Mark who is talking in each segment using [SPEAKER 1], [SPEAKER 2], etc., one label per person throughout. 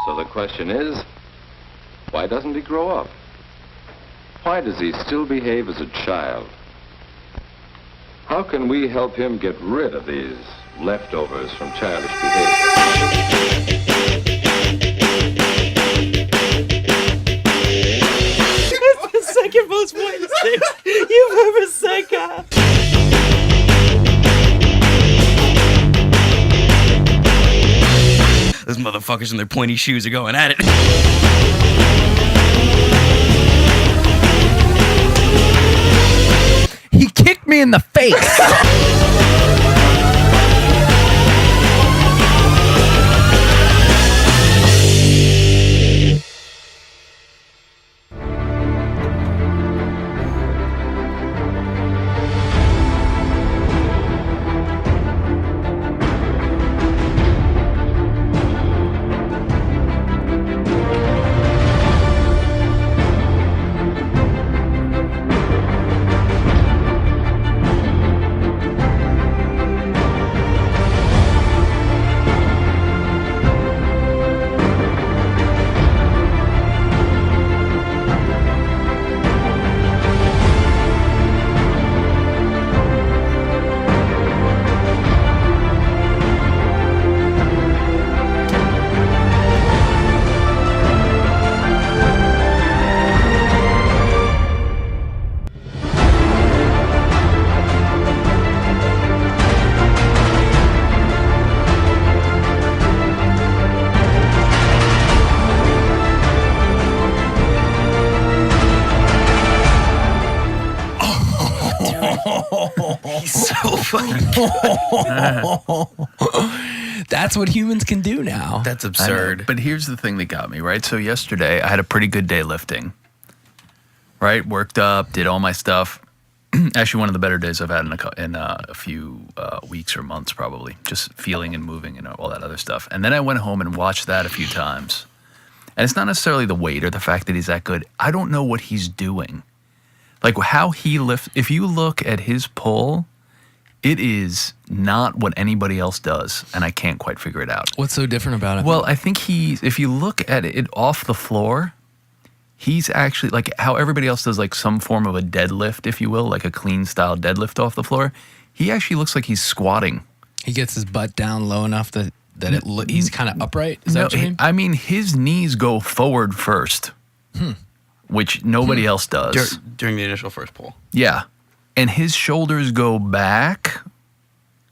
[SPEAKER 1] So the question is, why doesn't he grow up? Why does he still behave as a child? How can we help him get rid of these leftovers from childish behavior?
[SPEAKER 2] That's the second most pointless thing you've ever said, God. Those motherfuckers in their pointy shoes are going at it.
[SPEAKER 3] He kicked me in the face.
[SPEAKER 2] He's so fucking good.
[SPEAKER 3] That's what humans can do now.
[SPEAKER 2] That's absurd.
[SPEAKER 4] But here's the thing that got me, right? So yesterday I had a pretty good day lifting, right? Worked up, did all my stuff. Actually, one of the better days I've had in a few weeks or months, probably. Just feeling and moving and all that other stuff. And then I went home and watched that a few times. And it's not necessarily the weight or the fact that he's that good. I don't know what he's doing. Like how he lifts. If you look at his pull, it is not what anybody else does. And I can't quite figure it out.
[SPEAKER 3] What's so different about it?
[SPEAKER 4] Well, I think if you look at it off the floor, he's actually like how everybody else does like some form of a deadlift, if you will, like a clean style deadlift off the floor. He actually looks like he's squatting.
[SPEAKER 3] He gets his butt down low enough that he's kind of upright. Is that what you mean?
[SPEAKER 4] I mean, his knees go forward first, which nobody else does.
[SPEAKER 2] During the initial first pull.
[SPEAKER 4] Yeah. And his shoulders go back,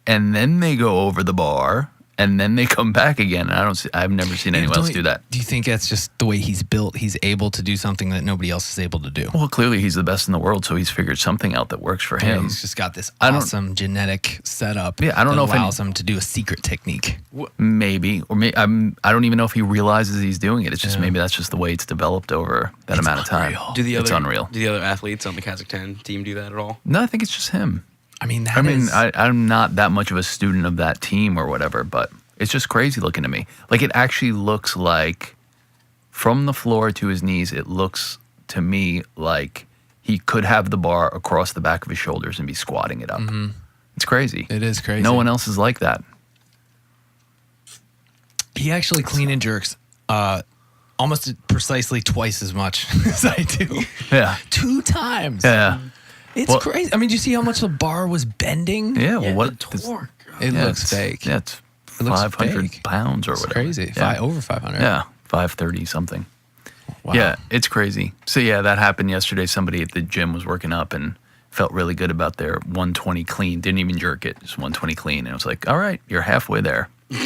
[SPEAKER 4] and then they go over the bar, and then they come back again. And I've never seen anyone else do that.
[SPEAKER 3] Do you think that's just the way he's built? He's able to do something that nobody else is able to do.
[SPEAKER 4] Well, clearly he's the best in the world, so he's figured something out that works for him.
[SPEAKER 3] He's just got this awesome genetic setup.
[SPEAKER 4] Yeah, I don't know if
[SPEAKER 3] it allows him to do a secret technique.
[SPEAKER 4] Maybe, or I don't even know if he realizes he's doing it. It's just maybe that's just the way it's developed over that amount of time. It's unreal.
[SPEAKER 2] Do the other athletes on the Kazakhstan team do that at all?
[SPEAKER 4] No, I think it's just him.
[SPEAKER 3] I mean,
[SPEAKER 4] I'm not that much of a student of that team or whatever, but it's just crazy looking to me. Like it actually looks like from the floor to his knees, it looks to me like he could have the bar across the back of his shoulders and be squatting it up. Mm-hmm. It's crazy.
[SPEAKER 3] It is crazy.
[SPEAKER 4] No one else is like that.
[SPEAKER 3] He actually clean and jerks almost precisely twice as much as I do.
[SPEAKER 4] Yeah.
[SPEAKER 3] 2 times.
[SPEAKER 4] Yeah.
[SPEAKER 3] It's crazy. I mean, did you see how much the bar was bending?
[SPEAKER 4] Yeah. Well, what?
[SPEAKER 2] Torque.
[SPEAKER 3] It looks fake.
[SPEAKER 4] Yeah, it's
[SPEAKER 3] It looks
[SPEAKER 4] 500
[SPEAKER 3] fake.
[SPEAKER 4] pounds or
[SPEAKER 3] It's
[SPEAKER 4] whatever.
[SPEAKER 3] crazy.
[SPEAKER 4] Yeah.
[SPEAKER 3] Over 500.
[SPEAKER 4] Yeah, 530 something.
[SPEAKER 3] Wow.
[SPEAKER 4] Yeah, it's crazy. So yeah, that happened yesterday. Somebody at the gym was working up and felt really good about their 120 clean. Didn't even jerk it, just 120 clean. And I was like, all right, you're halfway there.
[SPEAKER 3] You're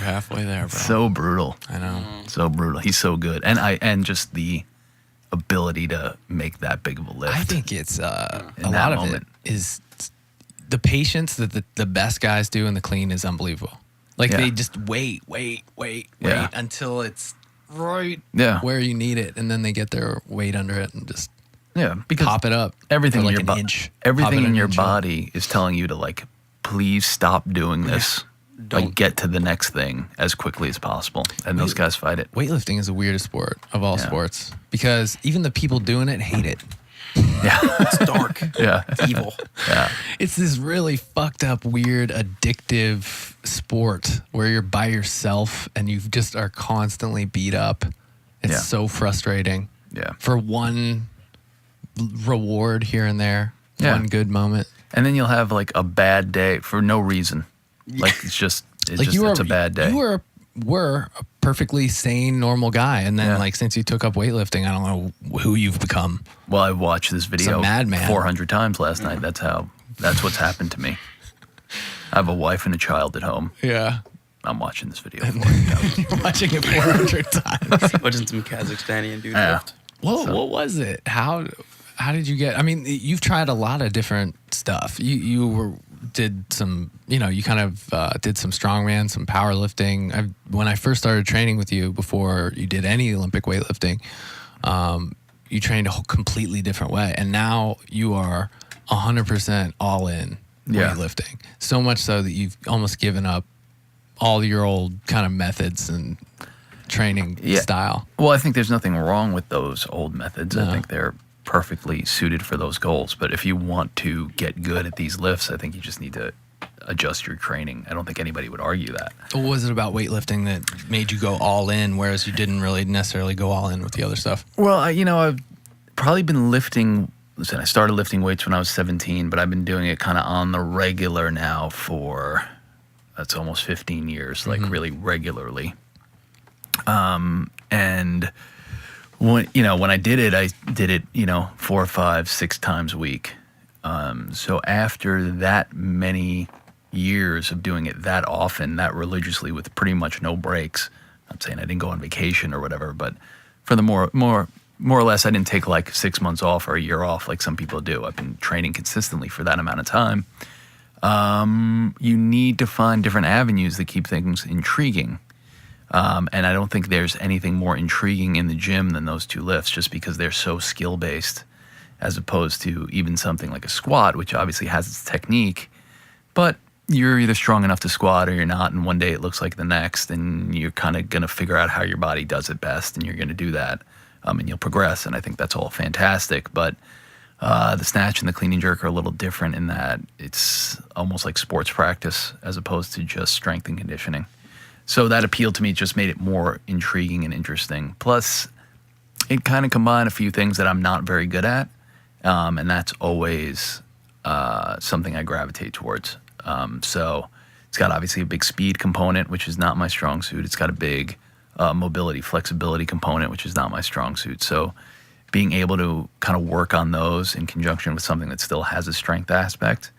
[SPEAKER 3] halfway there, bro.
[SPEAKER 4] So brutal.
[SPEAKER 3] I know.
[SPEAKER 4] So brutal. He's so good. And just the ability to make that big of a lift.
[SPEAKER 3] I think it's a
[SPEAKER 4] In that
[SPEAKER 3] lot of
[SPEAKER 4] moment.
[SPEAKER 3] it is the patience that the best guys do in the clean is unbelievable. Like they just wait
[SPEAKER 4] Yeah.
[SPEAKER 3] until it's right
[SPEAKER 4] Yeah.
[SPEAKER 3] where you need it, and then they get their weight under it and just
[SPEAKER 4] because
[SPEAKER 3] pop it up.
[SPEAKER 4] everything
[SPEAKER 3] for
[SPEAKER 4] in
[SPEAKER 3] like
[SPEAKER 4] your
[SPEAKER 3] an inch.
[SPEAKER 4] everything
[SPEAKER 3] Pop it
[SPEAKER 4] in
[SPEAKER 3] an
[SPEAKER 4] your
[SPEAKER 3] inch up.
[SPEAKER 4] body is telling you to like, please stop doing this. Like get to the next thing as quickly as possible. And those guys fight it.
[SPEAKER 3] Weightlifting is the weirdest sport of all sports because even the people doing it hate it.
[SPEAKER 4] Yeah.
[SPEAKER 2] It's dark.
[SPEAKER 4] Yeah.
[SPEAKER 2] It's evil.
[SPEAKER 4] Yeah.
[SPEAKER 3] It's this really fucked up, weird, addictive sport where you're by yourself and you just are constantly beat up. It's so frustrating.
[SPEAKER 4] Yeah.
[SPEAKER 3] For one reward here and there, one good moment.
[SPEAKER 4] And then you'll have like a bad day for no reason. Like it's a bad day.
[SPEAKER 3] You were a perfectly sane, normal guy. And then like since you took up weightlifting, I don't know who you've become.
[SPEAKER 4] Well, I watched this video
[SPEAKER 3] madman.
[SPEAKER 4] 400 times last night. That's what's happened to me. I have a wife and a child at home.
[SPEAKER 3] Yeah.
[SPEAKER 4] I'm watching this video 400 times.
[SPEAKER 3] Watching it 400 times.
[SPEAKER 2] Watching some Kazakhstani dude
[SPEAKER 4] Yeah.
[SPEAKER 2] lift.
[SPEAKER 3] What was it? How did you get? I mean, you've tried a lot of different stuff. Did some, you kind of did some strongman, some powerlifting. When I first started training with you, before you did any Olympic weightlifting, you trained a whole completely different way, and now you are 100% all in weightlifting. So much so that you've almost given up all your old kind of methods and training style.
[SPEAKER 4] Well, I think there's nothing wrong with those old methods. I think they're perfectly suited for those goals. But if you want to get good at these lifts, I think you just need to adjust your training. I don't think anybody would argue that.
[SPEAKER 3] What was it about weightlifting that made you go all in, whereas you didn't really necessarily go all in with the other stuff?
[SPEAKER 4] Well, I've probably been lifting. Listen, I started lifting weights when I was 17, but I've been doing it kind of on the regular now for, that's almost 15 years, like really regularly. And when I did it, 4, 5, 6 times a week. So after that many years of doing it that often, that religiously, with pretty much no breaks, I'm saying I didn't go on vacation or whatever, but for the more or less, I didn't take like 6 months off or a year off like some people do. I've been training consistently for that amount of time. You need to find different avenues that keep things intriguing. And I don't think there's anything more intriguing in the gym than those two lifts, just because they're so skill-based, as opposed to even something like a squat, which obviously has its technique, but you're either strong enough to squat or you're not, and one day it looks like the next, and you're kind of going to figure out how your body does it best, and you're going to do that, and you'll progress, and I think that's all fantastic. But the snatch and the clean and jerk are a little different in that it's almost like sports practice as opposed to just strength and conditioning. So that appealed to me. It just made it more intriguing and interesting. Plus, it kind of combined a few things that I'm not very good at, and that's always something I gravitate towards. So it's got obviously a big speed component, which is not my strong suit. It's got a big mobility, flexibility component, which is not my strong suit. So being able to kind of work on those in conjunction with something that still has a strength aspect.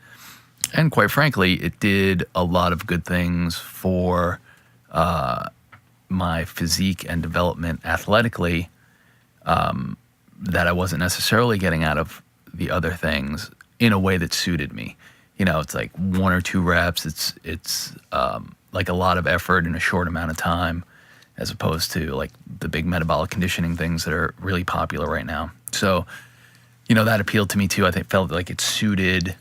[SPEAKER 4] And quite frankly, it did a lot of good things for my physique and development athletically that I wasn't necessarily getting out of the other things in a way that suited me. It's like 1 or 2 reps. It's like a lot of effort in a short amount of time, as opposed to like the big metabolic conditioning things that are really popular right now. So, that appealed to me too. I think felt like it suited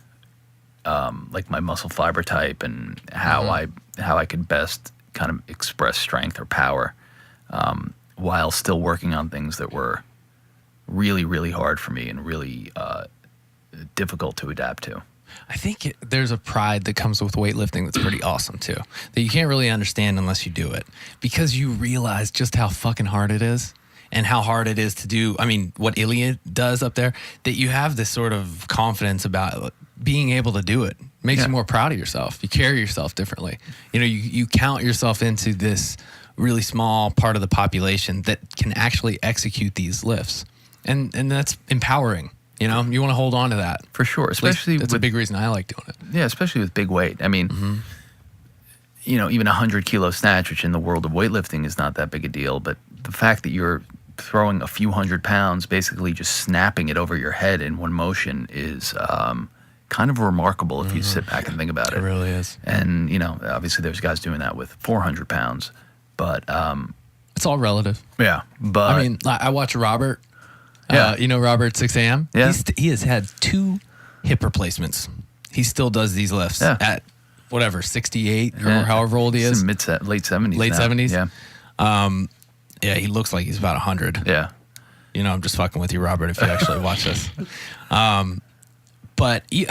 [SPEAKER 4] like my muscle fiber type and how I could best kind of express strength or power while still working on things that were really, really hard for me and really difficult to adapt to.
[SPEAKER 3] I think there's a pride that comes with weightlifting that's pretty awesome too, that you can't really understand unless you do it, because you realize just how fucking hard it is and how hard it is to do. I mean, what Ilya does up there, that you have this sort of confidence about being able to do it. Makes you more proud of yourself. You carry yourself differently. You count yourself into this really small part of the population that can actually execute these lifts. And that's empowering. You want to hold on to that.
[SPEAKER 4] For sure. Especially
[SPEAKER 3] that's a big reason I like doing it.
[SPEAKER 4] Yeah, especially with big weight. I mean, even 100 kilo snatch, which in the world of weightlifting is not that big a deal, but the fact that you're throwing a few 100 pounds, basically just snapping it over your head in one motion is kind of remarkable if you sit back and think about it.
[SPEAKER 3] It really is.
[SPEAKER 4] And, obviously there's guys doing that with 400 pounds, but...
[SPEAKER 3] it's all relative.
[SPEAKER 4] Yeah, but...
[SPEAKER 3] I mean, I watch Robert. Robert 6 a.m.
[SPEAKER 4] Yeah.
[SPEAKER 3] He has had 2 hip replacements. He still does these lifts at whatever, 68 or however old he is.
[SPEAKER 4] Late 70s.
[SPEAKER 3] Late
[SPEAKER 4] now.
[SPEAKER 3] 70s?
[SPEAKER 4] Yeah.
[SPEAKER 3] He looks like he's about 100.
[SPEAKER 4] Yeah.
[SPEAKER 3] I'm just fucking with you, Robert, if you actually watch this. But he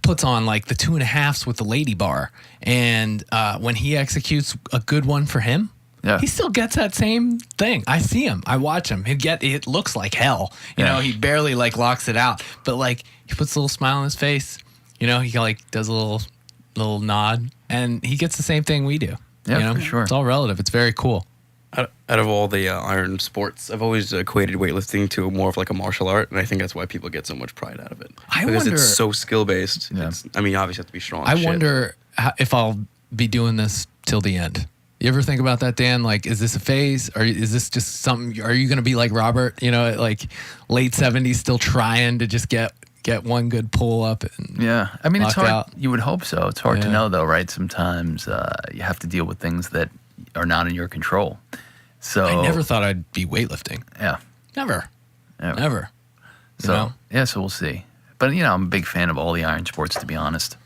[SPEAKER 3] puts on like the 2.5s with the lady bar, and when he executes a good one for him,
[SPEAKER 4] Yeah.
[SPEAKER 3] he still gets that same thing. I see him. I watch him. It looks like hell. You know, he barely like locks it out, but like he puts a little smile on his face. You know, he like does a little nod, and he gets the same thing we do.
[SPEAKER 4] Yeah,
[SPEAKER 3] you know?
[SPEAKER 4] for sure.
[SPEAKER 3] It's all relative. It's very cool.
[SPEAKER 2] Out of all the iron sports, I've always equated weightlifting to more of like a martial art, and I think that's why people get so much pride out of it.
[SPEAKER 3] I
[SPEAKER 2] because
[SPEAKER 3] wonder-
[SPEAKER 2] it's so skill based.
[SPEAKER 4] Yeah.
[SPEAKER 2] I mean, you obviously have to be strong.
[SPEAKER 3] I
[SPEAKER 2] as shit.
[SPEAKER 3] wonder if I'll be doing this till the end. You ever think about that, Dan? Like, is this a phase, or is this just something? Are you going to be like Robert? You know, at like late 70s, still trying to just get one good pull up? And
[SPEAKER 4] Yeah, I mean, it's
[SPEAKER 3] knocked
[SPEAKER 4] hard.
[SPEAKER 3] out?
[SPEAKER 4] You would hope so. It's hard to
[SPEAKER 3] Yeah.
[SPEAKER 4] know, though, right? Sometimes you have to deal with things that are not in your control. So
[SPEAKER 3] I never thought I'd be weightlifting.
[SPEAKER 4] Yeah.
[SPEAKER 3] Never.
[SPEAKER 4] Never.
[SPEAKER 3] Never. You
[SPEAKER 4] So
[SPEAKER 3] know?
[SPEAKER 4] yeah, so we'll see. But I'm a big fan of all the iron sports, to be honest.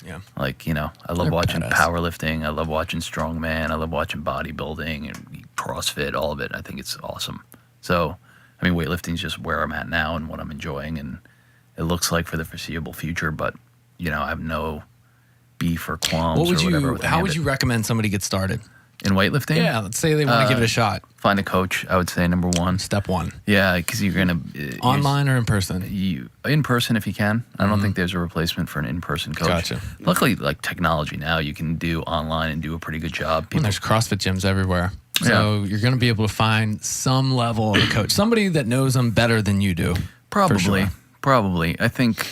[SPEAKER 3] Yeah.
[SPEAKER 4] Like, I love
[SPEAKER 3] They're
[SPEAKER 4] watching
[SPEAKER 3] badass.
[SPEAKER 4] powerlifting. I love watching strongman. I love watching bodybuilding and CrossFit, all of it. I think it's awesome. So, I mean, weightlifting is just where I'm at now and what I'm enjoying. And it looks like for the foreseeable future, but, I have no beef or qualms
[SPEAKER 3] What would
[SPEAKER 4] or whatever
[SPEAKER 3] you?
[SPEAKER 4] with
[SPEAKER 3] How
[SPEAKER 4] any
[SPEAKER 3] would
[SPEAKER 4] of
[SPEAKER 3] you
[SPEAKER 4] it.
[SPEAKER 3] recommend somebody get started?
[SPEAKER 4] In weightlifting?
[SPEAKER 3] Yeah. Let's say they want to give it a shot.
[SPEAKER 4] Find a coach, I would say, number one.
[SPEAKER 3] Step one.
[SPEAKER 4] Yeah, because you're going to...
[SPEAKER 3] Online or in person?
[SPEAKER 4] In person if you can. I don't think there's a replacement for an in-person coach.
[SPEAKER 3] Gotcha.
[SPEAKER 4] Luckily, like technology now, you can do online and do a pretty good job.
[SPEAKER 3] And there's CrossFit gyms everywhere. So you're going to be able to find some level of a coach, somebody that knows them better than you do.
[SPEAKER 4] Probably.
[SPEAKER 3] For sure.
[SPEAKER 4] Probably. I think,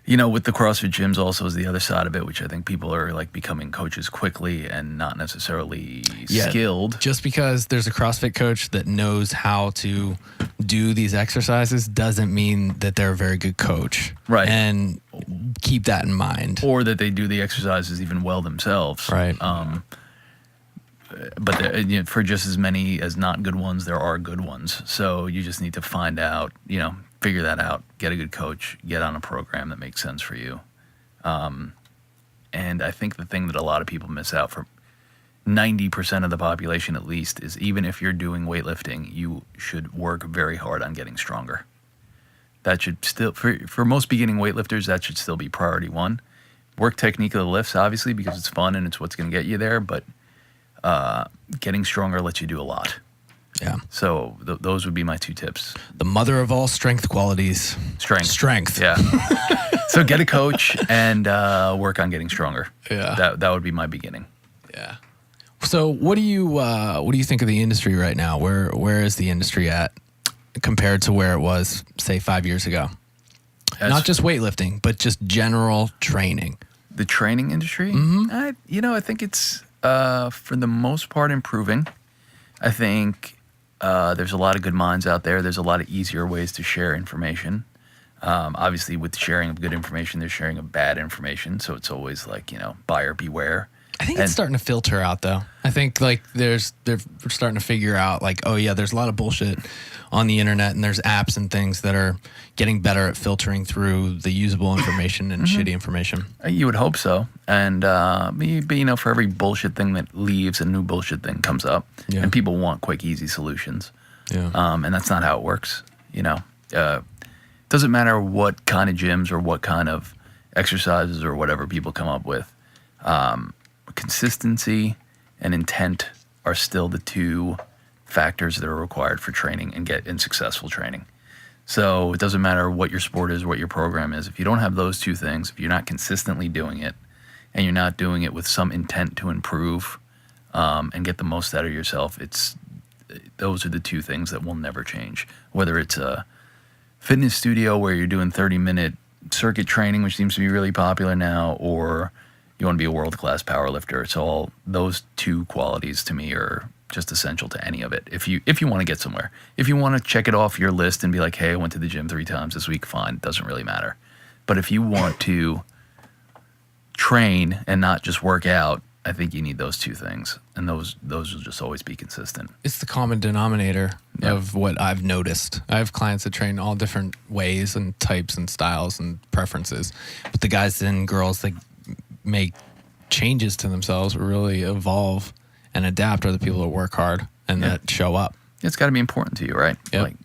[SPEAKER 4] with the CrossFit gyms also is the other side of it, which I think people are like becoming coaches quickly and not necessarily
[SPEAKER 3] Yeah.
[SPEAKER 4] skilled.
[SPEAKER 3] Just because there's a CrossFit coach that knows how to do these exercises doesn't mean that they're a very good coach.
[SPEAKER 4] Right.
[SPEAKER 3] And keep that in mind.
[SPEAKER 4] Or that they do the exercises even well themselves.
[SPEAKER 3] Right.
[SPEAKER 4] But for just as many as not good ones, there are good ones. So you just need to find out, figure that out, get a good coach, get on a program that makes sense for you. And I think the thing that a lot of people miss out, for 90% of the population at least, is even if you're doing weightlifting, you should work very hard on getting stronger. That should still, for most beginning weightlifters, that should still be priority one. Work technique of the lifts, obviously, because it's fun and it's what's going to get you there, but getting stronger lets you do a lot.
[SPEAKER 3] Yeah.
[SPEAKER 4] So those would be my two tips.
[SPEAKER 3] The mother of all strength qualities.
[SPEAKER 4] Strength.
[SPEAKER 3] Strength.
[SPEAKER 4] Yeah. So get a coach and work on getting stronger.
[SPEAKER 3] Yeah.
[SPEAKER 4] That would be my beginning.
[SPEAKER 3] Yeah. So what do you think of the industry right now? Where is the industry at compared to where it was, say, 5 years ago? Not just weightlifting, but just general training.
[SPEAKER 4] The training industry?
[SPEAKER 3] Mm-hmm.
[SPEAKER 4] I think it's for the most part improving. I think there's a lot of good minds out there. There's a lot of easier ways to share information. Obviously, with sharing of good information, there's sharing of bad information. So it's always like, buyer beware.
[SPEAKER 3] I think it's starting to filter out, though. I think like they're starting to figure out like, oh yeah, there's a lot of bullshit on the internet, and there's apps and things that are getting better at filtering through the usable information and shitty information.
[SPEAKER 4] You would hope so. And but for every bullshit thing that leaves, a new bullshit thing comes up,
[SPEAKER 3] Yeah.
[SPEAKER 4] and people want quick, easy solutions.
[SPEAKER 3] Yeah.
[SPEAKER 4] And that's not how it works. Doesn't matter what kind of gyms or what kind of exercises or whatever people come up with. Consistency and intent are still the two factors that are required for training and successful training. So it doesn't matter what your sport is, what your program is. If you don't have those two things, if you're not consistently doing it, and you're not doing it with some intent to improve and get the most out of yourself, those are the two things that will never change. Whether it's a fitness studio where you're doing 30-minute circuit training, which seems to be really popular now, or you want to be a world-class powerlifter. It's all those two qualities to me are just essential to any of it. If you want to get somewhere, if you want to check it off your list and be like, hey, I went to the gym 3 times this week, fine, it doesn't really matter. But if you want to train and not just work out, I think you need those two things, and those will just always be consistent.
[SPEAKER 3] It's the common denominator
[SPEAKER 4] Yeah.
[SPEAKER 3] of what I've noticed. I have clients that train all different ways and types and styles and preferences, but the guys and girls that make changes to themselves, really evolve and adapt, are the people that work hard and that show up.
[SPEAKER 4] It's got to be important to you, right?
[SPEAKER 3] Yep.
[SPEAKER 4] Like,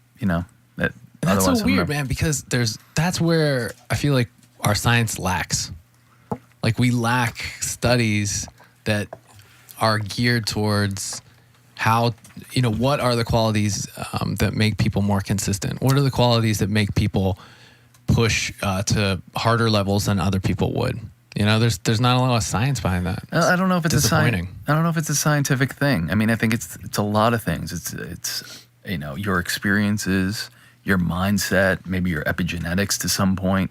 [SPEAKER 4] that
[SPEAKER 3] That's
[SPEAKER 4] Otherwise,
[SPEAKER 3] so
[SPEAKER 4] I'm
[SPEAKER 3] weird,
[SPEAKER 4] not-
[SPEAKER 3] man, because that's where I feel like our science lacks. Like we lack studies that are geared towards how, what are the qualities that make people more consistent? What are the qualities that make people push to harder levels than other people would? There's not a lot of science behind that.
[SPEAKER 4] I don't know if it's
[SPEAKER 3] disappointing.
[SPEAKER 4] I don't know if it's a scientific thing. I mean, I think it's a lot of things. It's your experiences, your mindset, maybe your epigenetics to some point.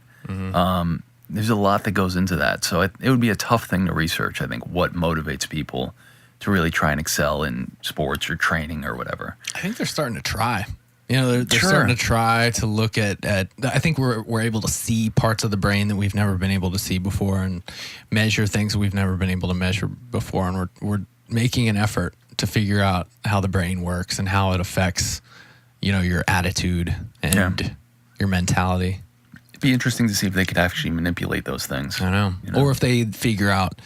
[SPEAKER 4] There's a lot that goes into that. So it would be a tough thing to research, I think, what motivates people to really try and excel in sports or training or whatever.
[SPEAKER 3] I think they're starting to try. They're
[SPEAKER 4] Sure.
[SPEAKER 3] starting to try to look at. I think we're able to see parts of the brain that we've never been able to see before, and measure things that we've never been able to measure before. And we're making an effort to figure out how the brain works and how it affects, your attitude and your mentality.
[SPEAKER 4] It'd be interesting to see if they could actually manipulate those things.
[SPEAKER 3] I know. Or if they figure out,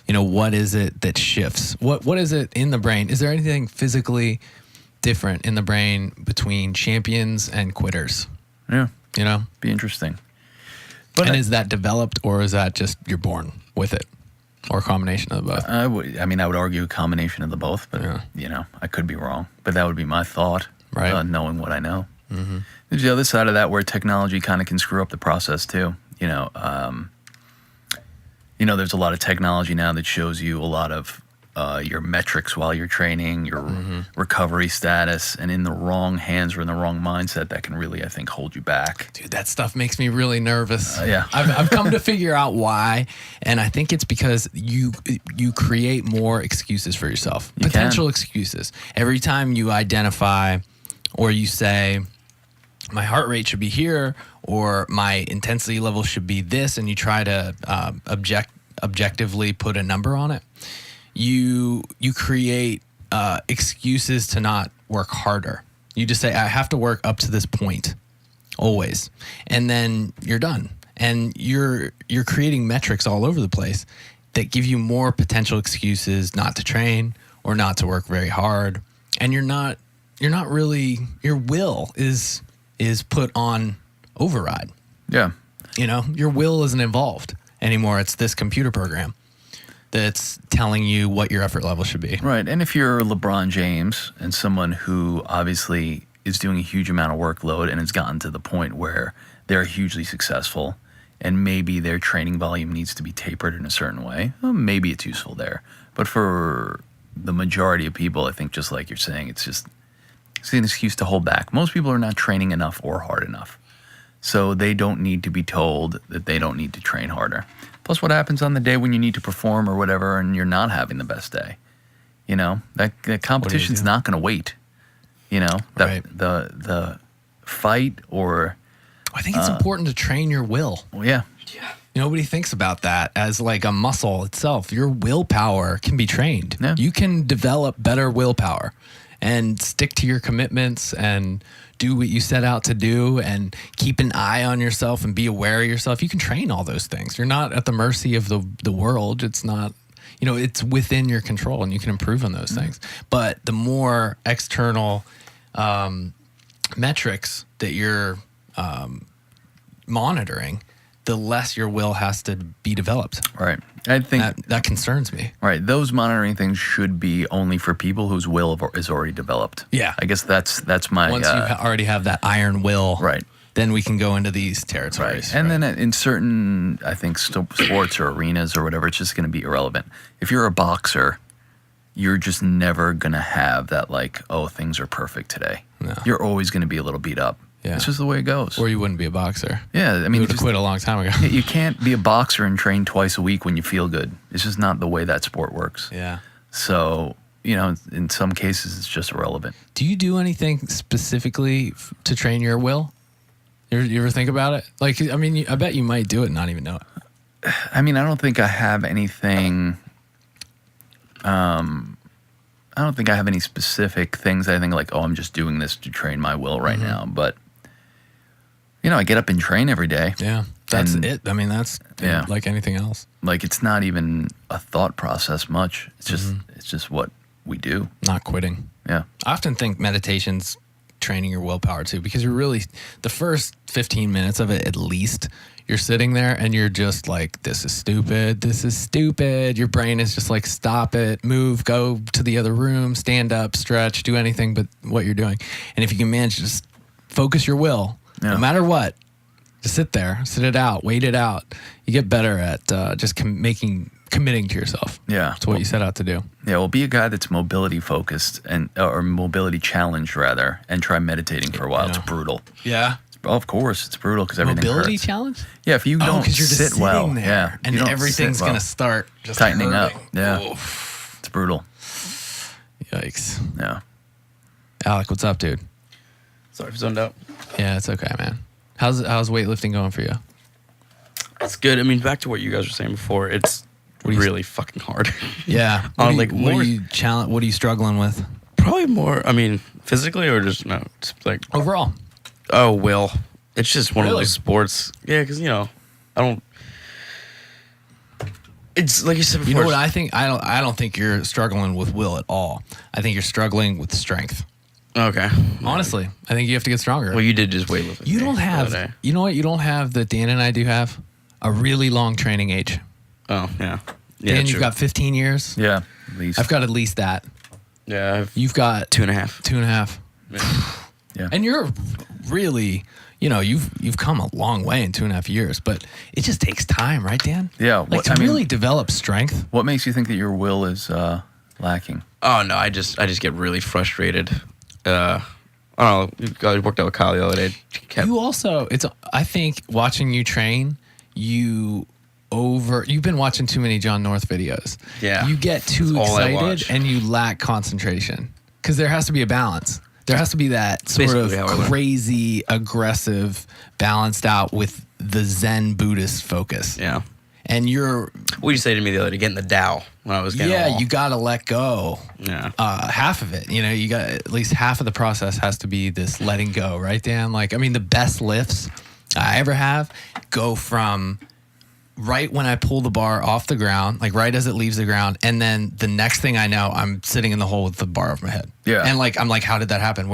[SPEAKER 3] what is it that shifts? What is it in the brain? Is there anything physically different in the brain between champions and quitters?
[SPEAKER 4] Yeah.
[SPEAKER 3] But
[SPEAKER 4] Be interesting.
[SPEAKER 3] and is that developed, or is that just you're born with it, or a combination of both?
[SPEAKER 4] I would argue a combination of the both, but I could be wrong. But that would be my thought,
[SPEAKER 3] Right.
[SPEAKER 4] Knowing what I know. There's the other side of that where technology kind of can screw up the process too. There's a lot of technology now that shows you a lot of your metrics while you're training, your recovery status, and in the wrong hands or in the wrong mindset, that can really, I think, hold you back.
[SPEAKER 3] Dude, that stuff makes me really nervous.
[SPEAKER 4] Yeah.
[SPEAKER 3] I've come to figure out why, and I think it's because you create more excuses for yourself, potential excuses. Every time you identify or you say, my heart rate should be here, or my intensity level should be this, and you try to objectively put a number on it, you create excuses to not work harder. You just say, I have to work up to this point, always, and then you're done. And you're creating metrics all over the place that give you more potential excuses not to train or not to work very hard. And you're not really, your will is put on override.
[SPEAKER 4] Yeah.
[SPEAKER 3] Your will isn't involved anymore. It's this computer program that's telling you what your effort level should be.
[SPEAKER 4] Right. And if you're LeBron James and someone who obviously is doing a huge amount of workload and has gotten to the point where they're hugely successful and maybe their training volume needs to be tapered in a certain way, well, maybe it's useful there. But for the majority of people, I think just like you're saying, it's an excuse to hold back. Most people are not training enough or hard enough. So they don't need to be told that they don't need to train harder. Plus, what happens on the day when you need to perform or whatever and you're not having the best day? That competition's not going to wait.
[SPEAKER 3] Right.
[SPEAKER 4] The fight or...
[SPEAKER 3] I think it's important to train your will.
[SPEAKER 4] Well, yeah.
[SPEAKER 3] Nobody thinks about that as like a muscle itself. Your willpower can be trained.
[SPEAKER 4] Yeah.
[SPEAKER 3] You can develop better willpower and stick to your commitments and do what you set out to do and keep an eye on yourself and be aware of yourself. You can train all those things. You're not at the mercy of the world. It's not, it's within your control and you can improve on those things. But the more external metrics that you're monitoring, the less your will has to be developed.
[SPEAKER 4] Right. I think
[SPEAKER 3] That concerns me.
[SPEAKER 4] right. Those monitoring things should be only for people whose will is already developed.
[SPEAKER 3] Yeah.
[SPEAKER 4] I guess that's my
[SPEAKER 3] Once you already have that iron will,
[SPEAKER 4] right.
[SPEAKER 3] then we can go into these territories.
[SPEAKER 4] Right. And then in certain, I think, sports or arenas or whatever, it's just going to be irrelevant. If you're a boxer, you're just never going to have that like, oh, things are perfect today.
[SPEAKER 3] No.
[SPEAKER 4] You're always going to be a little beat up.
[SPEAKER 3] Yeah.
[SPEAKER 4] It's just the way it goes.
[SPEAKER 3] Or you wouldn't be a boxer.
[SPEAKER 4] Yeah. I
[SPEAKER 3] You
[SPEAKER 4] mean,
[SPEAKER 3] would have quit a long time ago.
[SPEAKER 4] you can't be a boxer and train twice a week when you feel good. It's just not the way that sport works.
[SPEAKER 3] Yeah.
[SPEAKER 4] So, in some cases, it's just irrelevant.
[SPEAKER 3] Do you do anything specifically to train your will? You ever think about it? Like, I mean, I bet you might do it and not even know it.
[SPEAKER 4] I mean, I don't think I have anything. I don't think I have any specific things I think like, oh, I'm just doing this to train my will right now. But, I get up and train every day.
[SPEAKER 3] Yeah. That's
[SPEAKER 4] And-
[SPEAKER 3] it. I mean, that's
[SPEAKER 4] Yeah.
[SPEAKER 3] like anything else.
[SPEAKER 4] Like, it's not even a thought process much. It's just what we do.
[SPEAKER 3] Not quitting.
[SPEAKER 4] Yeah.
[SPEAKER 3] I often think meditation's training your willpower too, because you're really the first 15 minutes of it at least. You're sitting there and you're just like, this is stupid. This is stupid. Your brain is just like, stop it, move, go to the other room, stand up, stretch, do anything but what you're doing. And if you can manage to just focus your will, no matter what, just sit there, sit it out, wait it out. You get better at just committing to yourself.
[SPEAKER 4] Yeah.
[SPEAKER 3] It's what you set out to do.
[SPEAKER 4] Yeah, well, be a guy that's mobility focused or mobility challenged rather, and try meditating for a while. It's brutal.
[SPEAKER 3] Yeah.
[SPEAKER 4] Oh, of course, it's brutal because everything
[SPEAKER 3] Mobility
[SPEAKER 4] hurts.
[SPEAKER 3] challenge?
[SPEAKER 4] Yeah, if you don't
[SPEAKER 3] because you're
[SPEAKER 4] sit
[SPEAKER 3] just sitting
[SPEAKER 4] well,
[SPEAKER 3] there,
[SPEAKER 4] yeah,
[SPEAKER 3] and everything's gonna start just
[SPEAKER 4] tightening up.
[SPEAKER 3] hurting.
[SPEAKER 4] Yeah,
[SPEAKER 3] Oof.
[SPEAKER 4] it's brutal.
[SPEAKER 3] Yikes.
[SPEAKER 4] Yeah.
[SPEAKER 3] Alec, what's up, dude?
[SPEAKER 2] Sorry, I've zoned out.
[SPEAKER 3] Yeah, it's okay, man. How's weightlifting going for you?
[SPEAKER 2] That's good. I mean, back to what you guys were saying before, it's really fucking hard.
[SPEAKER 3] Yeah.
[SPEAKER 2] What
[SPEAKER 3] What are you struggling with?
[SPEAKER 2] Probably more. I mean, physically or just no, just like
[SPEAKER 3] Overall.
[SPEAKER 2] Oh, Will. It's just one of
[SPEAKER 3] Really?
[SPEAKER 2] those sports. Yeah, because, I don't. It's like you said before.
[SPEAKER 3] You know what I think? I don't think you're struggling with will at all. I think you're struggling with strength.
[SPEAKER 2] Okay.
[SPEAKER 3] Honestly, I think you have to get stronger.
[SPEAKER 2] Well, you did just weightlifting.
[SPEAKER 3] You don't have. You know what? You don't have that Dan and I do have a really long training age.
[SPEAKER 2] Oh, yeah.
[SPEAKER 3] Dan,
[SPEAKER 2] true.
[SPEAKER 3] you've got 15 years.
[SPEAKER 4] Yeah, at least.
[SPEAKER 3] I've got at least that.
[SPEAKER 2] Yeah,
[SPEAKER 3] You've got
[SPEAKER 2] 2.5.
[SPEAKER 3] 2.5.
[SPEAKER 4] Yeah.
[SPEAKER 3] And you're really, you've come a long way in 2.5 years, but it just takes time, right, Dan?
[SPEAKER 4] Yeah.
[SPEAKER 3] Like really develop strength.
[SPEAKER 4] What makes you think that your will is lacking?
[SPEAKER 2] Oh, no, I just get really frustrated. I don't know. I worked out with Kyle the other day.
[SPEAKER 3] You also, I think watching you train, you've been watching too many John North videos.
[SPEAKER 2] Yeah.
[SPEAKER 3] You get too
[SPEAKER 2] That's all I
[SPEAKER 3] excited
[SPEAKER 2] watch.
[SPEAKER 3] and you lack concentration because there has to be a balance. There has to be that sort of
[SPEAKER 2] basically how I learn.
[SPEAKER 3] crazy, aggressive, balanced out with the Zen Buddhist focus.
[SPEAKER 2] Yeah.
[SPEAKER 3] And you're,
[SPEAKER 2] What did you say to me the other day? Getting the Tao when I was getting
[SPEAKER 3] you got to let go.
[SPEAKER 2] Yeah.
[SPEAKER 3] Half of it, you got at least half of the process has to be this letting go, right, Dan? Like, I mean, the best lifts I ever have go from right when I pull the bar off the ground, like right as it leaves the ground, and then the next thing I know, I'm sitting in the hole with the bar over my head.
[SPEAKER 4] Yeah.
[SPEAKER 3] And I'm like, how did that happen?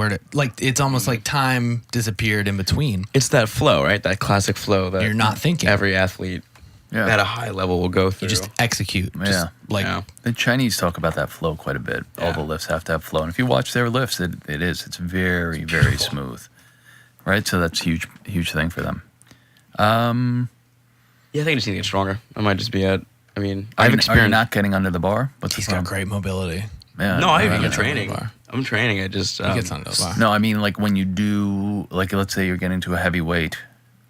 [SPEAKER 3] It's almost like time disappeared in between.
[SPEAKER 2] It's that flow, right? That classic flow that
[SPEAKER 3] You're not thinking.
[SPEAKER 2] every athlete at a high level will go through.
[SPEAKER 3] You just execute.
[SPEAKER 4] Yeah.
[SPEAKER 2] Yeah.
[SPEAKER 4] The Chinese talk about that flow quite a bit. All the lifts have to have flow. And if you watch their lifts, it's very, very smooth. Right? So that's a huge thing for them.
[SPEAKER 2] Yeah, I think I just need to get stronger. I might just be at. I mean,
[SPEAKER 4] Are
[SPEAKER 2] I've
[SPEAKER 4] you
[SPEAKER 2] experienced.
[SPEAKER 4] not getting under the bar? What's
[SPEAKER 3] He's
[SPEAKER 4] the
[SPEAKER 3] got
[SPEAKER 4] problem?
[SPEAKER 3] great mobility.
[SPEAKER 4] Yeah.
[SPEAKER 2] No, I've
[SPEAKER 3] Right
[SPEAKER 2] been
[SPEAKER 3] under the
[SPEAKER 2] training.
[SPEAKER 3] bar.
[SPEAKER 2] I'm training. I just.
[SPEAKER 3] He gets under the bar.
[SPEAKER 4] No, I mean like when you do, like let's say you're getting to a heavy weight,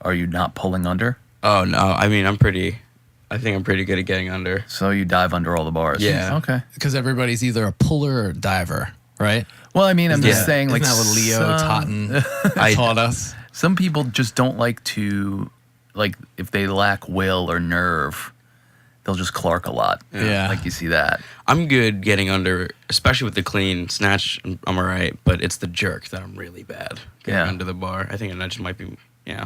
[SPEAKER 4] are you not pulling under?
[SPEAKER 2] Oh no! I mean, I think I'm pretty good at getting under.
[SPEAKER 4] So you dive under all the bars.
[SPEAKER 2] Yeah.
[SPEAKER 4] Okay.
[SPEAKER 3] Because everybody's either a puller or a diver, right?
[SPEAKER 4] Well, I mean, I'm just
[SPEAKER 2] Yeah.
[SPEAKER 4] saying, like,
[SPEAKER 3] Isn't that what Leo taught us?
[SPEAKER 4] some people just don't like to, like, if they lack will or nerve, they'll just clark a lot.
[SPEAKER 3] Yeah.
[SPEAKER 4] Like you see that.
[SPEAKER 2] I'm good getting under, especially with the clean snatch. I'm all right, but it's the jerk that I'm really bad getting
[SPEAKER 4] Yeah.
[SPEAKER 2] under the bar. I think that just might be, yeah.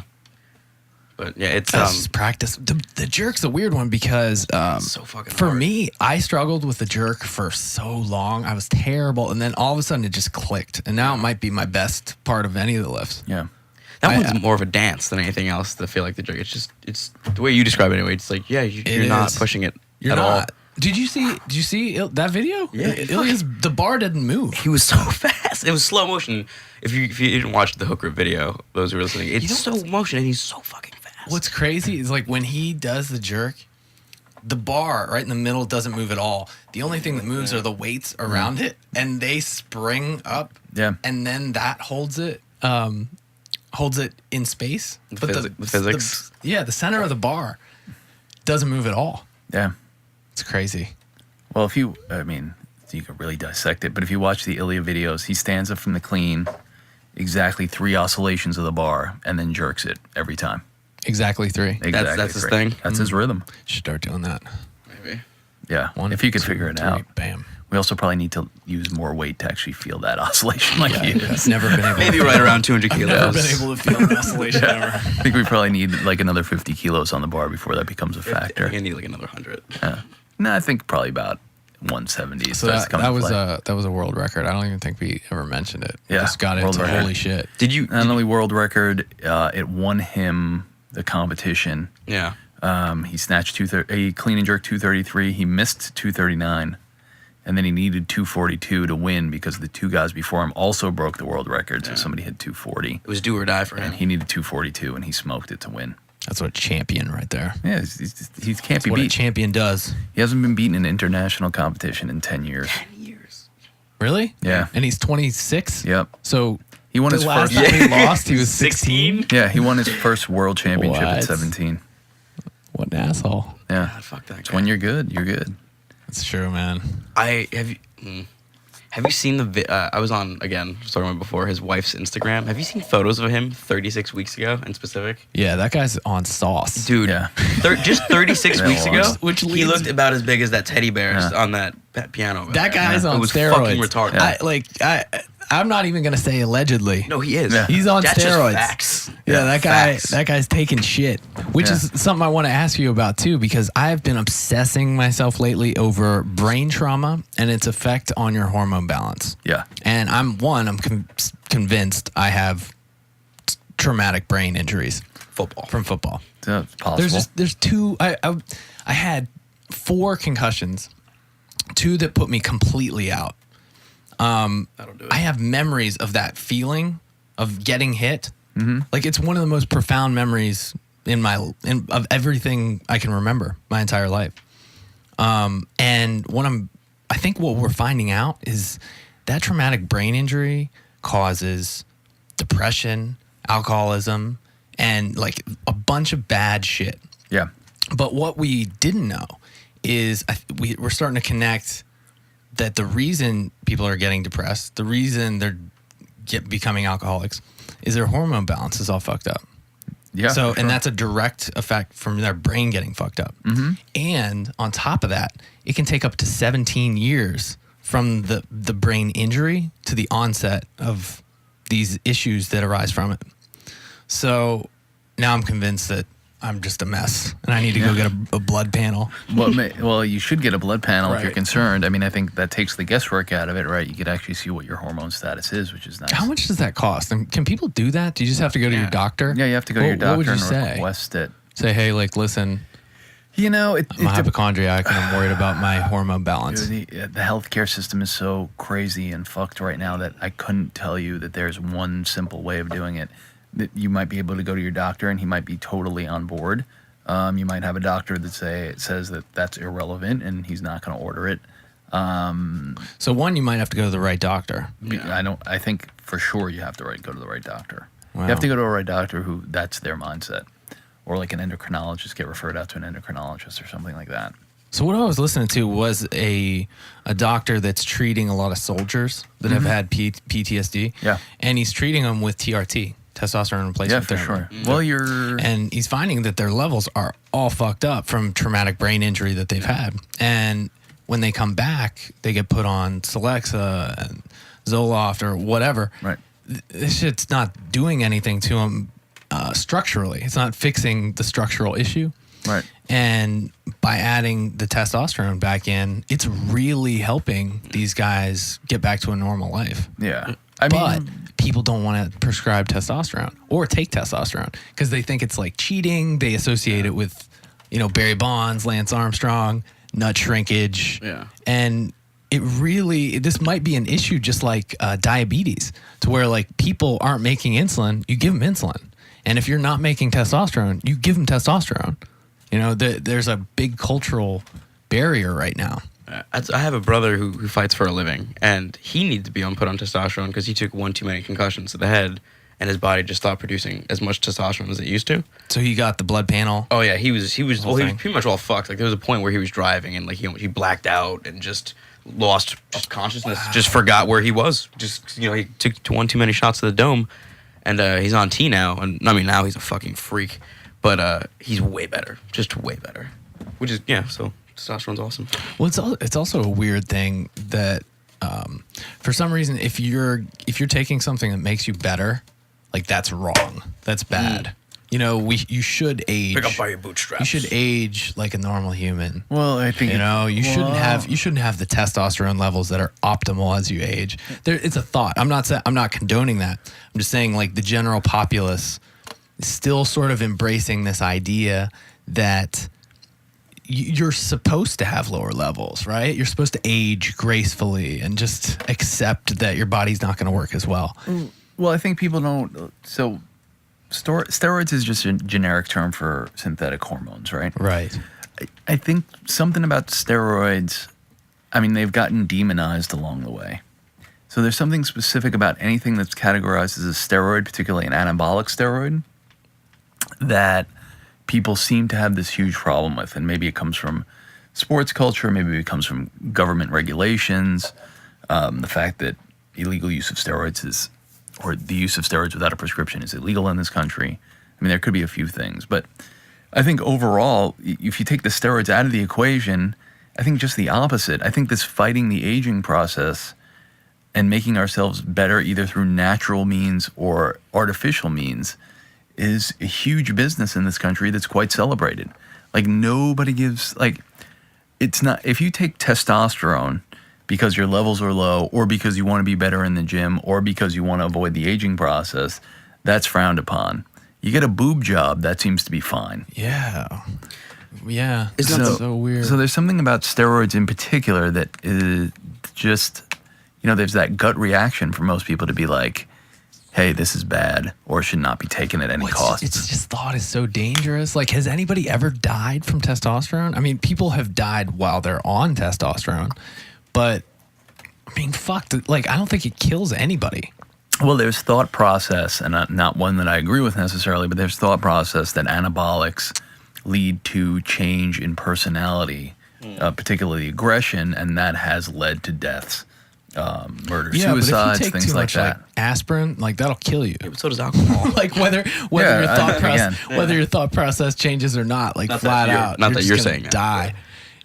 [SPEAKER 2] But yeah, it's
[SPEAKER 3] That's just practice. The jerk's a weird one because
[SPEAKER 2] so fucking
[SPEAKER 3] for
[SPEAKER 2] hard.
[SPEAKER 3] me, I struggled with the jerk for so long. I was terrible, and then all of a sudden it just clicked, and now it might be my best part of any of the lifts.
[SPEAKER 4] Yeah.
[SPEAKER 2] That one's more of a dance than anything else. To feel like the jerk, it's the way you describe it anyway. It's like you're not
[SPEAKER 3] is.
[SPEAKER 2] pushing it
[SPEAKER 3] You're
[SPEAKER 2] at
[SPEAKER 3] not.
[SPEAKER 2] all.
[SPEAKER 3] Did you see that video?
[SPEAKER 2] Yeah.
[SPEAKER 3] The bar didn't move.
[SPEAKER 2] He was so fast. It was slow motion. If you didn't watch the Hooker video, those who are listening, it's slow motion and he's so fucking fast.
[SPEAKER 3] What's crazy is like when he does the jerk, the bar right in the middle doesn't move at all. The only thing that moves are the weights around it, and they spring up.
[SPEAKER 4] Yeah.
[SPEAKER 3] And then that holds it in space.
[SPEAKER 2] The physics.
[SPEAKER 3] The center of the bar doesn't move at all.
[SPEAKER 4] Yeah.
[SPEAKER 3] It's crazy.
[SPEAKER 4] Well, you can really dissect it, but if you watch the Ilya videos, he stands up from the clean, exactly 3 oscillations of the bar, and then jerks it every time.
[SPEAKER 3] Exactly 3.
[SPEAKER 4] Exactly
[SPEAKER 2] That's his
[SPEAKER 4] 3.
[SPEAKER 2] thing?
[SPEAKER 4] That's his rhythm.
[SPEAKER 3] Should start doing that.
[SPEAKER 2] Maybe.
[SPEAKER 4] Yeah.
[SPEAKER 3] 1,
[SPEAKER 4] if you could
[SPEAKER 3] 2,
[SPEAKER 4] figure it
[SPEAKER 3] 3,
[SPEAKER 4] out.
[SPEAKER 3] Bam.
[SPEAKER 4] We also probably need to use more weight to actually feel that oscillation like he is.
[SPEAKER 3] Never been able.
[SPEAKER 2] Maybe right around 200 kilos.
[SPEAKER 3] Never been able to feel an oscillation ever.
[SPEAKER 4] I think we probably need like another 50 kilos on the bar before that becomes a
[SPEAKER 2] I
[SPEAKER 4] factor.
[SPEAKER 2] think I need like another 100.
[SPEAKER 4] No, I think probably about 170.
[SPEAKER 3] So that was a world record. I don't even think we ever mentioned it.
[SPEAKER 4] Yeah,
[SPEAKER 3] Just got
[SPEAKER 4] world
[SPEAKER 3] into
[SPEAKER 4] record.
[SPEAKER 3] holy shit.
[SPEAKER 4] Not only world record, it won him the competition.
[SPEAKER 2] Yeah.
[SPEAKER 4] He snatched he clean and jerk 233. He missed 239, and then he needed 242 to win because the two guys before him also broke the world record. So somebody hit 240.
[SPEAKER 2] It was do or die for him.
[SPEAKER 4] And he needed 242, and he smoked it to win.
[SPEAKER 3] That's what a champion right there.
[SPEAKER 4] Yeah, he can't be
[SPEAKER 3] What a
[SPEAKER 4] beat.
[SPEAKER 3] champion does.
[SPEAKER 4] He hasn't been beaten in international competition in 10 years.
[SPEAKER 2] 10 years.
[SPEAKER 3] Really?
[SPEAKER 4] Yeah.
[SPEAKER 3] And he's 26?
[SPEAKER 4] Yep.
[SPEAKER 3] So
[SPEAKER 4] He won
[SPEAKER 3] the
[SPEAKER 4] his
[SPEAKER 3] last
[SPEAKER 4] first.
[SPEAKER 3] time he lost, he was 16?
[SPEAKER 4] Yeah, he won his first world championship at
[SPEAKER 3] What?
[SPEAKER 4] 17.
[SPEAKER 3] What an asshole.
[SPEAKER 4] Yeah.
[SPEAKER 2] God, fuck that
[SPEAKER 4] It's
[SPEAKER 2] guy.
[SPEAKER 4] when you're good, you're good.
[SPEAKER 3] That's true, man.
[SPEAKER 2] Have you seen I was on, again, just talking about before, his wife's Instagram. Have you seen photos of him 36 weeks ago in specific?
[SPEAKER 3] Yeah, that guy's on sauce.
[SPEAKER 2] Dude,
[SPEAKER 4] Yeah.
[SPEAKER 2] just 36
[SPEAKER 4] Yeah,
[SPEAKER 2] weeks
[SPEAKER 4] well,
[SPEAKER 2] ago,
[SPEAKER 3] which
[SPEAKER 2] he
[SPEAKER 3] leads-
[SPEAKER 2] looked about as big as that teddy bear
[SPEAKER 4] Yeah.
[SPEAKER 2] on that piano. over
[SPEAKER 3] That
[SPEAKER 2] there.
[SPEAKER 3] guy's on
[SPEAKER 2] It was
[SPEAKER 3] steroids.
[SPEAKER 2] fucking retarded.
[SPEAKER 3] I'm not even gonna say allegedly.
[SPEAKER 2] No, he is.
[SPEAKER 4] Yeah.
[SPEAKER 3] He's on
[SPEAKER 2] That's
[SPEAKER 3] steroids.
[SPEAKER 2] Just facts.
[SPEAKER 3] Yeah,
[SPEAKER 2] Facts.
[SPEAKER 3] that guy's taking shit, which
[SPEAKER 4] Yeah.
[SPEAKER 3] is something I want to ask you about too, because I've been obsessing myself lately over brain trauma and its effect on your hormone balance.
[SPEAKER 4] Yeah.
[SPEAKER 3] And I'm convinced I have traumatic brain injuries
[SPEAKER 2] Football.
[SPEAKER 3] from football.
[SPEAKER 4] It's possible.
[SPEAKER 3] There's two. I had 4 concussions, 2 that put me completely out.
[SPEAKER 2] That'll do it.
[SPEAKER 3] I have memories of that feeling of getting hit.
[SPEAKER 4] Mm-hmm.
[SPEAKER 3] Like it's one of the most profound memories of everything I can remember my entire life. And I think what we're finding out is that traumatic brain injury causes depression, alcoholism, and like a bunch of bad shit.
[SPEAKER 4] Yeah.
[SPEAKER 3] But what we didn't know is we're starting to connect that the reason people are getting depressed, the reason they're becoming alcoholics, is their hormone balance is all fucked up.
[SPEAKER 4] Yeah.
[SPEAKER 3] So,
[SPEAKER 4] for sure.
[SPEAKER 3] and that's a direct effect from their brain getting fucked up.
[SPEAKER 4] Mm-hmm.
[SPEAKER 3] And on top of that, it can take up to 17 years from the brain injury to the onset of these issues that arise from it. So now I'm convinced that I'm just a mess and I need to go get a blood panel.
[SPEAKER 4] Well, you should get a blood panel if you're
[SPEAKER 3] Right.
[SPEAKER 4] concerned. I mean, I think that takes the guesswork out of it, right? You could actually see what your hormone status is, which is nice.
[SPEAKER 3] How much does that cost? And can people do that? Do you just have to go to your doctor?
[SPEAKER 4] Yeah, you have to go to your doctor
[SPEAKER 3] What would you
[SPEAKER 4] and
[SPEAKER 3] say?
[SPEAKER 4] request it.
[SPEAKER 3] Say, hey, like, listen,
[SPEAKER 4] You know,
[SPEAKER 3] I'm a hypochondriac and I'm worried about my hormone balance.
[SPEAKER 4] the healthcare system is so crazy and fucked right now that I couldn't tell you that there's one simple way of doing it. That you might be able to go to your doctor and he might be totally on board. You might have a doctor that says that that's irrelevant and he's not going to order it.
[SPEAKER 3] So one, you might have to go to the right doctor.
[SPEAKER 4] I think for sure you have to go to the right doctor.
[SPEAKER 3] Wow.
[SPEAKER 4] You have to go to a right doctor who that's their mindset, or like an endocrinologist, get referred out to an endocrinologist or something like that.
[SPEAKER 3] So what I was listening to was a doctor that's treating a lot of soldiers that have had PTSD.
[SPEAKER 4] Yeah.
[SPEAKER 3] And he's treating them with TRT, testosterone
[SPEAKER 4] Yeah,
[SPEAKER 3] replacement
[SPEAKER 4] for
[SPEAKER 3] therapy.
[SPEAKER 4] sure. Well, you're
[SPEAKER 3] And he's finding that their levels are all fucked up from traumatic brain injury that they've had. And when they come back, they get put on Celexa and Zoloft or whatever.
[SPEAKER 4] right.
[SPEAKER 3] This shit's not doing anything to them structurally. It's not fixing the structural issue.
[SPEAKER 4] Right.
[SPEAKER 3] And by adding the testosterone back in, it's really helping these guys get back to a normal life.
[SPEAKER 4] Yeah.
[SPEAKER 3] But people don't want to prescribe testosterone or take testosterone because they think it's like cheating. They associate it with, Barry Bonds, Lance Armstrong, nut shrinkage.
[SPEAKER 2] Yeah.
[SPEAKER 3] And this might be an issue just like diabetes, to where like people aren't making insulin, you give them insulin. And if you're not making testosterone, you give them testosterone. There's a big cultural barrier right now.
[SPEAKER 2] I have a brother who fights for a living, and he needs to be put on testosterone because he took one too many concussions to the head, and his body just stopped producing as much testosterone as it used to.
[SPEAKER 3] So he got the blood panel.
[SPEAKER 2] Oh yeah, he was
[SPEAKER 3] thing.
[SPEAKER 2] pretty much all fucked. Like there was a point where he was driving and like he blacked out and just lost consciousness, just forgot where he was. Just he took one too many shots to the dome, and he's on T now. And I mean now he's a fucking freak, but he's way better, just way better. Which is so testosterone's awesome.
[SPEAKER 3] Well, it's also a weird thing that for some reason if you're taking something that makes you better, like that's wrong. That's bad. you should age.
[SPEAKER 2] Pick up by your bootstraps.
[SPEAKER 3] You should age like a normal human.
[SPEAKER 4] Well, I think
[SPEAKER 3] You shouldn't have the testosterone levels that are optimal as you age. It's a thought. I'm not condoning that. I'm just saying like the general populace is still sort of embracing this idea that you're supposed to have lower levels, right? You're supposed to age gracefully and just accept that your body's not going to work as well.
[SPEAKER 4] Well, I think people don't. So, steroids is just a generic term for synthetic hormones, right?
[SPEAKER 3] Right.
[SPEAKER 4] I think something about steroids, I mean, they've gotten demonized along the way. So there's something specific about anything that's categorized as a steroid, particularly an anabolic steroid, that people seem to have this huge problem with. And maybe it comes from sports culture, maybe it comes from government regulations, the fact that illegal use of steroids or the use of steroids without a prescription is illegal in this country. I mean, there could be a few things, but I think overall, if you take the steroids out of the equation, I think just the opposite. I think this fighting the aging process and making ourselves better either through natural means or artificial means is a huge business in this country that's quite celebrated. Like nobody gives, like, it's not, if you take testosterone because your levels are low or because you want to be better in the gym or because you want to avoid the aging process, that's frowned upon. You get a boob job, that seems to be fine.
[SPEAKER 3] Yeah. Yeah.
[SPEAKER 2] It's
[SPEAKER 3] That's so weird.
[SPEAKER 4] So there's something about steroids in particular that is just, there's that gut reaction for most people to be like, hey, this is bad or should not be taken at any cost.
[SPEAKER 3] It's just thought is so dangerous. Like, has anybody ever died from testosterone? I mean, people have died while they're on testosterone, but I mean, fuck, like, I don't think it kills anybody.
[SPEAKER 4] Well, there's thought process, and not one that I agree with necessarily, but there's thought process that anabolics lead to change in personality, particularly aggression, and that has led to deaths, murder, suicides,
[SPEAKER 3] but if you take
[SPEAKER 4] things
[SPEAKER 3] too
[SPEAKER 4] like
[SPEAKER 3] much,
[SPEAKER 4] that.
[SPEAKER 3] like aspirin, like that'll kill you.
[SPEAKER 2] Yeah, but so does alcohol.
[SPEAKER 3] Like whether your thought process changes or not, like
[SPEAKER 2] Not
[SPEAKER 3] flat
[SPEAKER 2] that you're-
[SPEAKER 3] out,
[SPEAKER 2] not that
[SPEAKER 3] just
[SPEAKER 2] you're
[SPEAKER 3] gonna
[SPEAKER 2] saying that.
[SPEAKER 3] die.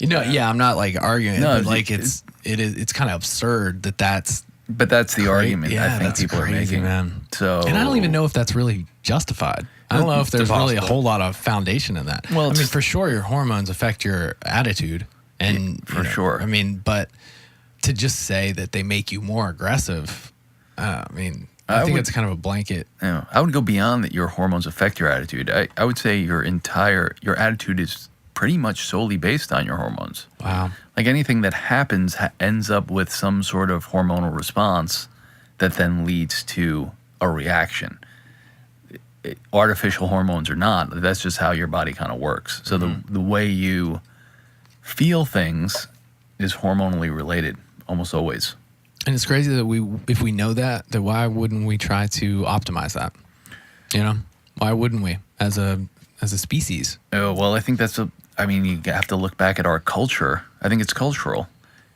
[SPEAKER 3] I'm not like arguing,
[SPEAKER 4] No,
[SPEAKER 3] but like it's kind of absurd that's.
[SPEAKER 4] But that's the argument
[SPEAKER 3] Yeah,
[SPEAKER 4] I think
[SPEAKER 3] that's
[SPEAKER 4] people
[SPEAKER 3] crazy,
[SPEAKER 4] are making.
[SPEAKER 3] man.
[SPEAKER 4] So,
[SPEAKER 3] And I don't even know if that's really justified. I don't know if there's really a whole lot of foundation in that.
[SPEAKER 4] Well,
[SPEAKER 3] I mean, for sure, your hormones affect your attitude, and
[SPEAKER 4] for sure.
[SPEAKER 3] I mean, but to just say that they make you more aggressive, I think it's kind of a blanket.
[SPEAKER 4] I would go beyond that. Your hormones affect your attitude. I would say your attitude is pretty much solely based on your hormones.
[SPEAKER 3] Wow.
[SPEAKER 4] Like anything that happens ends up with some sort of hormonal response that then leads to a reaction. Artificial hormones or not, that's just how your body kind of works. So the way you feel things is hormonally related, almost always.
[SPEAKER 3] And it's crazy that if we know that why wouldn't we try to optimize that? Why wouldn't we as a species?
[SPEAKER 4] Oh, well, I think you have to look back at our culture. I think it's cultural.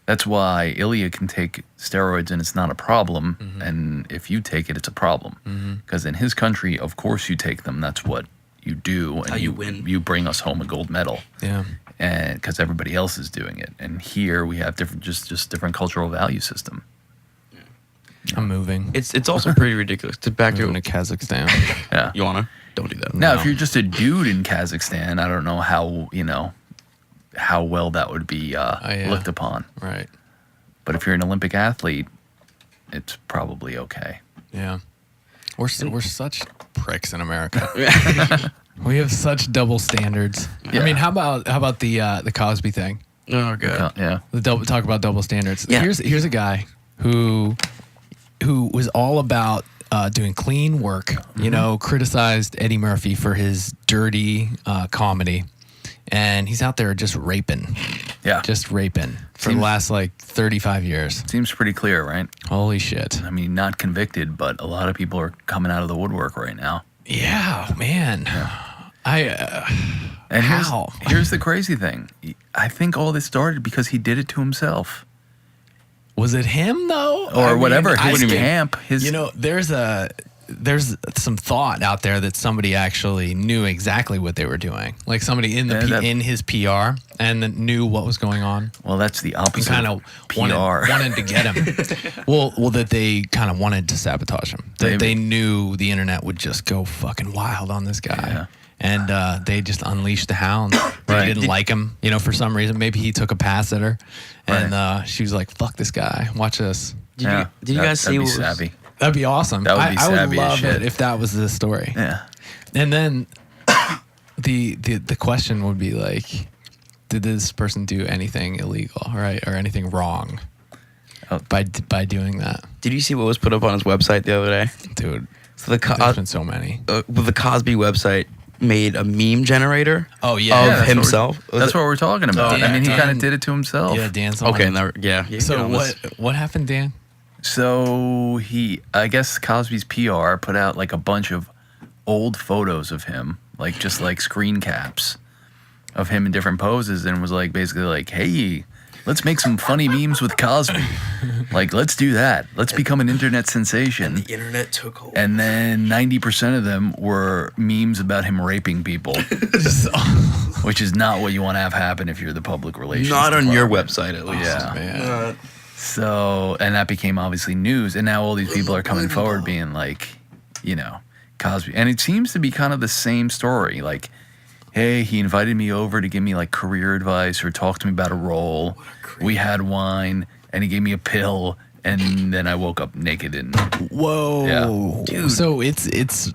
[SPEAKER 4] That's why Ilya can take steroids and it's not a problem. Mm-hmm. And if you take it, it's a problem. Because in his country, of course you take them. That's what you do. And
[SPEAKER 2] how you win.
[SPEAKER 4] You bring us home a gold medal.
[SPEAKER 3] Yeah.
[SPEAKER 4] And because everybody else is doing it. And here we have different, just different cultural value system.
[SPEAKER 3] I'm moving.
[SPEAKER 2] It's also pretty ridiculous. To back
[SPEAKER 3] Moving
[SPEAKER 2] to
[SPEAKER 3] to Kazakhstan.
[SPEAKER 4] Yeah.
[SPEAKER 2] You wanna? Don't do that.
[SPEAKER 4] Now,
[SPEAKER 3] No.
[SPEAKER 4] if you're just a dude in Kazakhstan, I don't know how well that would be looked upon.
[SPEAKER 3] Right.
[SPEAKER 4] But if you're an Olympic athlete, it's probably okay.
[SPEAKER 3] Yeah. We're such pricks in America. We have such double standards.
[SPEAKER 4] Yeah.
[SPEAKER 3] I mean, how about the Cosby thing?
[SPEAKER 2] Oh god.
[SPEAKER 4] Yeah.
[SPEAKER 3] Talk about double standards.
[SPEAKER 2] Yeah.
[SPEAKER 3] Here's a guy who was all about doing clean work. Criticized Eddie Murphy for his dirty comedy, and he's out there just raping.
[SPEAKER 4] Yeah.
[SPEAKER 3] Just raping for the last like 35 years.
[SPEAKER 4] Seems pretty clear, right?
[SPEAKER 3] Holy shit.
[SPEAKER 4] I mean, not convicted, but a lot of people are coming out of the woodwork right now.
[SPEAKER 3] Yeah, man.
[SPEAKER 4] And
[SPEAKER 3] How?
[SPEAKER 4] Here's the crazy thing. I think all this started because he did it to himself.
[SPEAKER 3] Was it him though?
[SPEAKER 4] Or whatever, his
[SPEAKER 3] think-
[SPEAKER 4] camp.
[SPEAKER 3] there's there's some thought out there that somebody actually knew exactly what they were doing, like somebody in in his PR and then knew what was going on.
[SPEAKER 4] Well, that's the opposite.
[SPEAKER 3] Kind of wanted to get him. well, that they kind of wanted to sabotage him. That they knew the internet would just go fucking wild on this guy.
[SPEAKER 4] Yeah.
[SPEAKER 3] And they just unleashed the hounds. They didn't like him, for some reason. Maybe he took a pass at her, and she was like, "Fuck this guy. Watch this."
[SPEAKER 2] Did you guys see what was
[SPEAKER 4] savvy?
[SPEAKER 3] That'd be awesome.
[SPEAKER 4] That would be
[SPEAKER 3] I would
[SPEAKER 4] savvy as
[SPEAKER 3] love
[SPEAKER 4] shit.
[SPEAKER 3] it if that was the story.
[SPEAKER 4] Yeah.
[SPEAKER 3] And then the question would be like, did this person do anything illegal, right, or anything wrong by doing that?
[SPEAKER 2] Did you see what was put up on his website the other day?
[SPEAKER 3] Dude,
[SPEAKER 2] So
[SPEAKER 3] there's been so many.
[SPEAKER 2] The Cosby website made a meme generator.
[SPEAKER 3] Oh yeah,
[SPEAKER 2] of
[SPEAKER 4] that's
[SPEAKER 2] himself.
[SPEAKER 4] That's what we're talking about.
[SPEAKER 3] Yeah,
[SPEAKER 4] I mean, he
[SPEAKER 3] Dan-
[SPEAKER 4] kind of did it to himself.
[SPEAKER 3] Yeah, Dan's
[SPEAKER 2] Okay,
[SPEAKER 3] on.
[SPEAKER 2] yeah.
[SPEAKER 3] So what happened, Dan?
[SPEAKER 4] So I guess Cosby's PR put out like a bunch of old photos of him, like just like screen caps of him in different poses, and was like basically like, hey, let's make some funny memes with Cosby. Like, let's do that. Let's become an internet sensation.
[SPEAKER 2] The internet took hold.
[SPEAKER 4] And then 90% of them were memes about him raping people, which is not what you want to have happen if you're the public relations
[SPEAKER 2] Not on your
[SPEAKER 4] department.
[SPEAKER 2] website, at least.
[SPEAKER 4] Yeah.
[SPEAKER 3] Man.
[SPEAKER 4] So, and that became obviously news, and now all these people are coming forward being like, Cosby. And it seems to be kind of the same story. Like, hey, he invited me over to give me like career advice or talk to me about a role. We had wine, and he gave me a pill, and then I woke up naked and
[SPEAKER 3] Whoa,
[SPEAKER 4] Yeah.
[SPEAKER 3] dude. So it's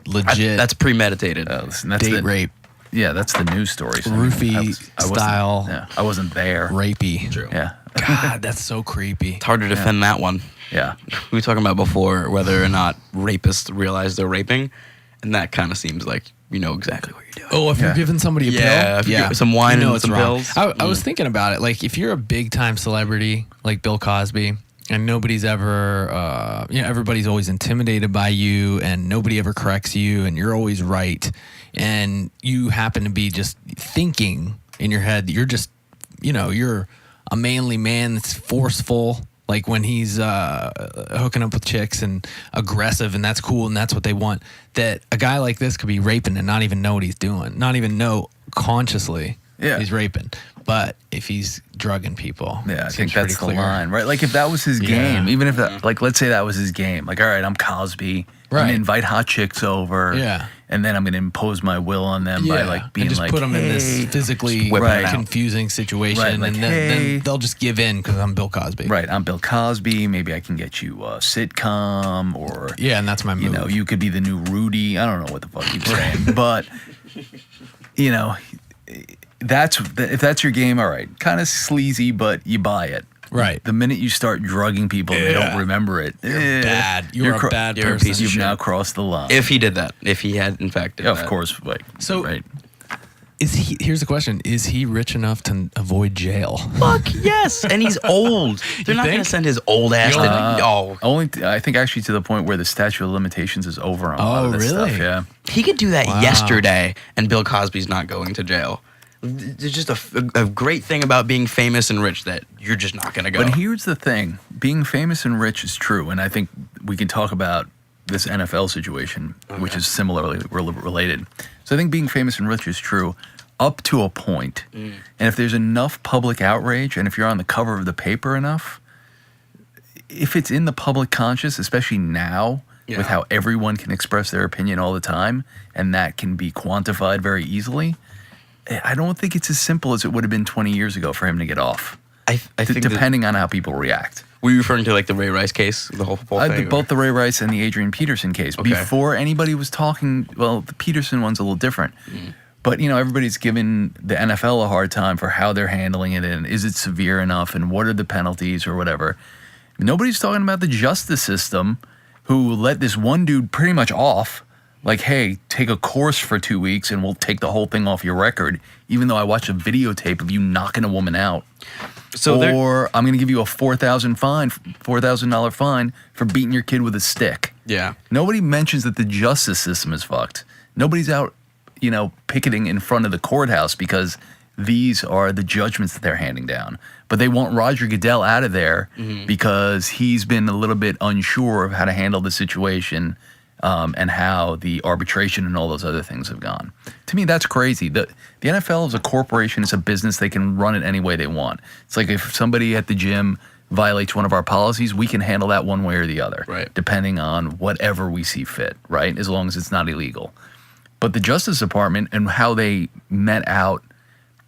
[SPEAKER 3] legit.
[SPEAKER 2] That's premeditated.
[SPEAKER 4] listen, that's
[SPEAKER 3] date rape,
[SPEAKER 4] Yeah, that's the news story. So
[SPEAKER 3] roofie
[SPEAKER 4] I wasn't-
[SPEAKER 3] style,
[SPEAKER 4] Yeah, I wasn't there.
[SPEAKER 3] rapey.
[SPEAKER 2] True.
[SPEAKER 4] Yeah,
[SPEAKER 3] God, that's so creepy.
[SPEAKER 2] It's hard to defend that one.
[SPEAKER 4] yeah.
[SPEAKER 2] We were talking about before whether or not rapists realize they're raping, and that kind of seems like you know exactly what you're doing.
[SPEAKER 3] Oh, if you're
[SPEAKER 4] Yeah.
[SPEAKER 3] giving somebody a
[SPEAKER 2] Yeah,
[SPEAKER 3] pill,
[SPEAKER 2] if you give some wine and
[SPEAKER 3] it's
[SPEAKER 2] some
[SPEAKER 3] wrong.
[SPEAKER 2] pills.
[SPEAKER 3] I was thinking about it. Like, if you're a big time celebrity like Bill Cosby, and nobody's ever, everybody's always intimidated by you, and nobody ever corrects you, and you're always right, and you happen to be just thinking in your head that you're just, you're a manly man that's forceful. Like when he's hooking up with chicks and aggressive, and that's cool, and that's what they want. That a guy like this could be raping and not even know what he's doing, not even know consciously he's raping. But if he's drugging people,
[SPEAKER 4] Yeah, I
[SPEAKER 3] it
[SPEAKER 4] think
[SPEAKER 3] seems
[SPEAKER 4] that's
[SPEAKER 3] pretty
[SPEAKER 4] the
[SPEAKER 3] clear.
[SPEAKER 4] line, right? Like if that was his game, even if that, like, let's say that was his game. Like, all right, I'm Cosby. I'm
[SPEAKER 3] Right.
[SPEAKER 4] gonna invite hot chicks over.
[SPEAKER 3] Yeah.
[SPEAKER 4] And then I'm gonna impose my will on them by like being
[SPEAKER 3] and just
[SPEAKER 4] like,
[SPEAKER 3] put them in this
[SPEAKER 4] "Hey."
[SPEAKER 3] physically
[SPEAKER 2] whip 'em out.
[SPEAKER 3] confusing situation,
[SPEAKER 4] Right, like,
[SPEAKER 3] and then,
[SPEAKER 4] "Hey."
[SPEAKER 3] then they'll just give in because I'm Bill Cosby.
[SPEAKER 4] Right, I'm Bill Cosby. Maybe I can get you a sitcom, or
[SPEAKER 3] Yeah, and that's my move.
[SPEAKER 4] you could be the new Rudy. I don't know what the fuck he's saying, but if that's your game, all right, kind of sleazy, but you buy it.
[SPEAKER 3] Right.
[SPEAKER 4] The minute you start drugging people and they don't remember it,
[SPEAKER 3] bad. You're a bad
[SPEAKER 2] you're a
[SPEAKER 3] person.
[SPEAKER 2] piece of
[SPEAKER 4] You've
[SPEAKER 2] shit.
[SPEAKER 4] now crossed the line.
[SPEAKER 2] If he did that, if he had in fact did
[SPEAKER 4] Yeah, of
[SPEAKER 2] that.
[SPEAKER 4] course, like
[SPEAKER 3] So-
[SPEAKER 4] right.
[SPEAKER 3] Here's the question: is he rich enough to avoid jail?
[SPEAKER 2] Fuck yes, and he's old. They're not
[SPEAKER 3] think?
[SPEAKER 2] gonna send his old ass to.
[SPEAKER 4] Only I think actually to the point where the statute of limitations is over on a lot
[SPEAKER 3] Oh,
[SPEAKER 4] of this
[SPEAKER 3] really?
[SPEAKER 4] stuff. Yeah.
[SPEAKER 2] He could do that
[SPEAKER 3] Wow.
[SPEAKER 2] yesterday, and Bill Cosby's not going to jail. There's just a great thing about being famous and rich that you're just not gonna go.
[SPEAKER 4] But here's the thing: being famous and rich is true, and I think we can talk about this NFL situation, which is similarly related. So I think being famous and rich is true up to a point. And if there's enough public outrage, and if you're on the cover of the paper enough, if it's in the public conscious, especially now,
[SPEAKER 2] Yeah.
[SPEAKER 4] with how everyone can express their opinion all the time, and that can be quantified very easily, I don't think it's as simple as it would have been 20 years ago for him to get off.
[SPEAKER 2] I think that-
[SPEAKER 4] Depending on how people react.
[SPEAKER 2] were you referring to like the Ray Rice case, the whole thing?
[SPEAKER 4] Both the Ray Rice and the Adrian Peterson case.
[SPEAKER 2] Okay.
[SPEAKER 4] Before anybody was talking, well, the Peterson one's a little different. But, everybody's given the NFL a hard time for how they're handling it, and is it severe enough, and what are the penalties or whatever. Nobody's talking about the justice system, who let this one dude pretty much off. Like, hey, take a course for 2 weeks and we'll take the whole thing off your record, even though I watched a videotape of you knocking a woman out. Or I'm going to give you a $4,000 fine for beating your kid with a stick.
[SPEAKER 2] Yeah.
[SPEAKER 4] Nobody mentions that the justice system is fucked. Nobody's out, picketing in front of the courthouse because these are the judgments that they're handing down. But they want Roger Goodell out of there because he's been a little bit unsure of how to handle the situation and how the arbitration and all those other things have gone. To me, that's crazy. The NFL is a corporation. It's a business. They can run it any way they want. It's like if somebody at the gym violates one of our policies, we can handle that one way or the other,
[SPEAKER 2] Right.
[SPEAKER 4] depending on whatever we see fit, right? As long as it's not illegal. But the Justice Department and how they met out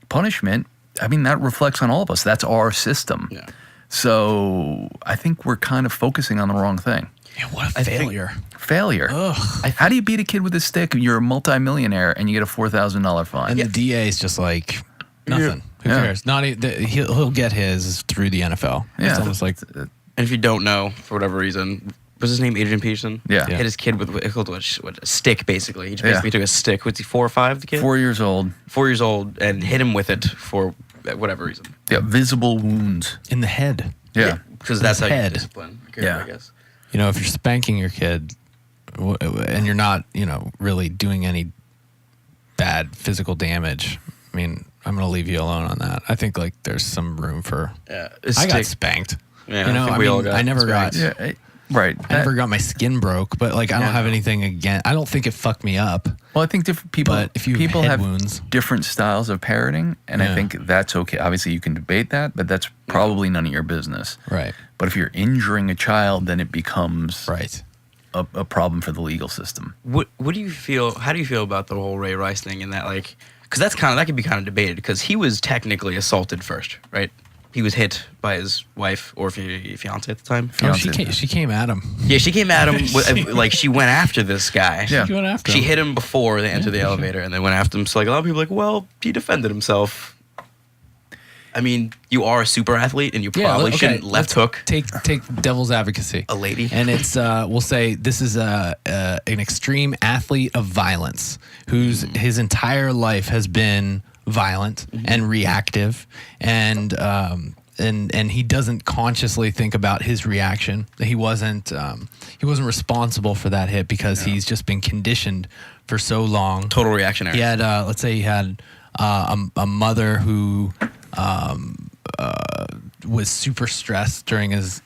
[SPEAKER 4] punishment, I mean, that reflects on all of us. That's our system.
[SPEAKER 2] Yeah.
[SPEAKER 4] So I think we're kind of focusing on the wrong thing.
[SPEAKER 3] Yeah, what a failure.
[SPEAKER 4] Failure.
[SPEAKER 3] Ugh.
[SPEAKER 4] How do you beat a kid with a stick? You're a multimillionaire and you get a $4,000 fine.
[SPEAKER 3] And the DA is just like nothing. Who
[SPEAKER 4] Yeah.
[SPEAKER 3] cares? Not he'll get his through the NFL.
[SPEAKER 4] Yeah.
[SPEAKER 3] It's almost like
[SPEAKER 2] And if you don't know, for whatever reason, was his name Adrian Peterson?
[SPEAKER 4] Yeah.
[SPEAKER 2] Hit his kid with a stick, basically. He just basically took a stick. Was he 4 or 5, the kid?
[SPEAKER 4] 4 years old.
[SPEAKER 2] 4 years old, and hit him with it for whatever reason.
[SPEAKER 4] Yeah, visible wounds.
[SPEAKER 3] in the head.
[SPEAKER 4] Yeah.
[SPEAKER 2] Because that's how you
[SPEAKER 3] Head.
[SPEAKER 2] discipline. a kid,
[SPEAKER 4] Yeah.
[SPEAKER 2] I guess.
[SPEAKER 3] You know, if you're spanking your kid and you're not, really doing any bad physical damage, I mean, I'm going to leave you alone on that. I think like there's some room for.
[SPEAKER 2] Yeah.
[SPEAKER 3] I got spanked.
[SPEAKER 2] Yeah, I think we all got
[SPEAKER 3] I never got.
[SPEAKER 2] spanked.
[SPEAKER 4] Yeah. Right.
[SPEAKER 3] I never got my skin broke, but like I don't have anything again. I don't think it fucked me up.
[SPEAKER 4] Well, I think different people.
[SPEAKER 3] But if you have
[SPEAKER 4] people
[SPEAKER 3] head
[SPEAKER 4] have
[SPEAKER 3] wounds-
[SPEAKER 4] different styles of parenting, and I
[SPEAKER 3] Yeah.
[SPEAKER 4] think that's okay. Obviously, you can debate that, but that's probably none of your business.
[SPEAKER 3] Right.
[SPEAKER 4] But if you're injuring a child, then it becomes
[SPEAKER 3] Right.
[SPEAKER 4] a problem for the legal system.
[SPEAKER 2] What do you feel? How do you feel about the whole Ray Rice thing? And that, like, because that could be kind of debated because he was technically assaulted first, right? He was hit by his wife or fiance at the time.
[SPEAKER 3] Oh,
[SPEAKER 4] Fiancé.
[SPEAKER 3] she came at him.
[SPEAKER 2] Yeah, she came at him like she went after this guy.
[SPEAKER 4] Yeah.
[SPEAKER 3] She went after
[SPEAKER 2] She
[SPEAKER 3] him.
[SPEAKER 2] hit him before they entered the elevator, and they went after him. So like a lot of people are like, well, he defended himself. I mean, you are a super athlete, and you probably shouldn't left hook
[SPEAKER 3] Take devil's advocacy.
[SPEAKER 2] a lady.
[SPEAKER 3] And it's we'll say this is an extreme athlete of violence whose his entire life has been violent and reactive, and he doesn't consciously think about his reaction. He wasn't responsible for that hit because he's just been conditioned for so long.
[SPEAKER 2] Total reactionary.
[SPEAKER 3] He had let's say he had a mother who was super stressed during his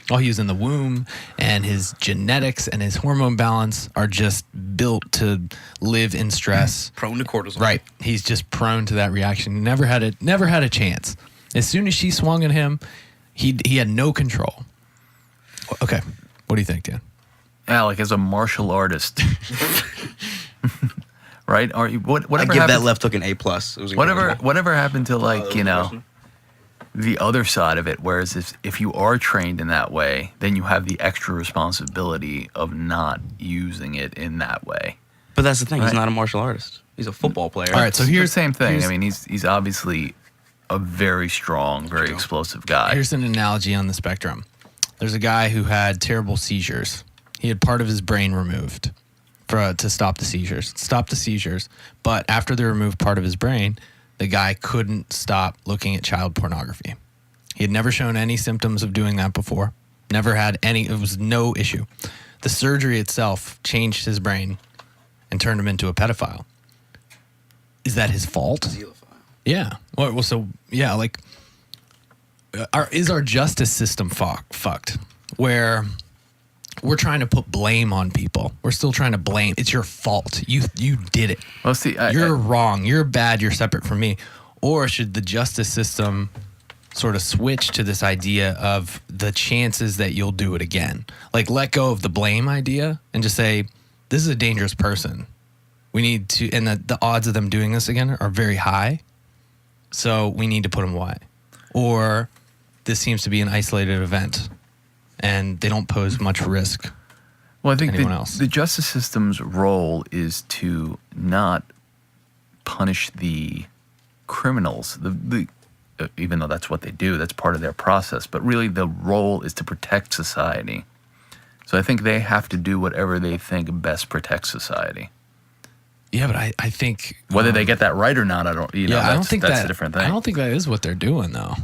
[SPEAKER 3] while he was in the womb, and his genetics and his hormone balance are just built to live in stress.
[SPEAKER 2] Prone to cortisol.
[SPEAKER 3] Right. He's just prone to that reaction. Never had a chance. As soon as she swung at him, he had no control. Okay. What do you think, Dan?
[SPEAKER 4] Alec, as a martial artist, right? Are you whatever?
[SPEAKER 2] I give that
[SPEAKER 4] happens-
[SPEAKER 2] left hook an A+. It was incredible.
[SPEAKER 4] Whatever happened to
[SPEAKER 2] that was the question.
[SPEAKER 4] the other side of it? Whereas if you are trained in that way, then you have the extra responsibility of not using it in that way.
[SPEAKER 2] But that's the thing. He's
[SPEAKER 4] Right.
[SPEAKER 2] not a martial artist. He's a football player.
[SPEAKER 3] All right, so
[SPEAKER 4] It's
[SPEAKER 3] here's
[SPEAKER 4] the same thing.
[SPEAKER 3] here's-
[SPEAKER 4] I mean, he's obviously a very strong, very explosive guy.
[SPEAKER 3] Here's an analogy on the spectrum. There's a guy who had terrible seizures. He had part of his brain removed to stop the seizures. But after they removed part of his brain, the guy couldn't stop looking at child pornography. He had never shown any symptoms of doing that before. Never had any. It was no issue. The surgery itself changed his brain and turned him into a pedophile. Is that his fault? Yeah. Well, so yeah, like, is our justice system fucked? Where we're trying to put blame on people. We're still trying to blame. It's your fault. You did it.
[SPEAKER 4] Well, see,
[SPEAKER 3] You're wrong. You're bad. You're separate from me. Or should the justice system sort of switch to this idea of the chances that you'll do it again? Like, let go of the blame idea and just say, this is a dangerous person. We need to, and the odds of them doing this again are very high. So we need to put them away. Or this seems to be an isolated event and they don't pose much risk.
[SPEAKER 4] Well, I think
[SPEAKER 3] anyone else.
[SPEAKER 4] the justice system's role is to not punish the criminals. Even though that's what they do, that's part of their process. But really, the role is to protect society. So I think they have to do whatever they think best protects society.
[SPEAKER 3] Yeah, but I think
[SPEAKER 4] Whether they get that right or not, I don't.
[SPEAKER 3] I don't think
[SPEAKER 4] that's
[SPEAKER 3] that,
[SPEAKER 4] a different thing.
[SPEAKER 3] I don't think that is what they're doing though.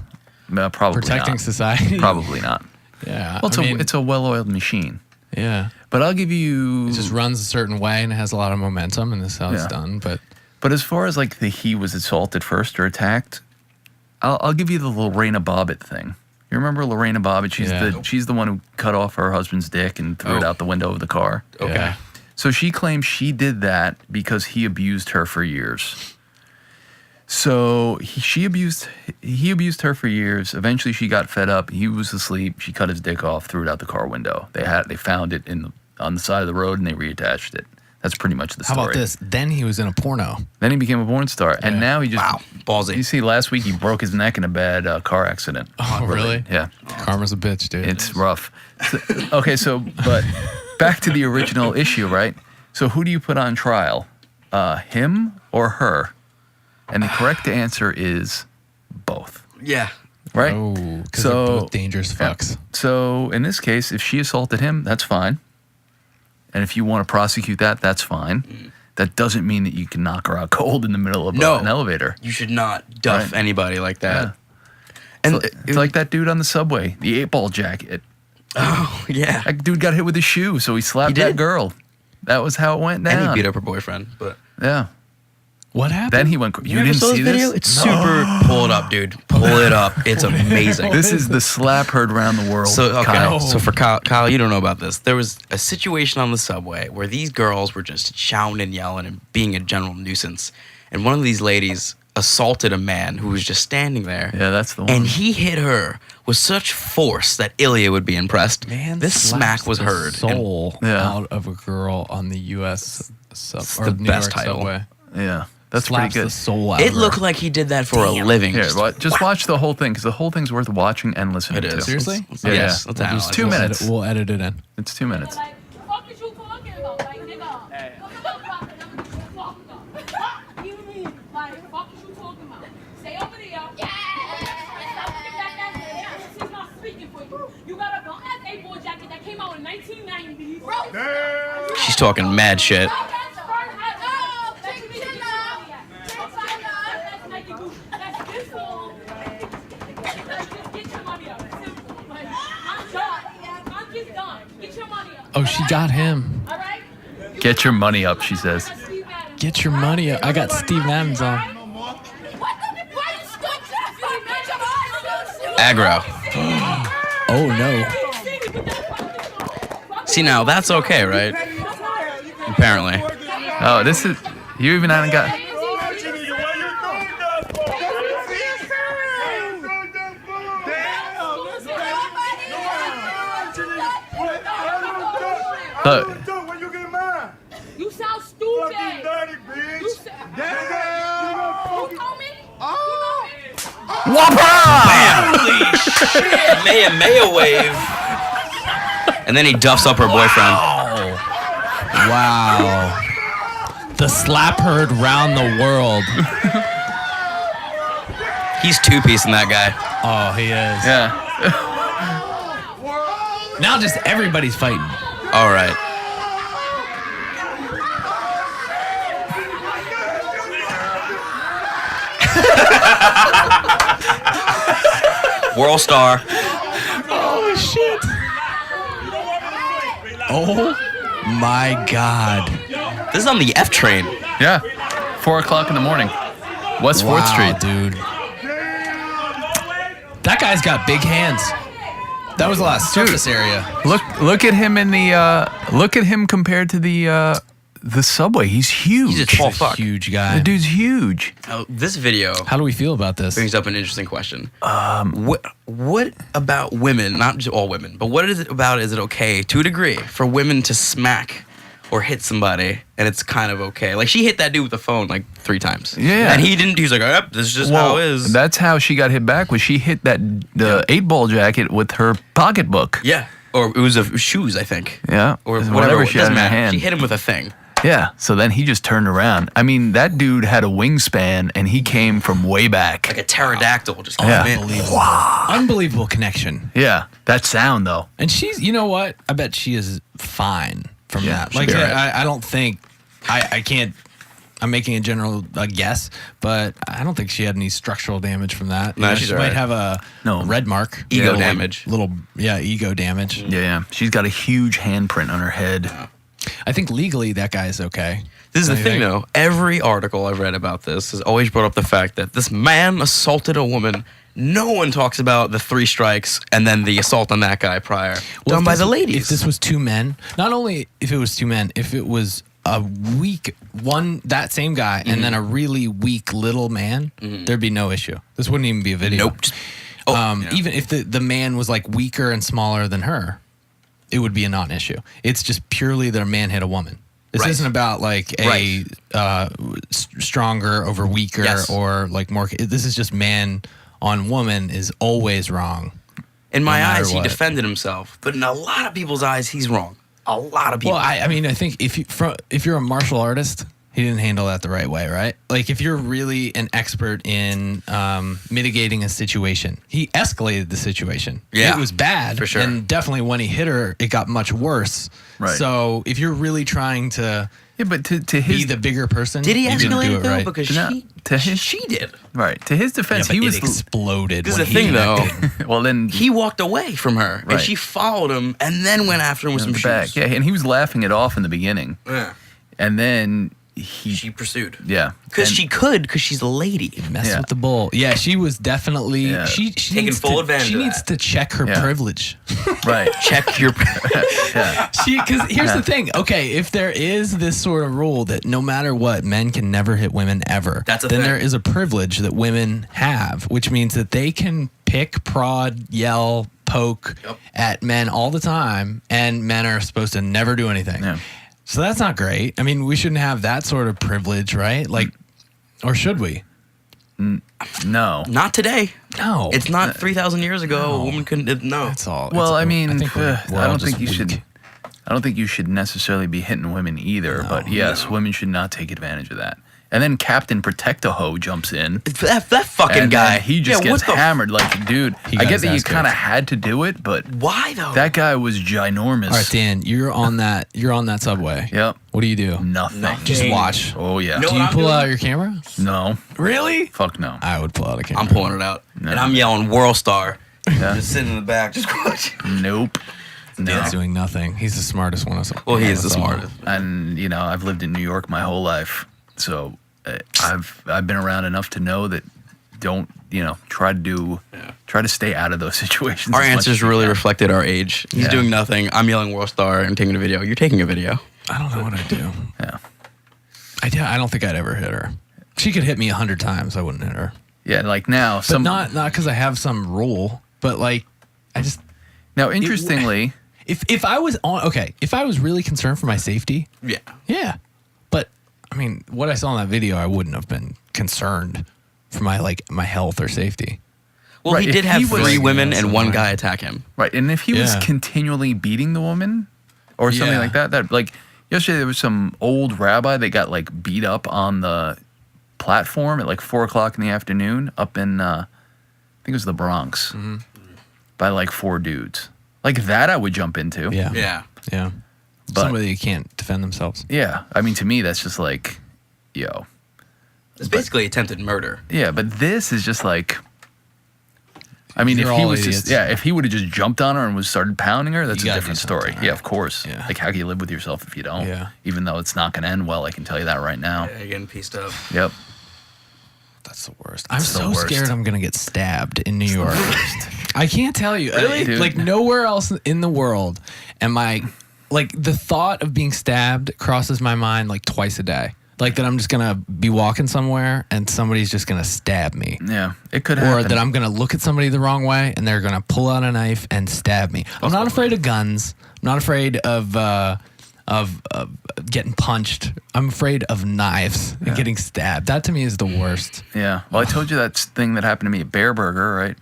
[SPEAKER 4] Probably
[SPEAKER 3] Protecting
[SPEAKER 4] not.
[SPEAKER 3] society.
[SPEAKER 4] Probably not.
[SPEAKER 3] Yeah.
[SPEAKER 4] Well,
[SPEAKER 3] I mean,
[SPEAKER 4] it's a well-oiled machine.
[SPEAKER 3] yeah.
[SPEAKER 4] But I'll give you.
[SPEAKER 3] It just runs a certain way and it has a lot of momentum, and this is how it's
[SPEAKER 4] Yeah.
[SPEAKER 3] done.
[SPEAKER 4] But as far as like he was assaulted first or attacked, I'll give you the Lorena Bobbitt thing. You remember Lorena Bobbitt? She's the one who cut off her husband's dick and threw it out the window of the car.
[SPEAKER 2] Okay.
[SPEAKER 3] Yeah.
[SPEAKER 4] So she claims she did that because he abused her for years. So he abused her for years. Eventually, she got fed up. He was asleep. She cut his dick off, threw it out the car window. They found it on the side of the road and they reattached it. That's pretty much the story.
[SPEAKER 3] How about this? Then he was in a porno.
[SPEAKER 4] Then he became a porn star, and now he just
[SPEAKER 2] ballsy.
[SPEAKER 4] You see, last week he broke his neck in a bad car accident.
[SPEAKER 3] Oh, really?
[SPEAKER 4] Yeah.
[SPEAKER 3] Karma's a bitch, dude.
[SPEAKER 4] It's rough. But back to the original issue, right? So who do you put on trial? Him or her? And the correct answer is both.
[SPEAKER 2] Yeah.
[SPEAKER 4] Right?
[SPEAKER 3] Oh, because they're both dangerous fucks.
[SPEAKER 4] So in this case, if she assaulted him, that's fine. And if you want to prosecute that, that's fine. That doesn't mean that you can knock her out cold in the middle of an elevator.
[SPEAKER 2] You should not duff anybody like that.
[SPEAKER 4] Yeah.
[SPEAKER 2] And
[SPEAKER 4] It's like that dude on the subway, the 8-ball jacket.
[SPEAKER 2] oh yeah,
[SPEAKER 4] That dude got hit with a shoe, so he slapped
[SPEAKER 2] He
[SPEAKER 4] that
[SPEAKER 2] did?
[SPEAKER 4] girl. That was how it went down.
[SPEAKER 2] and he beat up her boyfriend. But
[SPEAKER 4] Yeah.
[SPEAKER 3] What happened?
[SPEAKER 4] Then he went. You
[SPEAKER 2] ever
[SPEAKER 4] didn't
[SPEAKER 2] saw
[SPEAKER 4] see
[SPEAKER 2] video?
[SPEAKER 4] this?
[SPEAKER 2] It's super. Pull it up, dude. Pull it up. It's amazing.
[SPEAKER 4] This is the slap heard around the world.
[SPEAKER 2] So okay,
[SPEAKER 4] Kyle.
[SPEAKER 2] so for Kyle, you don't know about this. There was a situation on the subway where these girls were just shouting and yelling and being a general nuisance, and one of these ladies assaulted a man who was just standing there.
[SPEAKER 4] Yeah, that's the one.
[SPEAKER 2] And he hit her with such force that Ilya would be impressed.
[SPEAKER 3] Man,
[SPEAKER 2] this
[SPEAKER 3] slaps
[SPEAKER 2] smack was
[SPEAKER 3] the
[SPEAKER 2] heard. and
[SPEAKER 3] soul
[SPEAKER 4] Yeah.
[SPEAKER 3] out of a girl on the U.S. or
[SPEAKER 2] the
[SPEAKER 3] New
[SPEAKER 2] best
[SPEAKER 3] York
[SPEAKER 2] title.
[SPEAKER 3] subway.
[SPEAKER 4] Yeah, that's
[SPEAKER 3] Slaps
[SPEAKER 4] pretty
[SPEAKER 3] the
[SPEAKER 4] good.
[SPEAKER 3] soul out
[SPEAKER 2] It
[SPEAKER 3] of her.
[SPEAKER 2] looked like he did that for a living.
[SPEAKER 4] Here, just watch the whole thing because the whole thing's worth watching and listening
[SPEAKER 2] It
[SPEAKER 4] to.
[SPEAKER 2] is.
[SPEAKER 3] Seriously?
[SPEAKER 2] Let's,
[SPEAKER 4] Yeah,
[SPEAKER 2] yes,
[SPEAKER 4] yeah.
[SPEAKER 2] let's
[SPEAKER 3] We'll
[SPEAKER 2] analyze
[SPEAKER 3] just-
[SPEAKER 4] 2
[SPEAKER 3] we'll
[SPEAKER 4] minutes.
[SPEAKER 3] We'll edit it in.
[SPEAKER 4] It's 2 minutes.
[SPEAKER 5] Like, fuck is you talking about? Like, nigga. What do you mean? Like, fuck is you talking about? Stay over there. Yeah. Stop looking back at me. She's not speaking for you. You got a bum-ass 8-ball jacket that came out in 1990. Bro.
[SPEAKER 2] She's talking mad shit.
[SPEAKER 3] Oh, she got him.
[SPEAKER 4] Get your money up, she says.
[SPEAKER 3] Get your money up. I got Steve Adams on.
[SPEAKER 2] Aggro.
[SPEAKER 3] Oh, no.
[SPEAKER 2] See, now that's okay, right? Apparently.
[SPEAKER 4] Oh, this is. You even haven't got. Look,
[SPEAKER 6] When you get mad,
[SPEAKER 5] You sound stupid.
[SPEAKER 6] fucking dirty bitch.
[SPEAKER 5] You sound-
[SPEAKER 6] Damn.
[SPEAKER 5] You know me?
[SPEAKER 6] Oh.
[SPEAKER 2] Holy shit! Maya wave. And then he duffs up her boyfriend.
[SPEAKER 3] Wow. The slap heard round the world.
[SPEAKER 2] He's two-piecing that guy.
[SPEAKER 3] Oh, he is.
[SPEAKER 4] yeah.
[SPEAKER 3] Now just everybody's fighting.
[SPEAKER 2] All right. World star.
[SPEAKER 3] Oh, shit. Oh, my God.
[SPEAKER 2] This is on the F train.
[SPEAKER 4] Yeah. 4 o'clock in the morning. West 4th Street.
[SPEAKER 3] dude. That guy's got big hands. That was a lot of surface area.
[SPEAKER 4] Look at him in the. Look at him compared to the subway. He's huge.
[SPEAKER 2] He's a tall fuck.
[SPEAKER 3] Huge guy.
[SPEAKER 4] The dude's huge.
[SPEAKER 2] Now, this video
[SPEAKER 3] How do we feel about this?
[SPEAKER 2] brings up an interesting question. What about women, not just all women, but what is it about, is it okay, to a degree, for women to smack or hit somebody and it's kind of okay? Like, she hit that dude with the phone like 3 times.
[SPEAKER 4] Yeah.
[SPEAKER 2] And he didn't, he was like, yep, this is just how it is.
[SPEAKER 4] That's how she got hit back. Was she hit the 8-ball jacket with her pocketbook?
[SPEAKER 2] Yeah. Or it was shoes, I think.
[SPEAKER 4] Yeah.
[SPEAKER 2] Or
[SPEAKER 4] Whatever
[SPEAKER 2] whatever.
[SPEAKER 4] she
[SPEAKER 2] It doesn't
[SPEAKER 4] had in her
[SPEAKER 2] matter.
[SPEAKER 4] hand.
[SPEAKER 2] She hit him with a thing.
[SPEAKER 4] Yeah. So then he just turned around. I mean, that dude had a wingspan and he came from way back.
[SPEAKER 2] Like a pterodactyl just
[SPEAKER 4] Yeah.
[SPEAKER 2] came in.
[SPEAKER 3] Unbelievable connection.
[SPEAKER 4] Yeah. That sound though.
[SPEAKER 3] And she's, you know what? I bet she is fine from
[SPEAKER 4] Yeah,
[SPEAKER 3] that.
[SPEAKER 4] she'll
[SPEAKER 3] Like,
[SPEAKER 4] be all right.
[SPEAKER 3] I don't think, I can't, I'm making a general guess, but I don't think she had any structural damage from that.
[SPEAKER 2] No,
[SPEAKER 3] You know,
[SPEAKER 2] she's
[SPEAKER 3] she
[SPEAKER 2] all
[SPEAKER 3] might
[SPEAKER 2] right.
[SPEAKER 3] have a
[SPEAKER 4] No.
[SPEAKER 3] red mark.
[SPEAKER 2] Ego
[SPEAKER 3] Little-
[SPEAKER 2] damage.
[SPEAKER 3] Ego damage.
[SPEAKER 4] Yeah. She's got a huge handprint on her head.
[SPEAKER 3] I think legally that guy is okay.
[SPEAKER 2] This is the
[SPEAKER 3] Don't you
[SPEAKER 2] thing,
[SPEAKER 3] think?
[SPEAKER 2] though. Every article I've read about this has always brought up the fact that this man assaulted a woman No one talks about the 3 strikes and then the assault on that guy prior. Done by the ladies.
[SPEAKER 3] If this was 2 men, not only if it was 2 men, if it was a weak one, that same guy, and then a really weak little man, there'd be no issue. This wouldn't even be a video.
[SPEAKER 2] Nope.
[SPEAKER 3] Even if the man was like weaker and smaller than her, it would be a non-issue. It's just purely that a man hit a woman. This isn't about like a stronger over weaker or like more. This is just man on woman is always wrong.
[SPEAKER 2] In my eyes,
[SPEAKER 3] what.
[SPEAKER 2] he defended himself, but in a lot of people's eyes, he's wrong. A lot of people.
[SPEAKER 3] Well, I mean, I think if you're a martial artist, he didn't handle that the right way, right? Like if you're really an expert in mitigating a situation, he escalated the situation.
[SPEAKER 2] Yeah,
[SPEAKER 3] it was bad,
[SPEAKER 2] for sure.
[SPEAKER 3] And definitely when he hit her, it got much worse.
[SPEAKER 4] Right.
[SPEAKER 3] So if you're really trying to
[SPEAKER 4] but to
[SPEAKER 3] be
[SPEAKER 4] his
[SPEAKER 3] the bigger person,
[SPEAKER 2] did he
[SPEAKER 3] you didn't
[SPEAKER 2] escalate
[SPEAKER 3] do
[SPEAKER 2] it though?
[SPEAKER 3] right.
[SPEAKER 2] Because she did.
[SPEAKER 4] right to his defense,
[SPEAKER 3] Yeah, but
[SPEAKER 4] he was
[SPEAKER 3] it exploded.
[SPEAKER 2] This is
[SPEAKER 3] when
[SPEAKER 2] the thing,
[SPEAKER 3] he
[SPEAKER 2] though.
[SPEAKER 3] connected.
[SPEAKER 4] well. Then
[SPEAKER 2] He walked away from her, and
[SPEAKER 4] Right.
[SPEAKER 2] she followed him, and then went after him with some
[SPEAKER 4] the
[SPEAKER 2] shoes.
[SPEAKER 4] back, yeah, and he was laughing it off in the beginning,
[SPEAKER 2] Yeah.
[SPEAKER 4] and then he,
[SPEAKER 2] She pursued.
[SPEAKER 4] yeah,
[SPEAKER 2] Because
[SPEAKER 4] and-
[SPEAKER 2] she could, because she's a lady.
[SPEAKER 3] Mess
[SPEAKER 4] Yeah.
[SPEAKER 3] with the bull. Yeah, she was definitely
[SPEAKER 4] Yeah.
[SPEAKER 3] she
[SPEAKER 2] Taking
[SPEAKER 3] needs
[SPEAKER 2] full
[SPEAKER 3] to,
[SPEAKER 2] advantage
[SPEAKER 3] She
[SPEAKER 2] of
[SPEAKER 3] needs
[SPEAKER 2] that.
[SPEAKER 3] to check her
[SPEAKER 4] Yeah.
[SPEAKER 3] privilege.
[SPEAKER 4] right,
[SPEAKER 2] Check your.
[SPEAKER 4] yeah,
[SPEAKER 3] Because here's the thing. Okay, if there is this sort of rule that no matter what, men can never hit women ever,
[SPEAKER 2] That's a
[SPEAKER 3] then
[SPEAKER 2] thing.
[SPEAKER 3] there is a privilege that women have, which means that they can pick, prod, yell, poke
[SPEAKER 2] Yep.
[SPEAKER 3] at men all the time, and men are supposed to never do anything.
[SPEAKER 4] Yeah.
[SPEAKER 3] So that's not great. I mean, we shouldn't have that sort of privilege, right? Like, or should we?
[SPEAKER 4] no.
[SPEAKER 2] Not today.
[SPEAKER 3] No.
[SPEAKER 2] It's not 3,000 years ago. A woman couldn't. No.
[SPEAKER 3] That's all.
[SPEAKER 4] Well,
[SPEAKER 3] It's-
[SPEAKER 4] I mean,
[SPEAKER 3] think we're
[SPEAKER 4] I
[SPEAKER 3] all
[SPEAKER 4] don't
[SPEAKER 3] just
[SPEAKER 4] think you
[SPEAKER 3] weak.
[SPEAKER 4] should. I don't think you should necessarily be hitting women either. But yes, women should not take advantage of that. And then Captain Protect-A-Ho jumps in.
[SPEAKER 2] That fucking
[SPEAKER 4] And
[SPEAKER 2] guy.
[SPEAKER 4] then he just
[SPEAKER 2] yeah,
[SPEAKER 4] gets
[SPEAKER 2] what the
[SPEAKER 4] hammered. Like, dude,
[SPEAKER 3] He
[SPEAKER 4] I
[SPEAKER 3] got
[SPEAKER 4] get
[SPEAKER 3] his
[SPEAKER 4] that you
[SPEAKER 3] ass
[SPEAKER 4] kind of
[SPEAKER 3] kicked.
[SPEAKER 4] had to do it, but
[SPEAKER 2] Why though?
[SPEAKER 4] that guy was ginormous.
[SPEAKER 3] All right, Dan, you're on that. You're on that subway.
[SPEAKER 4] Yep.
[SPEAKER 3] What do you do?
[SPEAKER 4] Nothing.
[SPEAKER 3] Just watch.
[SPEAKER 4] Oh yeah.
[SPEAKER 2] No.
[SPEAKER 3] Do
[SPEAKER 2] what
[SPEAKER 3] you
[SPEAKER 2] I'm
[SPEAKER 3] pull
[SPEAKER 2] doing?
[SPEAKER 3] out your camera?
[SPEAKER 4] No.
[SPEAKER 3] Really?
[SPEAKER 4] Fuck no.
[SPEAKER 3] I would pull out a camera.
[SPEAKER 2] I'm pulling it out, and I'm yelling "World Star."
[SPEAKER 4] Yeah.
[SPEAKER 2] Just sitting in the back, just watching.
[SPEAKER 4] Nope. No.
[SPEAKER 3] Dan's doing nothing. He's the smartest one of us.
[SPEAKER 2] Well, he is the smartest.
[SPEAKER 4] And you know, I've lived in New York my whole life, so I've been around enough to know that don't try to stay out of those situations.
[SPEAKER 2] Our
[SPEAKER 4] as much
[SPEAKER 2] answers
[SPEAKER 4] as you
[SPEAKER 2] really
[SPEAKER 4] can.
[SPEAKER 2] reflected our age. He's
[SPEAKER 4] Yeah.
[SPEAKER 2] doing nothing. I'm yelling "World Star" and taking a video. You're taking a video.
[SPEAKER 3] I don't know what I'd do.
[SPEAKER 4] Yeah.
[SPEAKER 3] I don't think I'd ever hit her. She could hit me 100 times. I wouldn't hit her.
[SPEAKER 4] Yeah, like now
[SPEAKER 3] But
[SPEAKER 4] some
[SPEAKER 3] not because I have some rule. But like, I just
[SPEAKER 4] now interestingly,
[SPEAKER 3] if I was on if I was really concerned for my safety,
[SPEAKER 2] Yeah.
[SPEAKER 3] yeah. But I mean, what I saw in that video, I wouldn't have been concerned for my health or safety.
[SPEAKER 2] Well,
[SPEAKER 4] Right,
[SPEAKER 2] he
[SPEAKER 4] if
[SPEAKER 2] did have
[SPEAKER 4] he was-
[SPEAKER 2] 3 women
[SPEAKER 3] Yeah,
[SPEAKER 2] and 1
[SPEAKER 3] somewhere.
[SPEAKER 2] guy attack him.
[SPEAKER 4] right, and if he was
[SPEAKER 3] Yeah.
[SPEAKER 4] continually beating the woman or something
[SPEAKER 3] Yeah.
[SPEAKER 4] like that like yesterday there was some old rabbi that got like beat up on the platform at like 4:00 in the afternoon up in I think it was the Bronx by like 4 dudes. Like that I would jump into.
[SPEAKER 3] Yeah.
[SPEAKER 2] Yeah.
[SPEAKER 3] Yeah.
[SPEAKER 4] But-
[SPEAKER 3] Somebody who can't defend themselves.
[SPEAKER 4] Yeah. I mean to me that's just like, yo.
[SPEAKER 2] It's basically attempted murder.
[SPEAKER 4] Yeah, but this is just like I mean,
[SPEAKER 3] You're
[SPEAKER 4] if he
[SPEAKER 3] all
[SPEAKER 4] was
[SPEAKER 3] idiots.
[SPEAKER 4] if he would have just jumped on her and was started pounding her, that's
[SPEAKER 3] You
[SPEAKER 4] a
[SPEAKER 3] gotta
[SPEAKER 4] different
[SPEAKER 3] do something,
[SPEAKER 4] story.
[SPEAKER 3] right?
[SPEAKER 4] Yeah, of course.
[SPEAKER 3] Yeah.
[SPEAKER 4] Like, how can you live with yourself if you don't?
[SPEAKER 3] Yeah.
[SPEAKER 4] Even though it's not going to end well, I can tell you that right now.
[SPEAKER 2] Yeah, you're getting pieced up.
[SPEAKER 4] Yep.
[SPEAKER 3] That's the worst. I'm
[SPEAKER 4] the
[SPEAKER 3] so
[SPEAKER 4] worst.
[SPEAKER 3] scared I'm gonna get stabbed in New York. I can't tell you.
[SPEAKER 4] Really? Dude.
[SPEAKER 3] Like nowhere else in the world am I like the thought of being stabbed crosses my mind like twice a day. Like that I'm just gonna be walking somewhere and somebody's just gonna stab me.
[SPEAKER 4] Yeah, it could
[SPEAKER 3] Or
[SPEAKER 4] happen.
[SPEAKER 3] that I'm gonna look at somebody the wrong way and they're gonna pull out a knife and stab me. I'm not afraid of guns. I'm not afraid of getting punched. I'm afraid of knives and getting stabbed. That to me is the worst.
[SPEAKER 4] Yeah. Well, I told you that thing that happened to me at Bear Burger, right?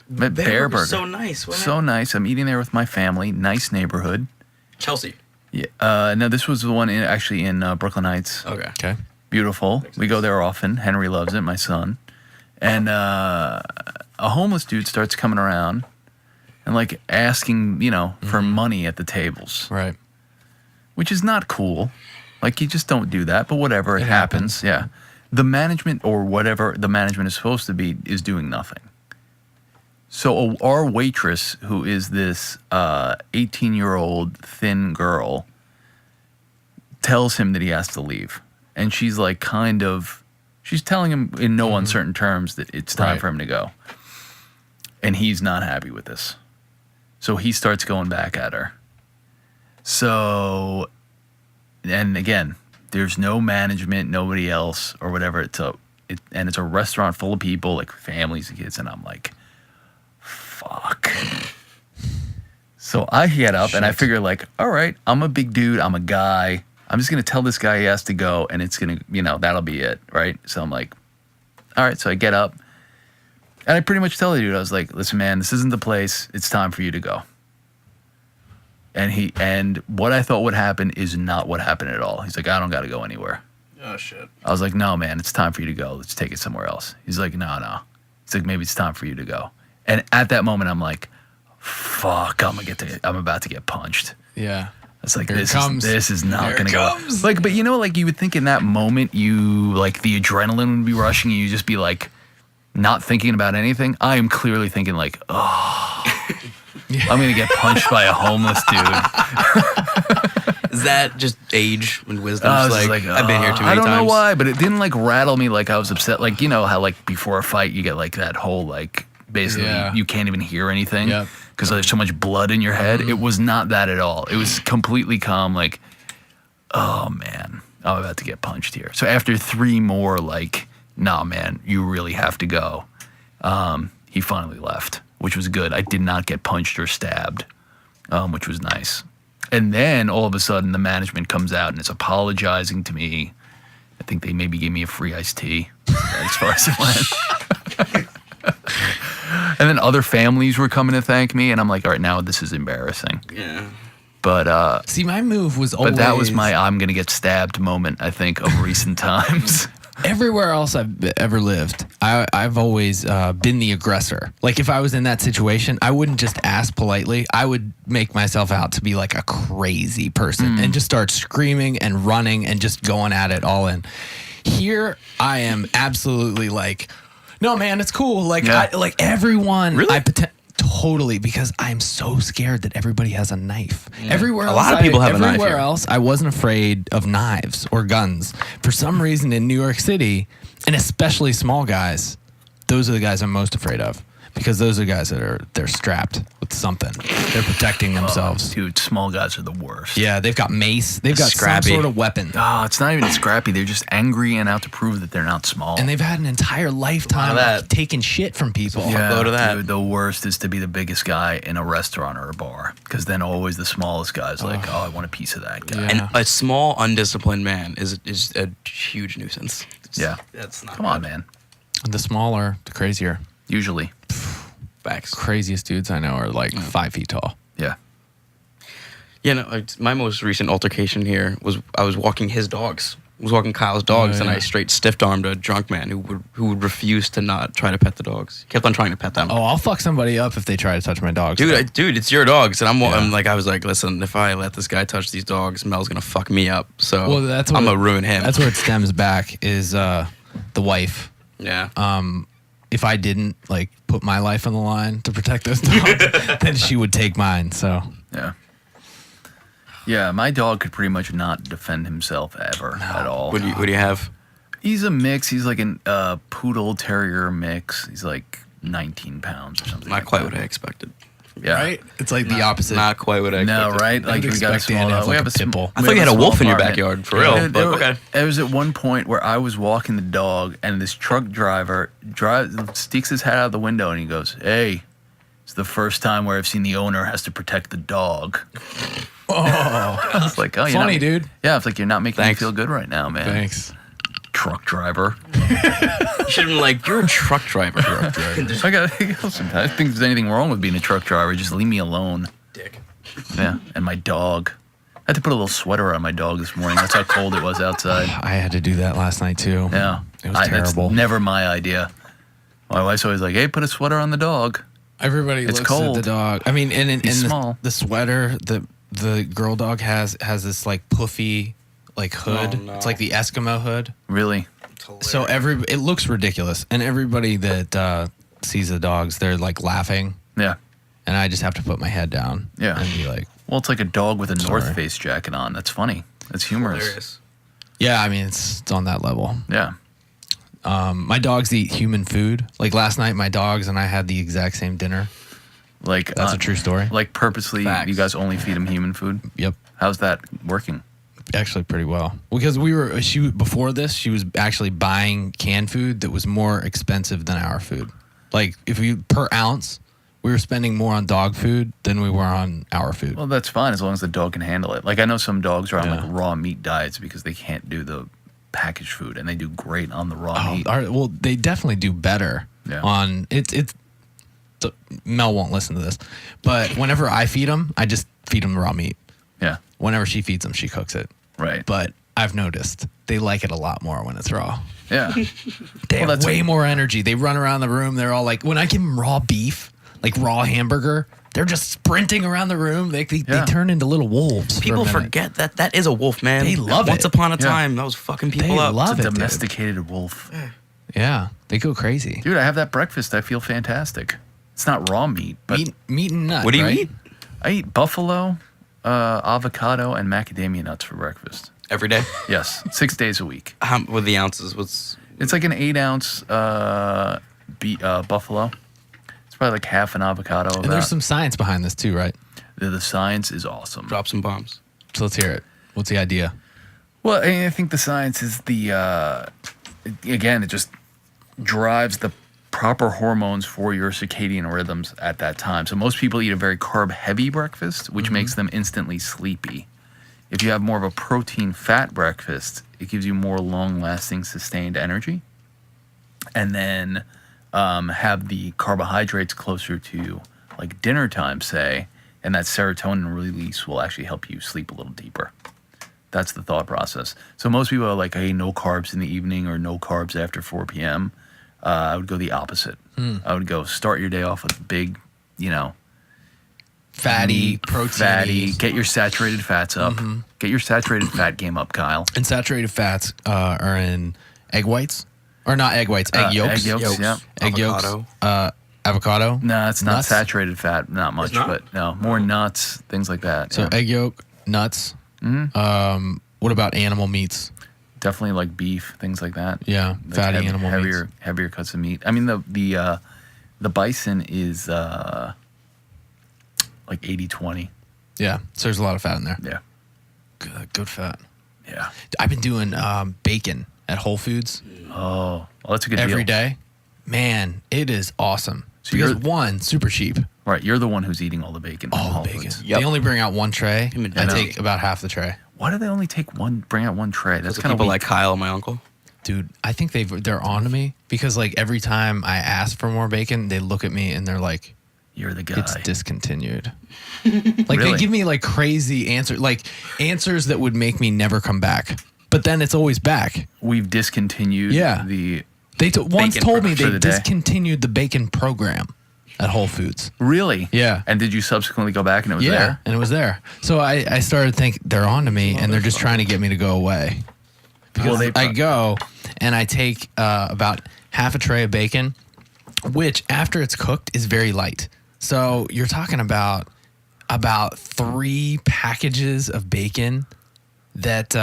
[SPEAKER 4] I'm at Bear Burger.
[SPEAKER 2] So nice. What
[SPEAKER 4] So nice. I'm eating there with my family. Nice neighborhood.
[SPEAKER 2] Chelsea.
[SPEAKER 4] Yeah. No, this was the one actually in Brooklyn Heights.
[SPEAKER 2] Okay.
[SPEAKER 3] Okay.
[SPEAKER 4] Beautiful. We go there often. Henry loves it, my son. And a homeless dude starts coming around and like asking, for money at the tables,
[SPEAKER 3] Right.
[SPEAKER 4] which is not cool. Like you just don't do that, but whatever, it happens. Yeah. The management or whatever the management is supposed to be is doing nothing. So our waitress, who is this 18-year-old thin girl, tells him that he has to leave. And she's like she's telling him in no uncertain terms that it's time
[SPEAKER 3] Right.
[SPEAKER 4] for him to go. And he's not happy with this. So he starts going back at her. So, and again, there's no management, nobody else or whatever. And it's a restaurant full of people, like families and kids. And I'm like, fuck. So I get up and I figure like, all right, I'm a big dude. I'm a guy. I'm just going to tell this guy he has to go and it's going to, that'll be it. Right. So I'm like, all right. So I get up and I pretty much tell the dude, I was like, listen, man, this isn't the place. It's time for you to go. And what I thought would happen is not what happened at all. He's like, I don't got to go anywhere.
[SPEAKER 2] Oh, shit.
[SPEAKER 4] I was like, no, man, it's time for you to go. Let's take it somewhere else. He's like, no. He's like, maybe it's time for you to go. And at that moment, I'm like, fuck, I'm about to get punched.
[SPEAKER 3] Yeah.
[SPEAKER 4] It's like,
[SPEAKER 3] Here
[SPEAKER 4] this is not
[SPEAKER 3] Here
[SPEAKER 4] going to
[SPEAKER 3] it
[SPEAKER 4] go.
[SPEAKER 3] comes.
[SPEAKER 4] Like, but you would think in that moment, the adrenaline would be rushing and you just be like, not thinking about anything. I am clearly thinking like, oh, I'm going to get punched by a homeless dude.
[SPEAKER 2] Is that just age and wisdom?
[SPEAKER 4] I was
[SPEAKER 2] Just
[SPEAKER 4] just
[SPEAKER 2] like,
[SPEAKER 4] like,
[SPEAKER 2] I've been here too many
[SPEAKER 4] I don't
[SPEAKER 2] times.
[SPEAKER 4] know why, but it didn't like rattle me like I was upset. Like, how like before a fight, you get like that whole like, basically you can't even hear anything because there's so much blood in your head. It was not that at all. It was completely calm. Like, oh man, I'm about to get punched here. So after 3 more, like, nah, man, you really have to go. He finally left, which was good. I did not get punched or stabbed, which was nice. And then all of a sudden the management comes out and is apologizing to me. I think they maybe gave me a free iced tea as far as it went. And then other families were coming to thank me. And I'm like, all right, now this is embarrassing.
[SPEAKER 2] Yeah.
[SPEAKER 4] But
[SPEAKER 3] See, my move was always.
[SPEAKER 4] but that was my I'm going to get stabbed moment, I think, of recent times.
[SPEAKER 3] Everywhere else I've ever lived, I've always been the aggressor. Like if I was in that situation, I wouldn't just ask politely. I would make myself out to be like a crazy person and just start screaming and running and just going at it all in. Here, I am absolutely like, no, man, it's cool. Like, like everyone,
[SPEAKER 2] Really?
[SPEAKER 3] Totally, because I'm so scared that everybody has a knife. Everywhere else,
[SPEAKER 2] lot of people have a knife
[SPEAKER 3] everywhere
[SPEAKER 2] here.
[SPEAKER 3] else, I wasn't afraid of knives or guns. For some reason in New York City, and especially small guys, those are the guys I'm most afraid of. Because those are guys that they're strapped with something. They're protecting themselves.
[SPEAKER 4] Dude, small guys are the worst.
[SPEAKER 3] Yeah, they've got mace. They've got
[SPEAKER 2] Scrappy.
[SPEAKER 3] some sort of weapon.
[SPEAKER 4] Oh, it's not even scrappy. They're just angry and out to prove that they're not small.
[SPEAKER 3] And they've had an entire lifetime
[SPEAKER 2] that.
[SPEAKER 3] of taking shit from people.
[SPEAKER 2] Fuckload of that.
[SPEAKER 4] Dude, the worst is to be the biggest guy in a restaurant or a bar. Because then always the smallest guy's like, oh, I want a piece of that guy.
[SPEAKER 3] Yeah.
[SPEAKER 2] And a small, undisciplined man is a huge nuisance.
[SPEAKER 4] Yeah.
[SPEAKER 2] That's not
[SPEAKER 4] Come on, man.
[SPEAKER 3] The smaller, the crazier.
[SPEAKER 4] Usually.
[SPEAKER 2] Facts.
[SPEAKER 3] Craziest dudes I know are like 5 feet tall.
[SPEAKER 4] Yeah.
[SPEAKER 2] Yeah, no, my most recent altercation here was I was walking his dogs. I was walking Kyle's dogs, and I straight stiff-armed a drunk man who would refuse to not try to pet the dogs. He kept on trying to pet them.
[SPEAKER 3] Oh, I'll fuck somebody up if they try to touch my dogs.
[SPEAKER 2] Dude, it's your dogs, and I was like, listen, if I let this guy touch these dogs, Mel's gonna fuck me up. So
[SPEAKER 3] Well, that's
[SPEAKER 2] I'm
[SPEAKER 3] what-
[SPEAKER 2] gonna ruin him.
[SPEAKER 3] That's where it stems back is the wife.
[SPEAKER 2] Yeah.
[SPEAKER 3] If I didn't like put my life on the line to protect those dogs, then she would take mine. So
[SPEAKER 4] Yeah. Yeah, my dog could pretty much not defend himself ever at all.
[SPEAKER 2] What do you have?
[SPEAKER 4] He's a mix. He's like a poodle terrier mix. He's like 19 pounds or something.
[SPEAKER 2] Not
[SPEAKER 4] like
[SPEAKER 2] quite
[SPEAKER 4] that.
[SPEAKER 2] what I expected.
[SPEAKER 4] Yeah.
[SPEAKER 3] right, it's like the opposite.
[SPEAKER 2] Not quite what I expected.
[SPEAKER 4] No, right? Like
[SPEAKER 3] I'd
[SPEAKER 4] we got a
[SPEAKER 3] expect Dan
[SPEAKER 4] small
[SPEAKER 3] to have,
[SPEAKER 4] dog. We
[SPEAKER 3] like,
[SPEAKER 4] have
[SPEAKER 3] a
[SPEAKER 4] a
[SPEAKER 3] pit bull.
[SPEAKER 2] I thought you had a wolf in your backyard, for real. But okay.
[SPEAKER 4] It was at one point where I was walking the dog, and this truck driver sticks his head out the window, and he goes, "Hey, it's the first time where I've seen the owner has to protect the dog."
[SPEAKER 3] Oh,
[SPEAKER 4] I was like, "Oh, you're
[SPEAKER 3] funny,
[SPEAKER 4] not,
[SPEAKER 3] dude.
[SPEAKER 4] Yeah, it's like you're not making
[SPEAKER 2] Thanks.
[SPEAKER 4] me feel good right now, man."
[SPEAKER 3] Thanks.
[SPEAKER 4] Truck driver.
[SPEAKER 2] You should have been like, you're a truck driver.
[SPEAKER 4] I got sometimes I think there's anything wrong with being a truck driver. Just leave me alone.
[SPEAKER 2] Dick.
[SPEAKER 4] Yeah, and my dog. I had to put a little sweater on my dog this morning. That's how cold it was outside.
[SPEAKER 3] I had to do that last night too.
[SPEAKER 4] Yeah,
[SPEAKER 3] It was terrible.
[SPEAKER 4] That's never my idea. My wife's always like, "Hey, put a sweater on the dog."
[SPEAKER 3] Everybody
[SPEAKER 4] It's
[SPEAKER 3] looks
[SPEAKER 4] cold.
[SPEAKER 3] at the dog. I mean, and
[SPEAKER 4] He's
[SPEAKER 3] the,
[SPEAKER 4] small.
[SPEAKER 3] the sweater, the girl dog has this like puffy like hood.
[SPEAKER 2] Oh, no.
[SPEAKER 3] It's like the Eskimo hood.
[SPEAKER 4] Really?
[SPEAKER 3] So it looks ridiculous, and everybody that sees the dogs, they're like laughing,
[SPEAKER 4] Yeah.
[SPEAKER 3] and I just have to put my head down,
[SPEAKER 4] Yeah.
[SPEAKER 3] and be like,
[SPEAKER 4] Well, it's like a dog with a
[SPEAKER 3] Sorry.
[SPEAKER 4] North Face jacket on. That's funny. That's humorous.
[SPEAKER 2] Hilarious.
[SPEAKER 3] yeah, I mean it's on that level.
[SPEAKER 4] Yeah.
[SPEAKER 3] My dogs eat human food. Like last night, my dogs and I had the exact same dinner.
[SPEAKER 4] Like
[SPEAKER 3] That's a true story.
[SPEAKER 4] Like purposely,
[SPEAKER 2] Facts.
[SPEAKER 4] you guys only feed them human food.
[SPEAKER 3] Yep.
[SPEAKER 4] How's that working?
[SPEAKER 3] Actually, pretty well. Because before this, she was actually buying canned food that was more expensive than our food. Like if per ounce, we were spending more on dog food than we were on our food.
[SPEAKER 4] Well, that's fine as long as the dog can handle it. Like I know some dogs are on
[SPEAKER 3] Yeah.
[SPEAKER 4] like raw meat diets because they can't do the packaged food, and they do great on the raw meat.
[SPEAKER 3] Well, they definitely do better
[SPEAKER 4] Yeah.
[SPEAKER 3] on it's. Mel won't listen to this, but whenever I feed them, I just feed them raw meat.
[SPEAKER 4] Yeah,
[SPEAKER 3] Whenever she feeds them, she cooks it.
[SPEAKER 4] right.
[SPEAKER 3] But I've noticed they like it a lot more when it's raw.
[SPEAKER 4] Yeah,
[SPEAKER 3] They
[SPEAKER 4] Well,
[SPEAKER 3] have
[SPEAKER 4] that's
[SPEAKER 3] way more energy. They run around the room. They're all like, when I give them raw beef, like raw hamburger, they're just sprinting around the room. They
[SPEAKER 4] Yeah.
[SPEAKER 3] turn into little wolves. for a
[SPEAKER 2] People
[SPEAKER 3] minute.
[SPEAKER 2] forget that is a wolf, man.
[SPEAKER 3] They love
[SPEAKER 2] Once
[SPEAKER 3] it.
[SPEAKER 2] upon a
[SPEAKER 4] Yeah.
[SPEAKER 2] time, that was fucking people
[SPEAKER 3] They
[SPEAKER 2] up.
[SPEAKER 3] love
[SPEAKER 4] it's a
[SPEAKER 3] it, dude.
[SPEAKER 4] domesticated wolf.
[SPEAKER 3] Yeah, they go crazy.
[SPEAKER 4] Dude, I have that breakfast. I feel fantastic. It's not raw meat, but
[SPEAKER 3] Meat and nut.
[SPEAKER 2] What do you
[SPEAKER 3] right?
[SPEAKER 2] eat?
[SPEAKER 4] I eat buffalo, avocado, and macadamia nuts for breakfast.
[SPEAKER 2] Every day?
[SPEAKER 4] Yes, 6 days a week.
[SPEAKER 2] How, with the ounces? What's
[SPEAKER 4] It's like an 8-ounce buffalo. It's probably like half an avocado.
[SPEAKER 3] And there's some science behind this too, right?
[SPEAKER 4] The science is awesome.
[SPEAKER 2] drop some bombs?
[SPEAKER 3] So let's hear it. What's the idea?
[SPEAKER 4] Well, I think the science is again, it just drives the proper hormones for your circadian rhythms at that time. So most people eat a very carb-heavy breakfast, which makes them instantly sleepy. If you have more of a protein-fat breakfast, it gives you more long-lasting, sustained energy. And then have the carbohydrates closer to like dinner time, say, and that serotonin release will actually help you sleep a little deeper. That's the thought process. So most people are like, hey, no carbs in the evening or no carbs after 4 p.m. I would go the opposite. I would go start your day off with big,
[SPEAKER 3] Fatty,
[SPEAKER 4] meat,
[SPEAKER 3] protein.
[SPEAKER 4] fatty. Get your saturated fats up. Get your saturated fat game up, Kyle.
[SPEAKER 3] And saturated fats are in egg whites. Or not egg whites, egg yolks.
[SPEAKER 4] Egg yolks, yeah.
[SPEAKER 3] Egg
[SPEAKER 2] Avocado.
[SPEAKER 3] yolks. Avocado.
[SPEAKER 4] No, it's not
[SPEAKER 3] Nuts?
[SPEAKER 4] saturated fat. Not much,
[SPEAKER 2] not?
[SPEAKER 4] but no, more nuts, things like that.
[SPEAKER 3] So
[SPEAKER 4] yeah.
[SPEAKER 3] egg yolk, nuts. What about animal meats?
[SPEAKER 4] Definitely like beef, things like that.
[SPEAKER 3] Yeah,
[SPEAKER 4] Like
[SPEAKER 3] fatty animal
[SPEAKER 4] heavier,
[SPEAKER 3] meats.
[SPEAKER 4] heavier cuts of meat. I mean, the bison is like 80-20.
[SPEAKER 3] Yeah, so there's a lot of fat in there.
[SPEAKER 4] Yeah,
[SPEAKER 3] Good fat.
[SPEAKER 4] yeah.
[SPEAKER 3] I've been doing bacon at Whole Foods
[SPEAKER 4] Oh, well, that's a good
[SPEAKER 3] every
[SPEAKER 4] deal.
[SPEAKER 3] day. Man, it is awesome.
[SPEAKER 4] So
[SPEAKER 3] Because
[SPEAKER 4] you're-
[SPEAKER 3] one, super cheap.
[SPEAKER 4] Right, you're the one who's eating all the bacon. from
[SPEAKER 3] All
[SPEAKER 4] Whole
[SPEAKER 3] the bacon.
[SPEAKER 4] Foods.
[SPEAKER 2] Yep.
[SPEAKER 3] They only bring out one tray.
[SPEAKER 2] Him and
[SPEAKER 3] I
[SPEAKER 2] Dino.
[SPEAKER 3] take about half the tray.
[SPEAKER 4] Why do they only bring out one tray? That's
[SPEAKER 2] That's
[SPEAKER 4] kind of
[SPEAKER 2] people like Kyle, my uncle.
[SPEAKER 3] Dude, I think they're on to me because like every time I ask for more bacon, they look at me and they're like,
[SPEAKER 4] You're the guy.
[SPEAKER 3] it's discontinued. Like
[SPEAKER 4] Really?
[SPEAKER 3] they give me like crazy answers, like answers that would make me never come back. But then it's always back.
[SPEAKER 4] We've discontinued
[SPEAKER 3] Yeah.
[SPEAKER 4] the.
[SPEAKER 3] They once
[SPEAKER 2] Bacon
[SPEAKER 3] told me
[SPEAKER 4] for
[SPEAKER 3] they
[SPEAKER 4] the day.
[SPEAKER 3] discontinued the bacon program at Whole Foods.
[SPEAKER 4] Really?
[SPEAKER 3] Yeah.
[SPEAKER 4] And did you subsequently go back and it was
[SPEAKER 3] Yeah,
[SPEAKER 4] there?
[SPEAKER 3] and it was there. So I started thinking they're on to me and they're just trying to get me to go away. Because
[SPEAKER 4] Well,
[SPEAKER 3] I go and I take about half a tray of bacon, which after it's cooked is very light. So you're talking about 3 packages of bacon that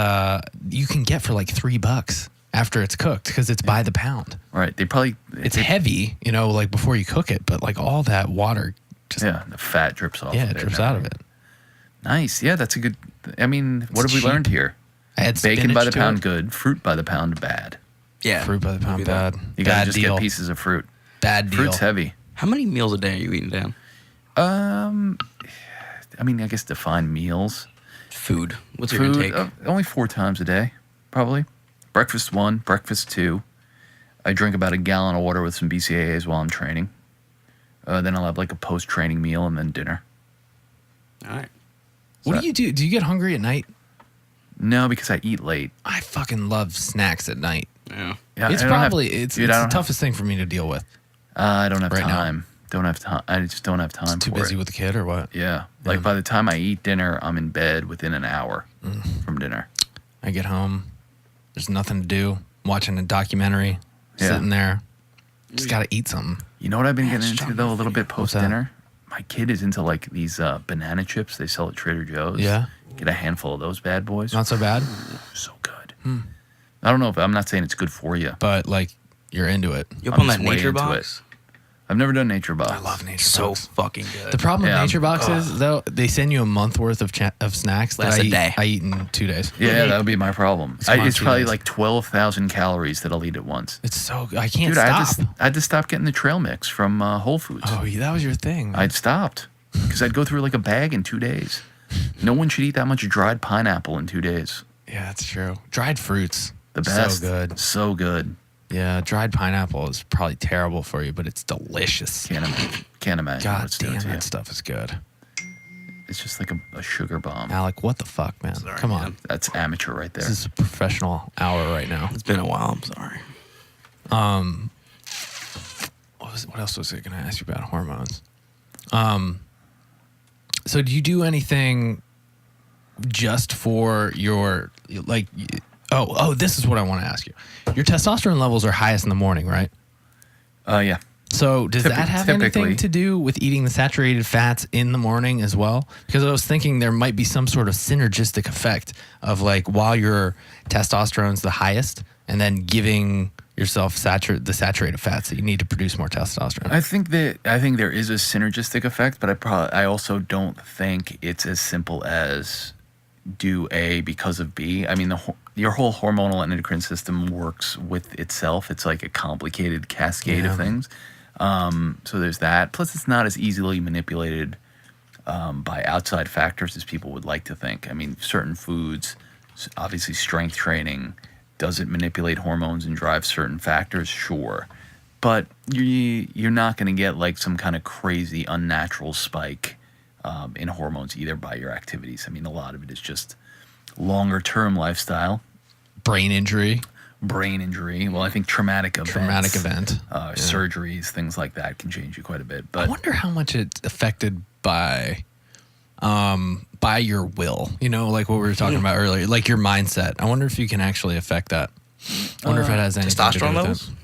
[SPEAKER 3] you can get for like $3 after it's cooked because it's by the pound.
[SPEAKER 4] Right. They probably.
[SPEAKER 3] It's heavy, like before you cook it, but like all that water just
[SPEAKER 4] Yeah, the fat drips off.
[SPEAKER 3] it
[SPEAKER 4] of
[SPEAKER 3] drips
[SPEAKER 4] and
[SPEAKER 3] out of
[SPEAKER 4] everything.
[SPEAKER 3] it.
[SPEAKER 4] Nice. Yeah, that's a good. I mean, what have we
[SPEAKER 3] cheap.
[SPEAKER 4] learned here?
[SPEAKER 3] I had
[SPEAKER 4] Bacon by
[SPEAKER 3] spinach
[SPEAKER 4] the
[SPEAKER 3] to
[SPEAKER 4] pound,
[SPEAKER 3] it.
[SPEAKER 4] good. Fruit by the pound, bad.
[SPEAKER 2] Yeah.
[SPEAKER 3] Fruit by the pound,
[SPEAKER 2] do that.
[SPEAKER 3] bad.
[SPEAKER 4] You gotta
[SPEAKER 3] Bad
[SPEAKER 4] just
[SPEAKER 3] deal.
[SPEAKER 4] get pieces of fruit.
[SPEAKER 3] Bad deal.
[SPEAKER 4] Fruit's heavy.
[SPEAKER 2] How many meals a day are you eating, Dan?
[SPEAKER 4] I mean, I guess define meals.
[SPEAKER 2] Food. What's your
[SPEAKER 4] Food,
[SPEAKER 2] intake?
[SPEAKER 4] only 4 times a day, probably. Breakfast 1, breakfast 2. I drink about a gallon of water with some BCAAs while I'm training. Then I'll have like a post-training meal and then dinner.
[SPEAKER 2] All right.
[SPEAKER 3] What do you do? Do you get hungry at night?
[SPEAKER 4] No, because I eat late.
[SPEAKER 3] I fucking love snacks at night.
[SPEAKER 2] Yeah.
[SPEAKER 4] Yeah,
[SPEAKER 3] It's
[SPEAKER 4] I don't have-
[SPEAKER 3] probably it's
[SPEAKER 4] dude,
[SPEAKER 3] the
[SPEAKER 4] I don't have-
[SPEAKER 3] toughest thing for me to deal with.
[SPEAKER 4] I don't have
[SPEAKER 3] right now.
[SPEAKER 4] time. Don't have time. I just don't have time
[SPEAKER 3] Too
[SPEAKER 4] for
[SPEAKER 3] busy
[SPEAKER 4] it.
[SPEAKER 3] with the kid or what?
[SPEAKER 4] Yeah. Like by the time I eat dinner, I'm in bed within an hour from dinner.
[SPEAKER 3] I get home, there's nothing to do. Watching a documentary,
[SPEAKER 4] Yeah.
[SPEAKER 3] sitting there. Just gotta eat something.
[SPEAKER 4] You know what I've been getting
[SPEAKER 2] it's
[SPEAKER 4] into
[SPEAKER 2] chocolate
[SPEAKER 4] though a little bit
[SPEAKER 3] What's
[SPEAKER 4] post
[SPEAKER 3] that?
[SPEAKER 4] dinner? My kid is into like these banana chips they sell at Trader Joe's.
[SPEAKER 3] Yeah?
[SPEAKER 4] Get a handful of those bad boys.
[SPEAKER 3] Not so bad,
[SPEAKER 4] So good. I don't know if I'm not saying it's good for you.
[SPEAKER 3] but like you're into it.
[SPEAKER 2] You up
[SPEAKER 4] I'm
[SPEAKER 2] on that
[SPEAKER 4] just way
[SPEAKER 2] nature
[SPEAKER 4] into
[SPEAKER 2] box?
[SPEAKER 4] I've never done Nature Box.
[SPEAKER 3] I love Nature
[SPEAKER 2] So
[SPEAKER 3] Box.
[SPEAKER 2] fucking good.
[SPEAKER 3] The problem
[SPEAKER 4] Yeah,
[SPEAKER 3] with Nature Box is, though, they send you a month worth of snacks that
[SPEAKER 2] Lasts a
[SPEAKER 3] I eat,
[SPEAKER 2] day.
[SPEAKER 3] I eat in 2 days.
[SPEAKER 4] Yeah, that would be my problem.
[SPEAKER 3] It's on
[SPEAKER 4] It's
[SPEAKER 3] 2
[SPEAKER 4] probably
[SPEAKER 3] days.
[SPEAKER 4] like 12,000 calories that I'll eat at once.
[SPEAKER 3] It's so good. I can't
[SPEAKER 4] Dude,
[SPEAKER 3] stop.
[SPEAKER 4] I had to stop getting the trail mix from Whole Foods.
[SPEAKER 3] Oh, yeah, that was your thing.
[SPEAKER 4] I'd stopped because I'd go through like a bag in 2 days. No one should eat that much dried pineapple in 2 days.
[SPEAKER 3] Yeah, that's true. Dried fruits.
[SPEAKER 4] The best.
[SPEAKER 3] So good.
[SPEAKER 4] So good.
[SPEAKER 3] Yeah, dried pineapple is probably terrible for you, but it's delicious.
[SPEAKER 4] Can't imagine. what
[SPEAKER 3] God
[SPEAKER 4] it's doing
[SPEAKER 3] damn,
[SPEAKER 4] to you.
[SPEAKER 3] that stuff is good.
[SPEAKER 4] It's just like a sugar bomb.
[SPEAKER 3] Alec, what the fuck, man?
[SPEAKER 2] Sorry,
[SPEAKER 3] Come on.
[SPEAKER 2] man.
[SPEAKER 4] That's amateur right there.
[SPEAKER 3] This is a professional hour right now.
[SPEAKER 2] It's been a while. I'm sorry.
[SPEAKER 3] What else was I going to ask you about hormones? So do you do anything just for your, like, this is what I want to ask you. Your testosterone levels are highest in the morning, right?
[SPEAKER 4] Yeah.
[SPEAKER 3] So does that have anything
[SPEAKER 4] typically.
[SPEAKER 3] to do with eating the saturated fats in the morning as well? Because I was thinking there might be some sort of synergistic effect of like while your testosterone's the highest and then giving yourself the saturated fats that you need to produce more testosterone.
[SPEAKER 4] I think there is a synergistic effect, but I also don't think it's as simple as do A because of B. I mean, your whole hormonal and endocrine system works with itself. It's like a complicated cascade of things. So there's that. Plus, it's not as easily manipulated by outside factors as people would like to think. I mean, certain foods, obviously strength training, does it manipulate hormones and drive certain factors? Sure. But you're not going to get like some kind of crazy unnatural spike in hormones either by your activities. I mean, a lot of it is just longer term lifestyle.
[SPEAKER 3] Brain injury.
[SPEAKER 4] Well, I think traumatic event. Surgeries, things like that can change you quite a bit.
[SPEAKER 3] I
[SPEAKER 4] But
[SPEAKER 3] wonder how much it's affected by your will. You know, like what we were talking about earlier, like your mindset. I wonder if you can actually affect that. I wonder if it has anything to do
[SPEAKER 2] Testosterone
[SPEAKER 3] with
[SPEAKER 2] levels?
[SPEAKER 3] it.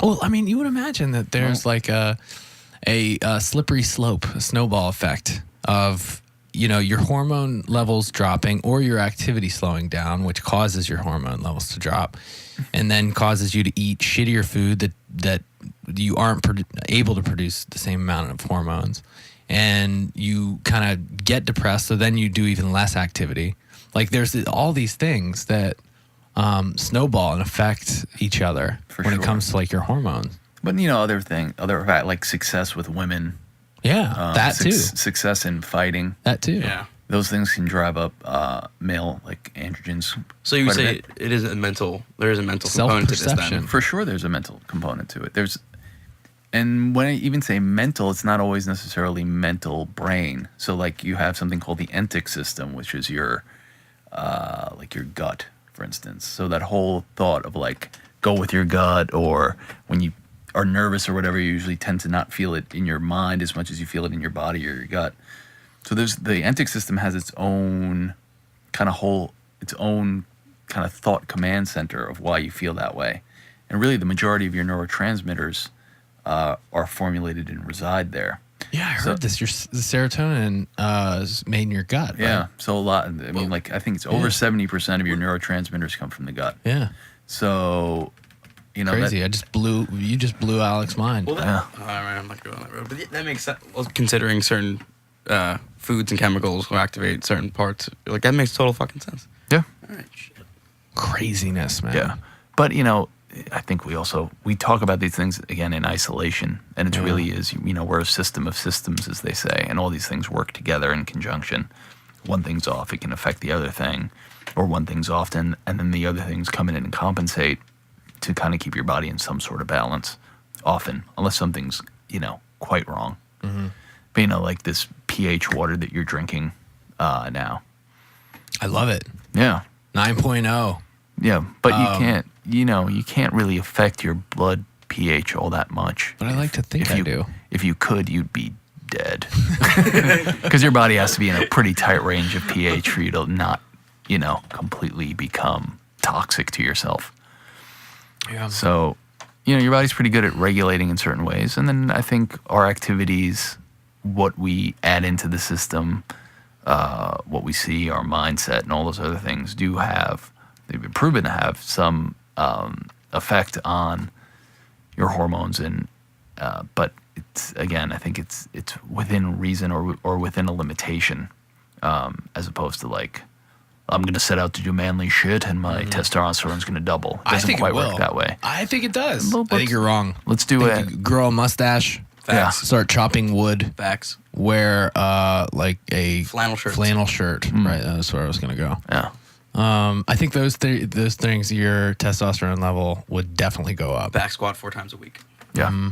[SPEAKER 3] Well, I mean, you would imagine that there's like a slippery slope, a snowball effect of, you know, your hormone levels dropping or your activity slowing down, which causes your hormone levels to drop, and then causes you to eat shittier food that you aren't able to produce the same amount of hormones, and you kind of get depressed. So then you do even less activity. Like there's all these things that snowball and affect each other when it
[SPEAKER 4] sure.
[SPEAKER 3] comes to like your hormones.
[SPEAKER 4] But you know, other like success with women.
[SPEAKER 3] Yeah, that too.
[SPEAKER 4] Success in fighting.
[SPEAKER 3] That too.
[SPEAKER 2] Yeah.
[SPEAKER 4] Those things can drive up male like androgens.
[SPEAKER 2] So you would
[SPEAKER 4] quite a
[SPEAKER 2] say
[SPEAKER 4] bit.
[SPEAKER 2] it is a mental. There is a mental component to this.
[SPEAKER 3] Self-perception.
[SPEAKER 2] Then.
[SPEAKER 4] For sure, there's a mental component to it. And when I even say mental, it's not always necessarily mental brain. So like you have something called the entic system, which is your like your gut, for instance. So that whole thought of like go with your gut, or when you are nervous or whatever, you usually tend to not feel it in your mind as much as you feel it in your body or your gut. So the entic system has its own kind of thought command center of why you feel that way. And really the majority of your neurotransmitters are formulated and reside there.
[SPEAKER 3] Yeah, I heard this. The serotonin is made in your gut.
[SPEAKER 4] Yeah.
[SPEAKER 3] Right?
[SPEAKER 4] So a lot, I mean, like I think it's over 70% of your neurotransmitters come from the gut.
[SPEAKER 3] Yeah.
[SPEAKER 4] So, you know,
[SPEAKER 3] Crazy. You just blew Alec's mind.
[SPEAKER 2] Well, all right, I'm not going on that road, but that makes sense. Well, considering certain foods and chemicals will activate certain parts, like that makes total fucking sense.
[SPEAKER 4] Yeah.
[SPEAKER 2] All right, shit.
[SPEAKER 3] Craziness, man.
[SPEAKER 4] Yeah. But, you know, I think we talk about these things again in isolation, and it really is, you know, we're a system of systems, as they say, and all these things work together in conjunction. One thing's off, it can affect the other thing, or one thing's off, and then the other things come in and compensate to kind of keep your body in some sort of balance, often, unless something's, you know, quite wrong. Mm-hmm. But, you know, like this pH water that you're drinking now.
[SPEAKER 3] I love it.
[SPEAKER 4] Yeah.
[SPEAKER 3] 9.0.
[SPEAKER 4] Yeah, but you can't really affect your blood pH all that much.
[SPEAKER 3] But I like to think I do.
[SPEAKER 4] If you could, you'd be dead. Because your body has to be in a pretty tight range of pH for you to not, you know, completely become toxic to yourself.
[SPEAKER 3] Yeah.
[SPEAKER 4] So, you know, your body's pretty good at regulating in certain ways. And then I think our activities, what we add into the system, what we see, our mindset, and all those other things they've been proven to have some effect on your hormones and but it's again, I think it's within reason or within a limitation, as opposed to like I'm gonna set out to do manly shit and my testosterone's gonna double. It doesn't quite work that way.
[SPEAKER 3] I think it does.
[SPEAKER 4] Well,
[SPEAKER 3] I think you're wrong.
[SPEAKER 4] Let's do
[SPEAKER 3] I think
[SPEAKER 4] it.
[SPEAKER 3] you grow a mustache.
[SPEAKER 4] Facts.
[SPEAKER 3] Start chopping wood.
[SPEAKER 2] Facts.
[SPEAKER 3] Wear like a
[SPEAKER 2] Flannel shirt.
[SPEAKER 3] Right, that's where I was gonna go.
[SPEAKER 4] Yeah.
[SPEAKER 3] I think those things, your testosterone level would definitely go up.
[SPEAKER 2] Back squat 4 times a week.
[SPEAKER 4] Yeah.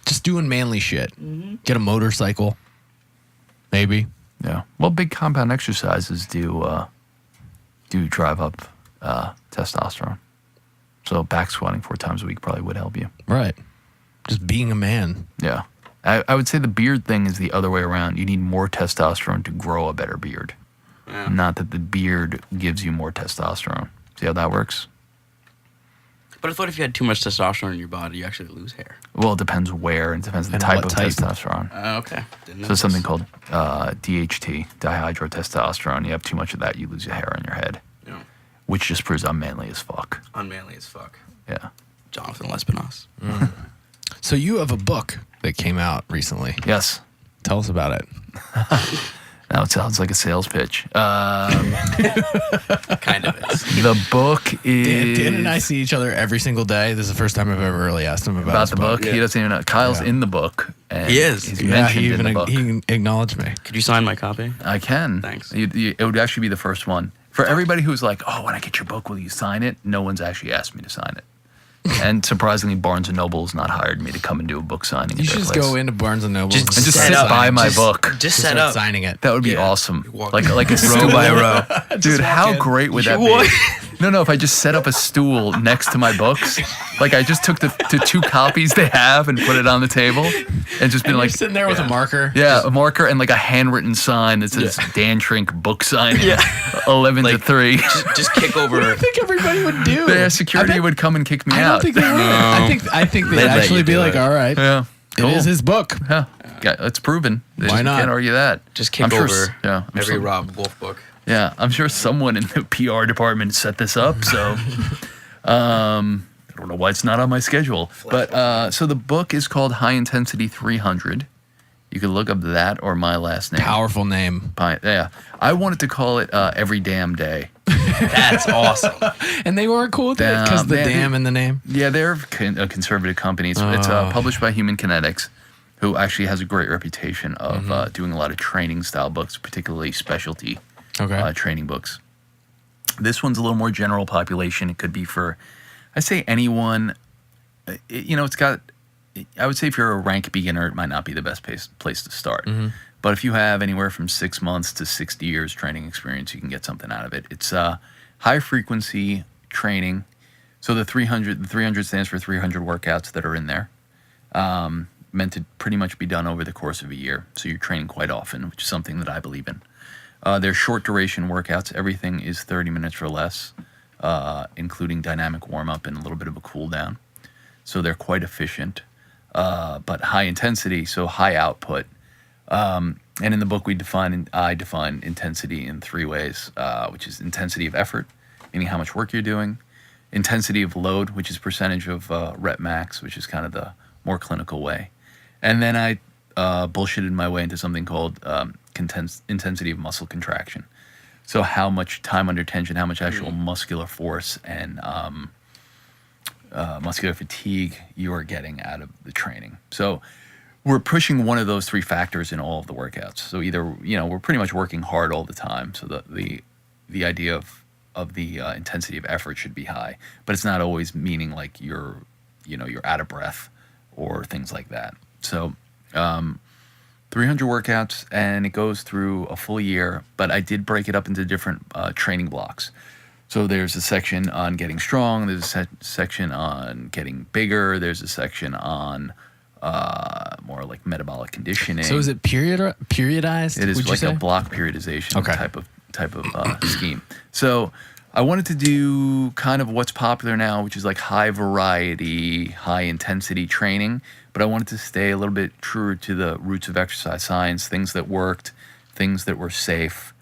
[SPEAKER 3] Just doing manly shit. Get a motorcycle, maybe.
[SPEAKER 4] Yeah. Well, big compound exercises do drive up testosterone. So back squatting 4 times a week probably would help you.
[SPEAKER 3] Right. Just being a man.
[SPEAKER 4] Yeah. I would say the beard thing is the other way around. You need more testosterone to grow a better beard.
[SPEAKER 2] Yeah.
[SPEAKER 4] Not that the beard gives you more testosterone. See how that works?
[SPEAKER 2] But I thought if you had too much testosterone in your body, you actually lose hair.
[SPEAKER 4] Well, it depends where. It depends on the
[SPEAKER 3] And
[SPEAKER 4] type
[SPEAKER 3] what
[SPEAKER 4] of
[SPEAKER 3] type.
[SPEAKER 4] testosterone.
[SPEAKER 2] Okay. Didn't know
[SPEAKER 4] So
[SPEAKER 2] this.
[SPEAKER 4] something called DHT, dihydrotestosterone. You have too much of that, you lose your hair on your head,
[SPEAKER 2] Yeah.
[SPEAKER 4] which just proves I'm manly as fuck.
[SPEAKER 2] Unmanly as fuck.
[SPEAKER 4] Yeah.
[SPEAKER 2] Jonathan Lespinos.
[SPEAKER 3] So you have a book that came out recently.
[SPEAKER 4] Yes.
[SPEAKER 3] Tell us about it.
[SPEAKER 4] Now it sounds like a sales pitch.
[SPEAKER 2] Kind of is.
[SPEAKER 4] The book is
[SPEAKER 3] Dan and I see each other every single day. This is the first time I've ever really asked him about
[SPEAKER 4] about
[SPEAKER 3] his
[SPEAKER 4] the book.
[SPEAKER 2] Yeah.
[SPEAKER 4] He doesn't even know. Kyle's
[SPEAKER 3] Yeah.
[SPEAKER 4] in the book. And
[SPEAKER 2] He is.
[SPEAKER 4] He's
[SPEAKER 3] Yeah,
[SPEAKER 4] mentioned
[SPEAKER 3] he
[SPEAKER 4] in the
[SPEAKER 3] even
[SPEAKER 4] book.
[SPEAKER 3] he acknowledged me.
[SPEAKER 2] Could you sign my copy?
[SPEAKER 4] I can.
[SPEAKER 2] Thanks.
[SPEAKER 4] It would actually be the first one. For everybody who's like, oh, when I get your book, will you sign it? No one's actually asked me to sign it. And surprisingly, Barnes & Noble's not hired me to come and do a book signing.
[SPEAKER 3] You
[SPEAKER 4] at
[SPEAKER 3] should
[SPEAKER 4] their
[SPEAKER 3] just
[SPEAKER 4] place.
[SPEAKER 3] go into Barnes and Noble
[SPEAKER 2] Just-
[SPEAKER 4] and just
[SPEAKER 2] set
[SPEAKER 4] sit
[SPEAKER 2] up.
[SPEAKER 4] by my
[SPEAKER 2] Just-
[SPEAKER 4] book.
[SPEAKER 2] Just
[SPEAKER 3] start
[SPEAKER 2] set up.
[SPEAKER 3] signing it.
[SPEAKER 4] That would be
[SPEAKER 2] Yeah.
[SPEAKER 4] awesome.
[SPEAKER 2] You walk
[SPEAKER 4] Like a
[SPEAKER 2] row
[SPEAKER 4] stool
[SPEAKER 2] by row.
[SPEAKER 4] Dude, how
[SPEAKER 3] in.
[SPEAKER 4] great would that
[SPEAKER 2] You walk-
[SPEAKER 4] be? No, if I just set up a stool next to my books, like I just took the 2 copies they have and put it on the table, and just been
[SPEAKER 3] And
[SPEAKER 4] like,
[SPEAKER 3] you're sitting there with a marker.
[SPEAKER 4] yeah, a marker and like a handwritten sign that says Dan Trink book signing,
[SPEAKER 2] Yeah.
[SPEAKER 4] 11 to
[SPEAKER 2] Like,
[SPEAKER 4] 3.
[SPEAKER 2] Just kick over.
[SPEAKER 3] I think everybody would do.
[SPEAKER 4] Their security
[SPEAKER 3] I bet-
[SPEAKER 4] would come and kick me
[SPEAKER 3] I
[SPEAKER 4] out.
[SPEAKER 3] don't think they would. I think they'd
[SPEAKER 2] They'd let
[SPEAKER 3] actually
[SPEAKER 2] you
[SPEAKER 3] be
[SPEAKER 2] do
[SPEAKER 3] like,
[SPEAKER 2] it.
[SPEAKER 3] all right,
[SPEAKER 4] Yeah,
[SPEAKER 3] it is his book.
[SPEAKER 4] Yeah, it's proven.
[SPEAKER 3] Why not?
[SPEAKER 4] Can't argue that.
[SPEAKER 2] Just kick
[SPEAKER 4] I'm sure
[SPEAKER 2] over
[SPEAKER 4] I'm
[SPEAKER 2] every
[SPEAKER 4] sure-
[SPEAKER 2] Rob Wolf book.
[SPEAKER 4] Yeah, I'm sure someone in the PR department set this up. So, I don't know why it's not on my schedule. But so the book is called High Intensity 300. You can look up that or my last name.
[SPEAKER 3] Powerful name.
[SPEAKER 4] Yeah, I wanted to call it Every Damn Day.
[SPEAKER 2] That's awesome.
[SPEAKER 3] And they weren't cool with it because the
[SPEAKER 4] man,
[SPEAKER 3] damn in the name.
[SPEAKER 4] Yeah, they're a conservative company. It's published by Human Kinetics, who actually has a great reputation of doing a lot of training style books, particularly specialty training books. This one's a little more general population. It could be for, I say anyone. It's got. I would say if you're a rank beginner, it might not be the best place to start. But if you have anywhere from 6 months to 60 years training experience, you can get something out of it. It's high frequency training. So the 300 stands for 300 workouts that are in there. Meant to pretty much be done over the course of a year. So you're training quite often, which is something that I believe in. They're short duration workouts. Everything is 30 minutes or less, including dynamic warm-up and a little bit of a cool down. So they're quite efficient, but high intensity, so high output. And in the book, I define intensity in 3 ways, which is intensity of effort, meaning how much work you're doing, intensity of load, which is percentage of rep max, which is kind of the more clinical way. And then I bullshitted my way into something called intensity of muscle contraction. So how much time under tension, how much actual muscular force and muscular fatigue you are getting out of the training. So we're pushing one of those 3 factors in all of the workouts. So either, we're pretty much working hard all the time. So the idea of the intensity of effort should be high, but it's not always meaning like you're out of breath or things like that. So 300 workouts, and it goes through a full year, but I did break it up into different training blocks. So there's a section on getting strong, there's a section on getting bigger, there's a section on more like metabolic conditioning.
[SPEAKER 3] So is it periodized?
[SPEAKER 4] It is
[SPEAKER 3] would you
[SPEAKER 4] like
[SPEAKER 3] say?
[SPEAKER 4] a block periodization
[SPEAKER 3] Okay.
[SPEAKER 4] type of scheme. So I wanted to do kind of what's popular now, which is like high variety, high intensity training, but I wanted to stay a little bit truer to the roots of exercise science, things that worked, things that were safe.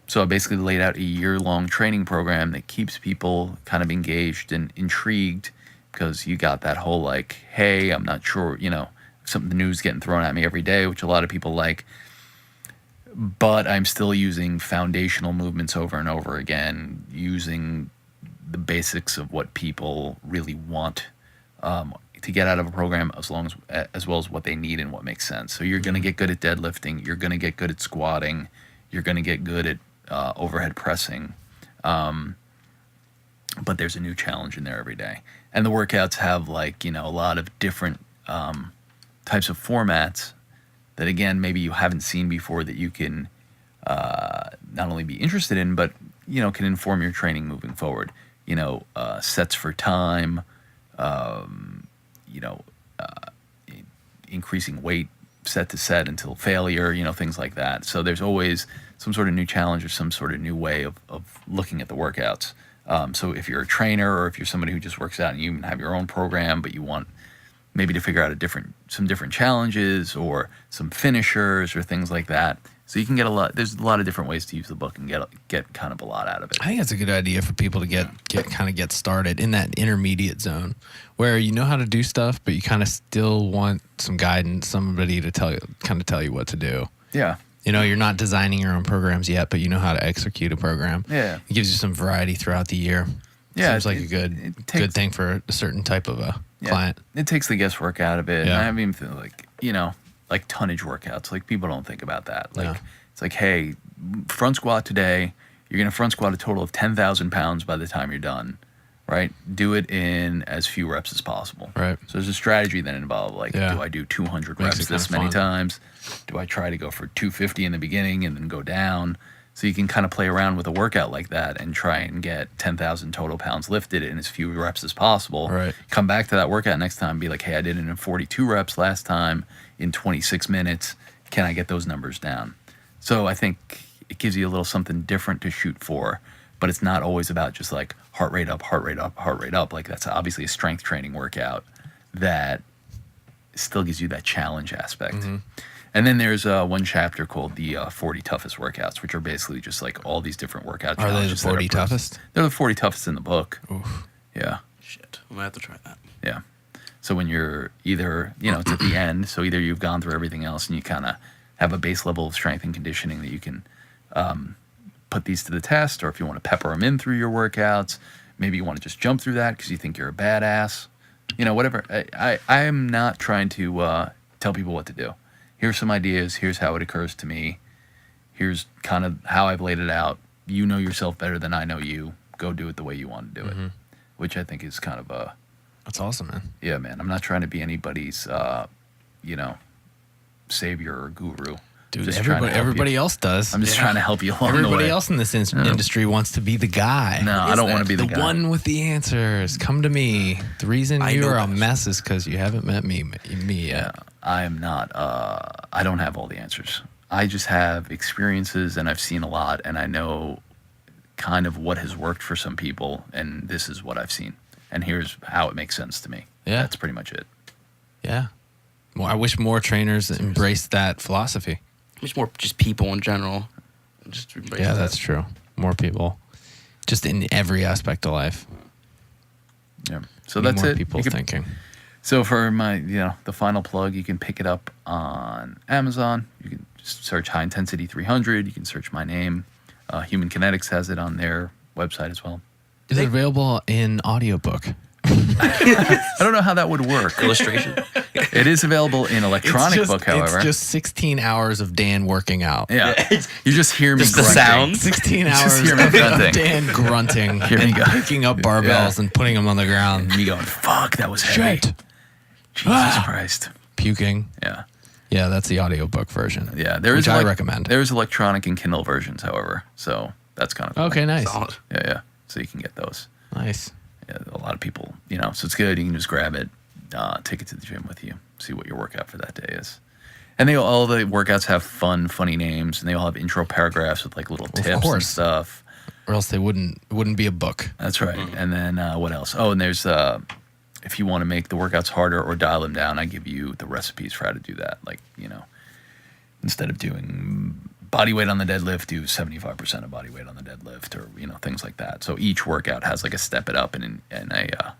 [SPEAKER 4] So I basically laid out a year-long training program that keeps people kind of engaged and intrigued because you got that whole like, hey, I'm not sure, something new's getting thrown at me every day, which a lot of people like. But I'm still using foundational movements over and over again, using the basics of what people really want to get out of a program, as well as what they need and what makes sense. So you're going to get good at deadlifting. You're going to get good at squatting. You're going to get good at overhead pressing. But there's a new challenge in there every day. And the workouts have a lot of different types of formats that, again, maybe you haven't seen before that you can not only be interested in, but, can inform your training moving forward. Sets for time, increasing weight set to set until failure, things like that. So there's always some sort of new challenge or some sort of new way of looking at the workouts. So if you're a trainer or if you're somebody who just works out and you have your own program, but you want maybe to figure out some different challenges or some finishers or things like that. So you can get there's a lot of different ways to use the book and get kind of a lot out of it.
[SPEAKER 3] I think that's a good idea for people to get started in that intermediate zone where you know how to do stuff, but you kind of still want some guidance, somebody to tell you what to do.
[SPEAKER 4] Yeah.
[SPEAKER 3] You're not designing your own programs yet, but you know how to execute a program.
[SPEAKER 4] Yeah.
[SPEAKER 3] It gives you some variety throughout the year.
[SPEAKER 4] Yeah.
[SPEAKER 3] Seems like a good thing for a certain type of a client.
[SPEAKER 4] It takes the guesswork out of it.
[SPEAKER 3] Yeah.
[SPEAKER 4] And I mean, like tonnage workouts, like people don't think about that. It's like, hey, front squat today, you're going to front squat a total of 10,000 pounds by the time you're done, right? Do it in as few reps as possible.
[SPEAKER 3] Right.
[SPEAKER 4] So there's a strategy then involved, do I do 200
[SPEAKER 3] Makes
[SPEAKER 4] reps
[SPEAKER 3] it
[SPEAKER 4] this
[SPEAKER 3] kinda
[SPEAKER 4] many
[SPEAKER 3] fun.
[SPEAKER 4] times? Do I try to go for 250 in the beginning and then go down? So you can kind of play around with a workout like that and try and get 10,000 total pounds lifted in as few reps as possible.
[SPEAKER 3] Right.
[SPEAKER 4] Come back to that workout next time and be like, hey, I did it in 42 reps last time in 26 minutes. Can I get those numbers down? So I think it gives you a little something different to shoot for, but it's not always about just like heart rate up, heart rate up, heart rate up. Like that's obviously a strength training workout that still gives you that challenge aspect.
[SPEAKER 3] Mm-hmm.
[SPEAKER 4] And then there's one chapter called the 40 toughest workouts, which are basically just like all these different workout
[SPEAKER 3] Are they the
[SPEAKER 4] challenges.
[SPEAKER 3] 40 toughest?
[SPEAKER 4] They're the 40 toughest in the book.
[SPEAKER 3] Oof.
[SPEAKER 4] Yeah.
[SPEAKER 2] Shit, I'm gonna have to try that.
[SPEAKER 4] Yeah. So when you're either, it's at the end, so either you've gone through everything else and you kind of have a base level of strength and conditioning that you can put these to the test, or if you want to pepper them in through your workouts, maybe you want to just jump through that because you think you're a badass. Whatever. I am not trying to tell people what to do. Here's some ideas. Here's how it occurs to me. Here's kind of how I've laid it out. You know yourself better than I know you. Go do it the way you want to do it, which I think is kind of a...
[SPEAKER 3] That's awesome, man.
[SPEAKER 4] Yeah, man. I'm not trying to be anybody's, savior or guru.
[SPEAKER 3] Dude,
[SPEAKER 4] Just trying to help
[SPEAKER 3] everybody
[SPEAKER 4] you.
[SPEAKER 3] else does.
[SPEAKER 4] I'm just trying to help you along the
[SPEAKER 3] Everybody
[SPEAKER 4] way.
[SPEAKER 3] else in this industry wants to be the guy.
[SPEAKER 4] No, I don't want to be the guy.
[SPEAKER 3] one with the answers. Come to me. The reason
[SPEAKER 2] I
[SPEAKER 3] you're
[SPEAKER 2] know
[SPEAKER 3] a
[SPEAKER 2] best.
[SPEAKER 3] mess is because you haven't met me
[SPEAKER 4] Yeah,
[SPEAKER 3] yet.
[SPEAKER 4] I am not. I don't have all the answers. I just have experiences, and I've seen a lot, and I know kind of what has worked for some people, and this is what I've seen, and here's how it makes sense to me.
[SPEAKER 3] Yeah.
[SPEAKER 4] That's pretty much it.
[SPEAKER 3] Yeah. Well, I wish more trainers embraced that philosophy.
[SPEAKER 2] Just more, just people in general. Just embrace
[SPEAKER 3] Yeah,
[SPEAKER 2] that.
[SPEAKER 3] that's true. More people, just in every aspect of life.
[SPEAKER 4] Yeah. So
[SPEAKER 3] Need
[SPEAKER 4] that's
[SPEAKER 3] more
[SPEAKER 4] it.
[SPEAKER 3] people
[SPEAKER 4] You can-
[SPEAKER 3] thinking.
[SPEAKER 4] So for my, the final plug, you can pick it up on Amazon. You can just search High Intensity 300. You can search my name. Human Kinetics has it on their website as well.
[SPEAKER 3] Is it available in audiobook?
[SPEAKER 4] I don't know how that would work.
[SPEAKER 2] Illustration.
[SPEAKER 4] It is available in electronic book, however.
[SPEAKER 3] It's just 16 hours of Dan working out.
[SPEAKER 4] Yeah. You just hear me
[SPEAKER 2] Just the
[SPEAKER 4] grunting.
[SPEAKER 2] sounds.
[SPEAKER 3] 16
[SPEAKER 4] Just
[SPEAKER 3] hours
[SPEAKER 4] hear me
[SPEAKER 3] of
[SPEAKER 4] grunting.
[SPEAKER 3] Dan grunting
[SPEAKER 4] Here we
[SPEAKER 3] and
[SPEAKER 4] go.
[SPEAKER 3] picking up barbells
[SPEAKER 4] Yeah.
[SPEAKER 3] and putting them on the ground.
[SPEAKER 4] And me going, fuck, that was heavy.
[SPEAKER 3] Shit.
[SPEAKER 4] Jesus Christ.
[SPEAKER 3] Puking.
[SPEAKER 4] Yeah.
[SPEAKER 3] Yeah, that's the audiobook version.
[SPEAKER 4] Yeah. There
[SPEAKER 3] Which
[SPEAKER 4] is
[SPEAKER 3] I recommend.
[SPEAKER 4] There's electronic and Kindle versions, however. So that's kind of cool.
[SPEAKER 3] Okay, nice.
[SPEAKER 2] Solid.
[SPEAKER 4] Yeah. So you can get those.
[SPEAKER 3] Nice.
[SPEAKER 4] Yeah, a lot of people, so it's good. You can just grab it, take it to the gym with you, see what your workout for that day is. And all the workouts have funny names, and they all have intro paragraphs with like little tips and
[SPEAKER 3] course.
[SPEAKER 4] stuff.
[SPEAKER 3] Or else it wouldn't be a book.
[SPEAKER 4] That's right. And then what else? Oh, and there's if you want to make the workouts harder or dial them down, I give you the recipes for how to do that. Like, instead of doing body weight on the deadlift, do 75% of body weight on the deadlift, or things like that. So each workout has like a step it up and a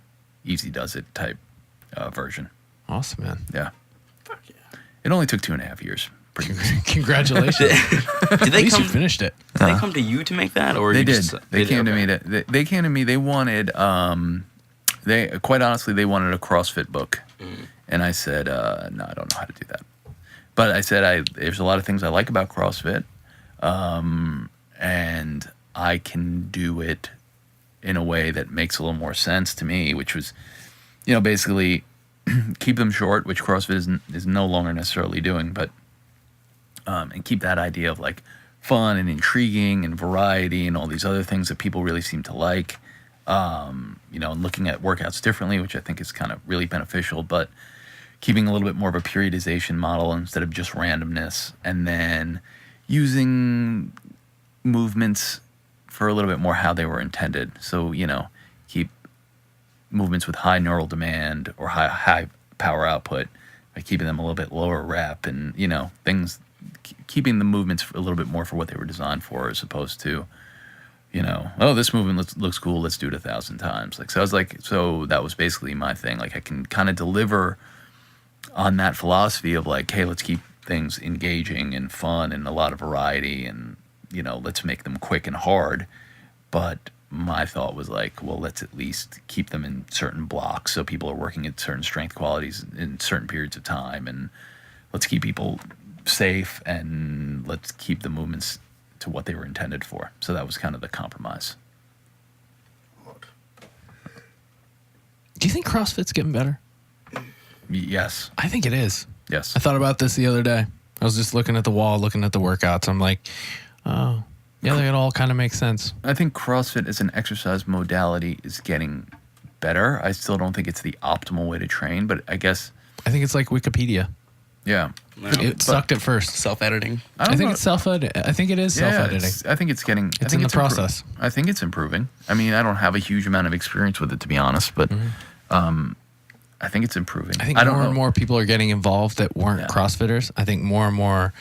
[SPEAKER 4] easy does it type version.
[SPEAKER 3] Awesome, man.
[SPEAKER 4] Yeah. It only took 2.5 years. Pretty easy.
[SPEAKER 3] Congratulations.
[SPEAKER 2] Did
[SPEAKER 3] At
[SPEAKER 2] they
[SPEAKER 3] least
[SPEAKER 2] come?
[SPEAKER 3] you finished it.
[SPEAKER 2] Did they come to you to make that, or
[SPEAKER 4] They
[SPEAKER 2] you
[SPEAKER 4] did.
[SPEAKER 2] Just,
[SPEAKER 4] They came to
[SPEAKER 2] okay.
[SPEAKER 4] me. They came to me. They wanted. They quite honestly, they wanted a CrossFit book, and I said, no, I don't know how to do that. But I said, there's a lot of things I like about CrossFit, and I can do it in a way that makes a little more sense to me, which was, basically keep them short, which CrossFit is no longer necessarily doing, but and keep that idea of like fun and intriguing and variety and all these other things that people really seem to like, and looking at workouts differently, which I think is kind of really beneficial, but keeping a little bit more of a periodization model instead of just randomness, and then using movements for a little bit more how they were intended. So, keep movements with high neural demand or high power output by keeping them a little bit lower rep, and, things, keeping the movements a little bit more for what they were designed for, as opposed to, this movement looks cool, let's do it 1,000 times. So that was basically my thing. Like, I can kind of deliver on that philosophy of like, hey, let's keep things engaging and fun and a lot of variety, and let's make them quick and hard. But my thought was like, well, let's at least keep them in certain blocks so people are working at certain strength qualities in certain periods of time, and let's keep people safe, and let's keep the movements to what they were intended for. So that was kind of the compromise.
[SPEAKER 3] Do you think CrossFit's getting better?
[SPEAKER 4] Yes.
[SPEAKER 3] I think it is.
[SPEAKER 4] Yes.
[SPEAKER 3] I thought about this the other day. I was just looking at the wall, looking at the workouts. I'm like, oh, yeah, it all kind of makes sense.
[SPEAKER 4] I think CrossFit as an exercise modality is getting better. I still don't think it's the optimal way to train, but I guess,
[SPEAKER 3] I think it's like Wikipedia.
[SPEAKER 4] yeah.
[SPEAKER 3] It sucked at first.
[SPEAKER 2] Self-editing.
[SPEAKER 3] I think
[SPEAKER 4] know.
[SPEAKER 3] it's I think it is
[SPEAKER 4] Yeah,
[SPEAKER 3] self-editing.
[SPEAKER 4] I think it's getting.
[SPEAKER 3] It's in the process.
[SPEAKER 4] I think it's improving. I mean, I don't have a huge amount of experience with it, to be honest, but I think it's improving.
[SPEAKER 3] I think
[SPEAKER 4] don't
[SPEAKER 3] more
[SPEAKER 4] know.
[SPEAKER 3] and more people are getting involved that weren't
[SPEAKER 4] Yeah.
[SPEAKER 3] CrossFitters. I think more and more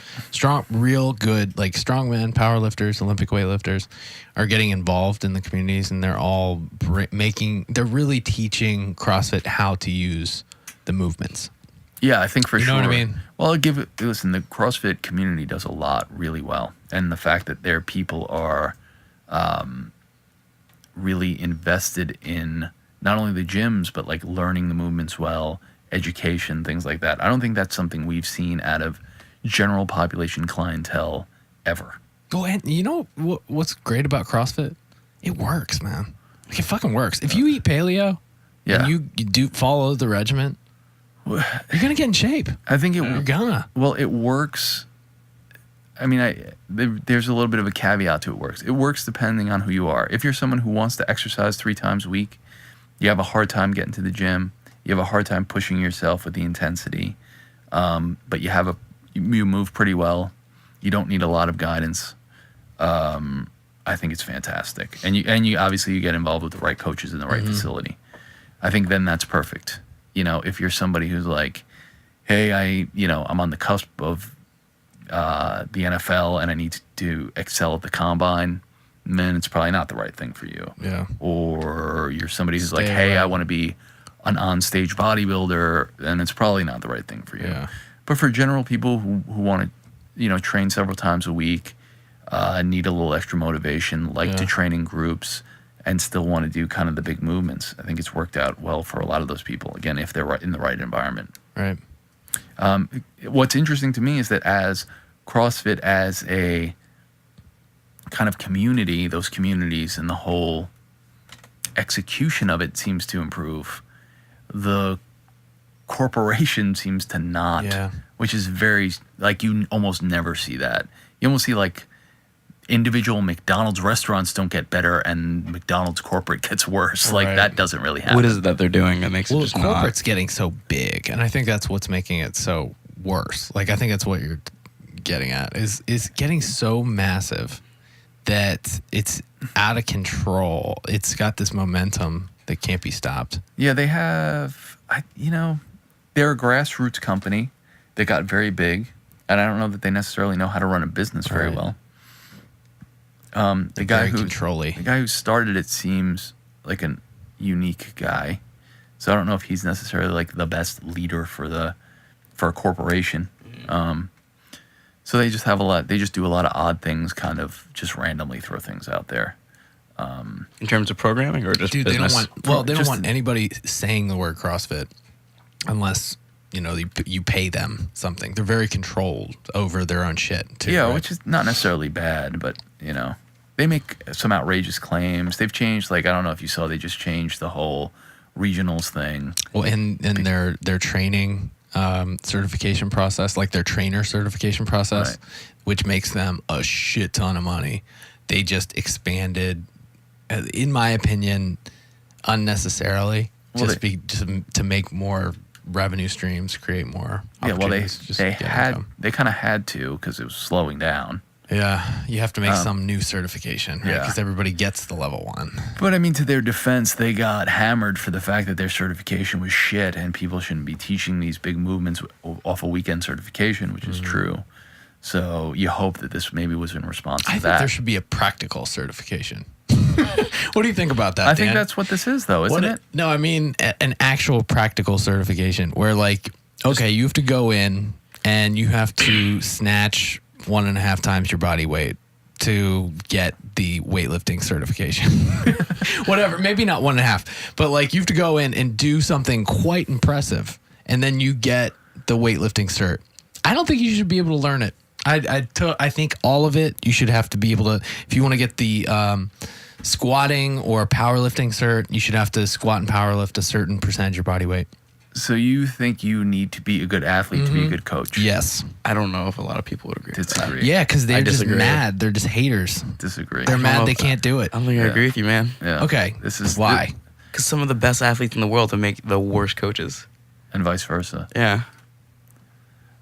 [SPEAKER 3] real good, like strongmen, powerlifters, Olympic weightlifters are getting involved in the communities, and they're all they're really teaching CrossFit how to use the movements.
[SPEAKER 4] Yeah, I think for
[SPEAKER 3] You
[SPEAKER 4] sure.
[SPEAKER 3] know what I mean?
[SPEAKER 4] Well, listen, the CrossFit community does a lot really well. And the fact that their people are really invested in not only the gyms, but like learning the movements well, education, things like that. I don't think that's something we've seen out of general population clientele ever.
[SPEAKER 3] Go ahead. You know what's great about CrossFit? It works, man. Like, it fucking works. If you eat paleo
[SPEAKER 4] Yeah.
[SPEAKER 3] and you do follow the regimen, you're gonna get in shape.
[SPEAKER 4] I think
[SPEAKER 3] You're gonna.
[SPEAKER 4] Well, it works. I mean, there's a little bit of a caveat to it works. It works depending on who you are. If you're someone who wants to exercise 3 times a week, you have a hard time getting to the gym. You have a hard time pushing yourself with the intensity, but you move pretty well. You don't need a lot of guidance. I think it's fantastic, and you obviously you get involved with the right coaches in the right facility. I think then that's perfect. If you're somebody who's like, hey, I'm on the cusp of the NFL and I need to excel at the combine, then it's probably not the right thing for you.
[SPEAKER 3] Yeah.
[SPEAKER 4] Or you're somebody who's like,
[SPEAKER 3] Stay
[SPEAKER 4] hey,
[SPEAKER 3] away.
[SPEAKER 4] I want to be an on-stage bodybuilder, and it's probably not the right thing for you.
[SPEAKER 3] Yeah.
[SPEAKER 4] But for general people who want to, train several times a week, need a little extra motivation, like to
[SPEAKER 3] Yeah.
[SPEAKER 4] train in groups, and still want to do kind of the big movements, I think it's worked out well for a lot of those people, again, if they're in the right environment.
[SPEAKER 3] Right.
[SPEAKER 4] What's interesting to me is that as CrossFit as a kind of community, those communities and the whole execution of it seems to improve, the corporation seems to not,
[SPEAKER 3] Yeah.
[SPEAKER 4] which is very, like, you almost never see that. You almost see, like, individual McDonald's restaurants don't get better and McDonald's corporate gets worse. Like,
[SPEAKER 3] Right.
[SPEAKER 4] that doesn't really happen.
[SPEAKER 2] What is it that they're doing that makes it
[SPEAKER 3] Well,
[SPEAKER 2] just
[SPEAKER 3] corporate's getting so big, and I think that's what's making it so worse. Like, I think that's what you're getting at is getting so massive that it's out of control. It's got this momentum that can't be stopped.
[SPEAKER 4] Yeah, they have, they're a grassroots company that got very big, and I don't know that they necessarily know how to run a business very
[SPEAKER 3] Right.
[SPEAKER 4] well. The guy
[SPEAKER 3] Very
[SPEAKER 4] who
[SPEAKER 3] control-y.
[SPEAKER 4] the guy who started it seems like a unique guy. So I don't know if he's necessarily like the best leader for a corporation. So they just have they just do a lot of odd things, kind of just randomly throw things out there.
[SPEAKER 2] In terms of programming or just
[SPEAKER 3] Dude,
[SPEAKER 2] business?
[SPEAKER 3] they don't want anybody saying the word CrossFit unless, you pay them something. They're very controlled over their own shit, too.
[SPEAKER 4] Yeah,
[SPEAKER 3] right?
[SPEAKER 4] which is not necessarily bad, but, they make some outrageous claims. They've changed, I don't know if you saw, they just changed the whole regionals thing.
[SPEAKER 3] Well, and their training certification process, like their trainer certification process,
[SPEAKER 4] Right.
[SPEAKER 3] which makes them a shit ton of money. They just expanded, in my opinion, unnecessarily,
[SPEAKER 4] Well,
[SPEAKER 3] to make more revenue streams, create more.
[SPEAKER 4] Yeah, well,
[SPEAKER 3] opportunities, just
[SPEAKER 4] they
[SPEAKER 3] get
[SPEAKER 4] had
[SPEAKER 3] income.
[SPEAKER 4] they kind of had to because it was slowing down.
[SPEAKER 3] Yeah, you have to make some new certification, right?
[SPEAKER 4] yeah.
[SPEAKER 3] Because everybody gets the level 1.
[SPEAKER 4] But I mean, to their defense, they got hammered for the fact that their certification was shit, and people shouldn't be teaching these big movements off a weekend certification, which is true. So you hope that this maybe was in response to
[SPEAKER 3] I think
[SPEAKER 4] that.
[SPEAKER 3] there should be a practical certification. What do you think about that,
[SPEAKER 4] I think
[SPEAKER 3] Dan?
[SPEAKER 4] that's what this is, though, isn't it?
[SPEAKER 3] No, I mean an actual practical certification where, okay, you have to go in and you have to snatch 1.5 times your body weight to get the weightlifting certification. Whatever, maybe not 1.5, but you have to go in and do something quite impressive, and then you get the weightlifting cert. I don't think you should be able to learn it. I think all of it, you should have to be able to, if you want to get the squatting or powerlifting cert, you should have to squat and powerlift a certain percentage of your body weight.
[SPEAKER 4] So you think you need to be a good athlete to be a good coach?
[SPEAKER 3] Yes.
[SPEAKER 2] I don't know if a lot of people would agree with that.
[SPEAKER 4] Disagree.
[SPEAKER 3] Yeah, because they're just
[SPEAKER 2] disagree.
[SPEAKER 3] mad. They're just haters.
[SPEAKER 4] Disagree.
[SPEAKER 3] They're mad
[SPEAKER 2] know
[SPEAKER 3] they
[SPEAKER 2] if-
[SPEAKER 3] can't do it.
[SPEAKER 2] I don't think I
[SPEAKER 4] Yeah.
[SPEAKER 2] agree with you, man.
[SPEAKER 4] Yeah.
[SPEAKER 3] Okay.
[SPEAKER 4] This is
[SPEAKER 3] why.
[SPEAKER 2] Because some of the best athletes in the world to make the worst coaches.
[SPEAKER 4] And vice versa.
[SPEAKER 2] Yeah.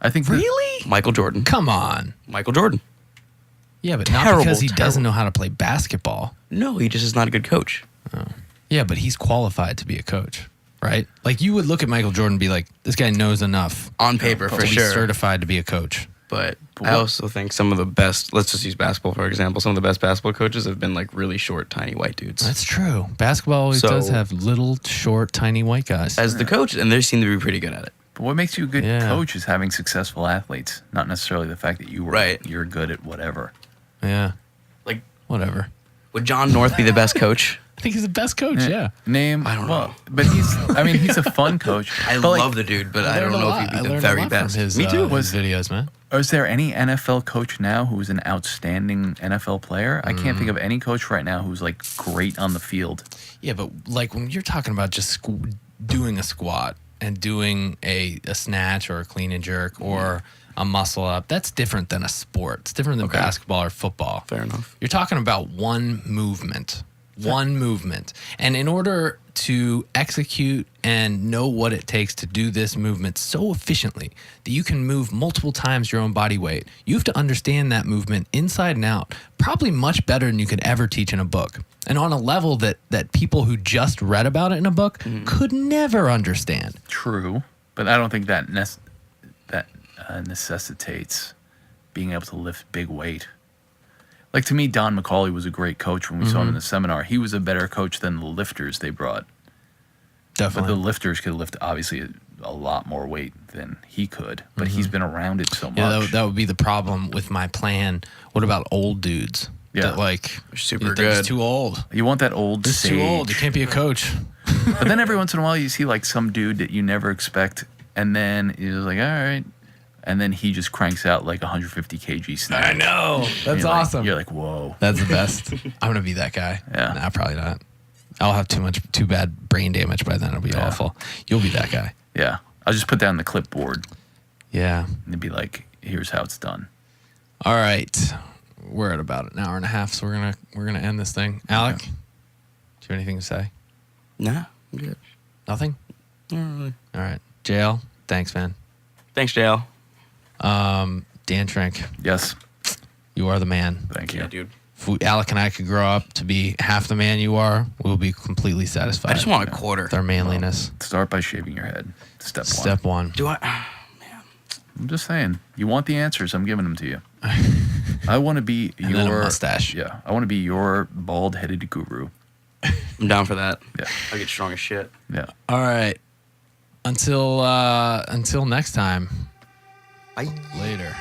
[SPEAKER 4] I think
[SPEAKER 3] Really?
[SPEAKER 2] Michael Jordan.
[SPEAKER 3] Come on.
[SPEAKER 2] Michael Jordan.
[SPEAKER 3] Yeah, but not
[SPEAKER 2] Terrible,
[SPEAKER 3] because he doesn't
[SPEAKER 2] terrible.
[SPEAKER 3] know how to play basketball.
[SPEAKER 2] No, he just is not a good coach.
[SPEAKER 3] Yeah, but he's qualified to be a coach, right? You would look at Michael Jordan and be like, this guy knows enough
[SPEAKER 2] On paper,
[SPEAKER 3] to
[SPEAKER 2] for
[SPEAKER 3] be
[SPEAKER 2] sure.
[SPEAKER 3] certified to be a coach.
[SPEAKER 2] But
[SPEAKER 4] But
[SPEAKER 2] I
[SPEAKER 4] what-
[SPEAKER 2] also think some of the best, let's just use basketball for example, some of the best basketball coaches have been really short, tiny white dudes.
[SPEAKER 3] That's true. Basketball always
[SPEAKER 2] So-
[SPEAKER 3] does have little, short, tiny white guys.
[SPEAKER 2] As the coach, and they seem to be pretty good at it.
[SPEAKER 4] But what makes you a good
[SPEAKER 3] Yeah.
[SPEAKER 4] coach is having successful athletes, not necessarily the fact that you're good at whatever.
[SPEAKER 3] Yeah,
[SPEAKER 2] Like,
[SPEAKER 3] whatever.
[SPEAKER 2] would John North be the best coach?
[SPEAKER 3] I think he's the best coach, yeah.
[SPEAKER 4] Name.
[SPEAKER 2] I don't know.
[SPEAKER 4] But he's a fun coach.
[SPEAKER 2] I
[SPEAKER 4] But,
[SPEAKER 2] love the dude, but I don't know if he'd be the very best.
[SPEAKER 3] From his,
[SPEAKER 2] Me too.
[SPEAKER 3] his videos, man.
[SPEAKER 4] Is there any NFL coach now who's an outstanding NFL player? I can't think of any coach right now who's great on the field.
[SPEAKER 3] Yeah, but when you're talking about just doing a squat and doing a snatch or a clean and jerk or a muscle up, that's different than a sport. It's different than basketball or football.
[SPEAKER 2] Fair enough.
[SPEAKER 3] You're talking about one movement. And in order to execute and know what it takes to do this movement so efficiently that you can move multiple times your own body weight, you have to understand that movement inside and out, probably much better than you could ever teach in a book. And on a level that people who just read about it in a book could never understand.
[SPEAKER 4] True, but I don't think that necessitates being able to lift big weight. To me, Don McCauley was a great coach when we saw him in the seminar. He was a better coach than the lifters they brought. But the
[SPEAKER 3] Definitely.
[SPEAKER 4] lifters could lift, obviously, a lot more weight than he could. But he's been around it so much.
[SPEAKER 3] Yeah, that would be the problem with my plan. What about old dudes?
[SPEAKER 4] Yeah.
[SPEAKER 3] That
[SPEAKER 2] super
[SPEAKER 3] they're just
[SPEAKER 2] good.
[SPEAKER 3] too old.
[SPEAKER 4] You want that old
[SPEAKER 3] It's too old. You
[SPEAKER 4] sage.
[SPEAKER 3] can't be a coach.
[SPEAKER 4] But then every once in a while, you see some dude that you never expect, and then you're just all right. And then he just cranks out 150 kg snatch.
[SPEAKER 3] I know.
[SPEAKER 4] And
[SPEAKER 3] That's
[SPEAKER 4] you're
[SPEAKER 3] awesome.
[SPEAKER 4] You're like, whoa.
[SPEAKER 3] That's the best. I'm gonna be that guy.
[SPEAKER 4] Yeah.
[SPEAKER 3] Nah, probably not. I'll have too bad brain damage by then. It'll be awful. You'll be that guy.
[SPEAKER 4] Yeah. I'll just put down the clipboard
[SPEAKER 3] Yeah.
[SPEAKER 4] and it'd be like, here's how it's done.
[SPEAKER 3] All right. We're at about an hour and a half, so we're gonna end this thing. Alec, do you have anything to say?
[SPEAKER 2] Nah, I'm good.
[SPEAKER 3] Nothing.
[SPEAKER 2] Not really.
[SPEAKER 3] All right. JL, thanks, man.
[SPEAKER 2] Thanks, JL.
[SPEAKER 3] Dan Trink,
[SPEAKER 4] Yes.
[SPEAKER 3] you are the man.
[SPEAKER 4] Thank you.
[SPEAKER 2] Yeah, dude.
[SPEAKER 3] If Alec and I could grow up to be half the man you are, we'll be completely satisfied.
[SPEAKER 2] I just want a quarter.
[SPEAKER 3] with our manliness.
[SPEAKER 4] Start by shaving your head. Step one.
[SPEAKER 3] Step one.
[SPEAKER 2] Do I?
[SPEAKER 4] I'm just saying. You want the answers, I'm giving them to you. I want to be
[SPEAKER 3] And then a
[SPEAKER 4] your
[SPEAKER 3] mustache.
[SPEAKER 4] Yeah. I want to be your bald-headed guru.
[SPEAKER 2] I'm down for that.
[SPEAKER 4] Yeah.
[SPEAKER 2] I get strong as shit.
[SPEAKER 4] Yeah.
[SPEAKER 3] All right. Until next time.
[SPEAKER 2] Bye.
[SPEAKER 3] Later.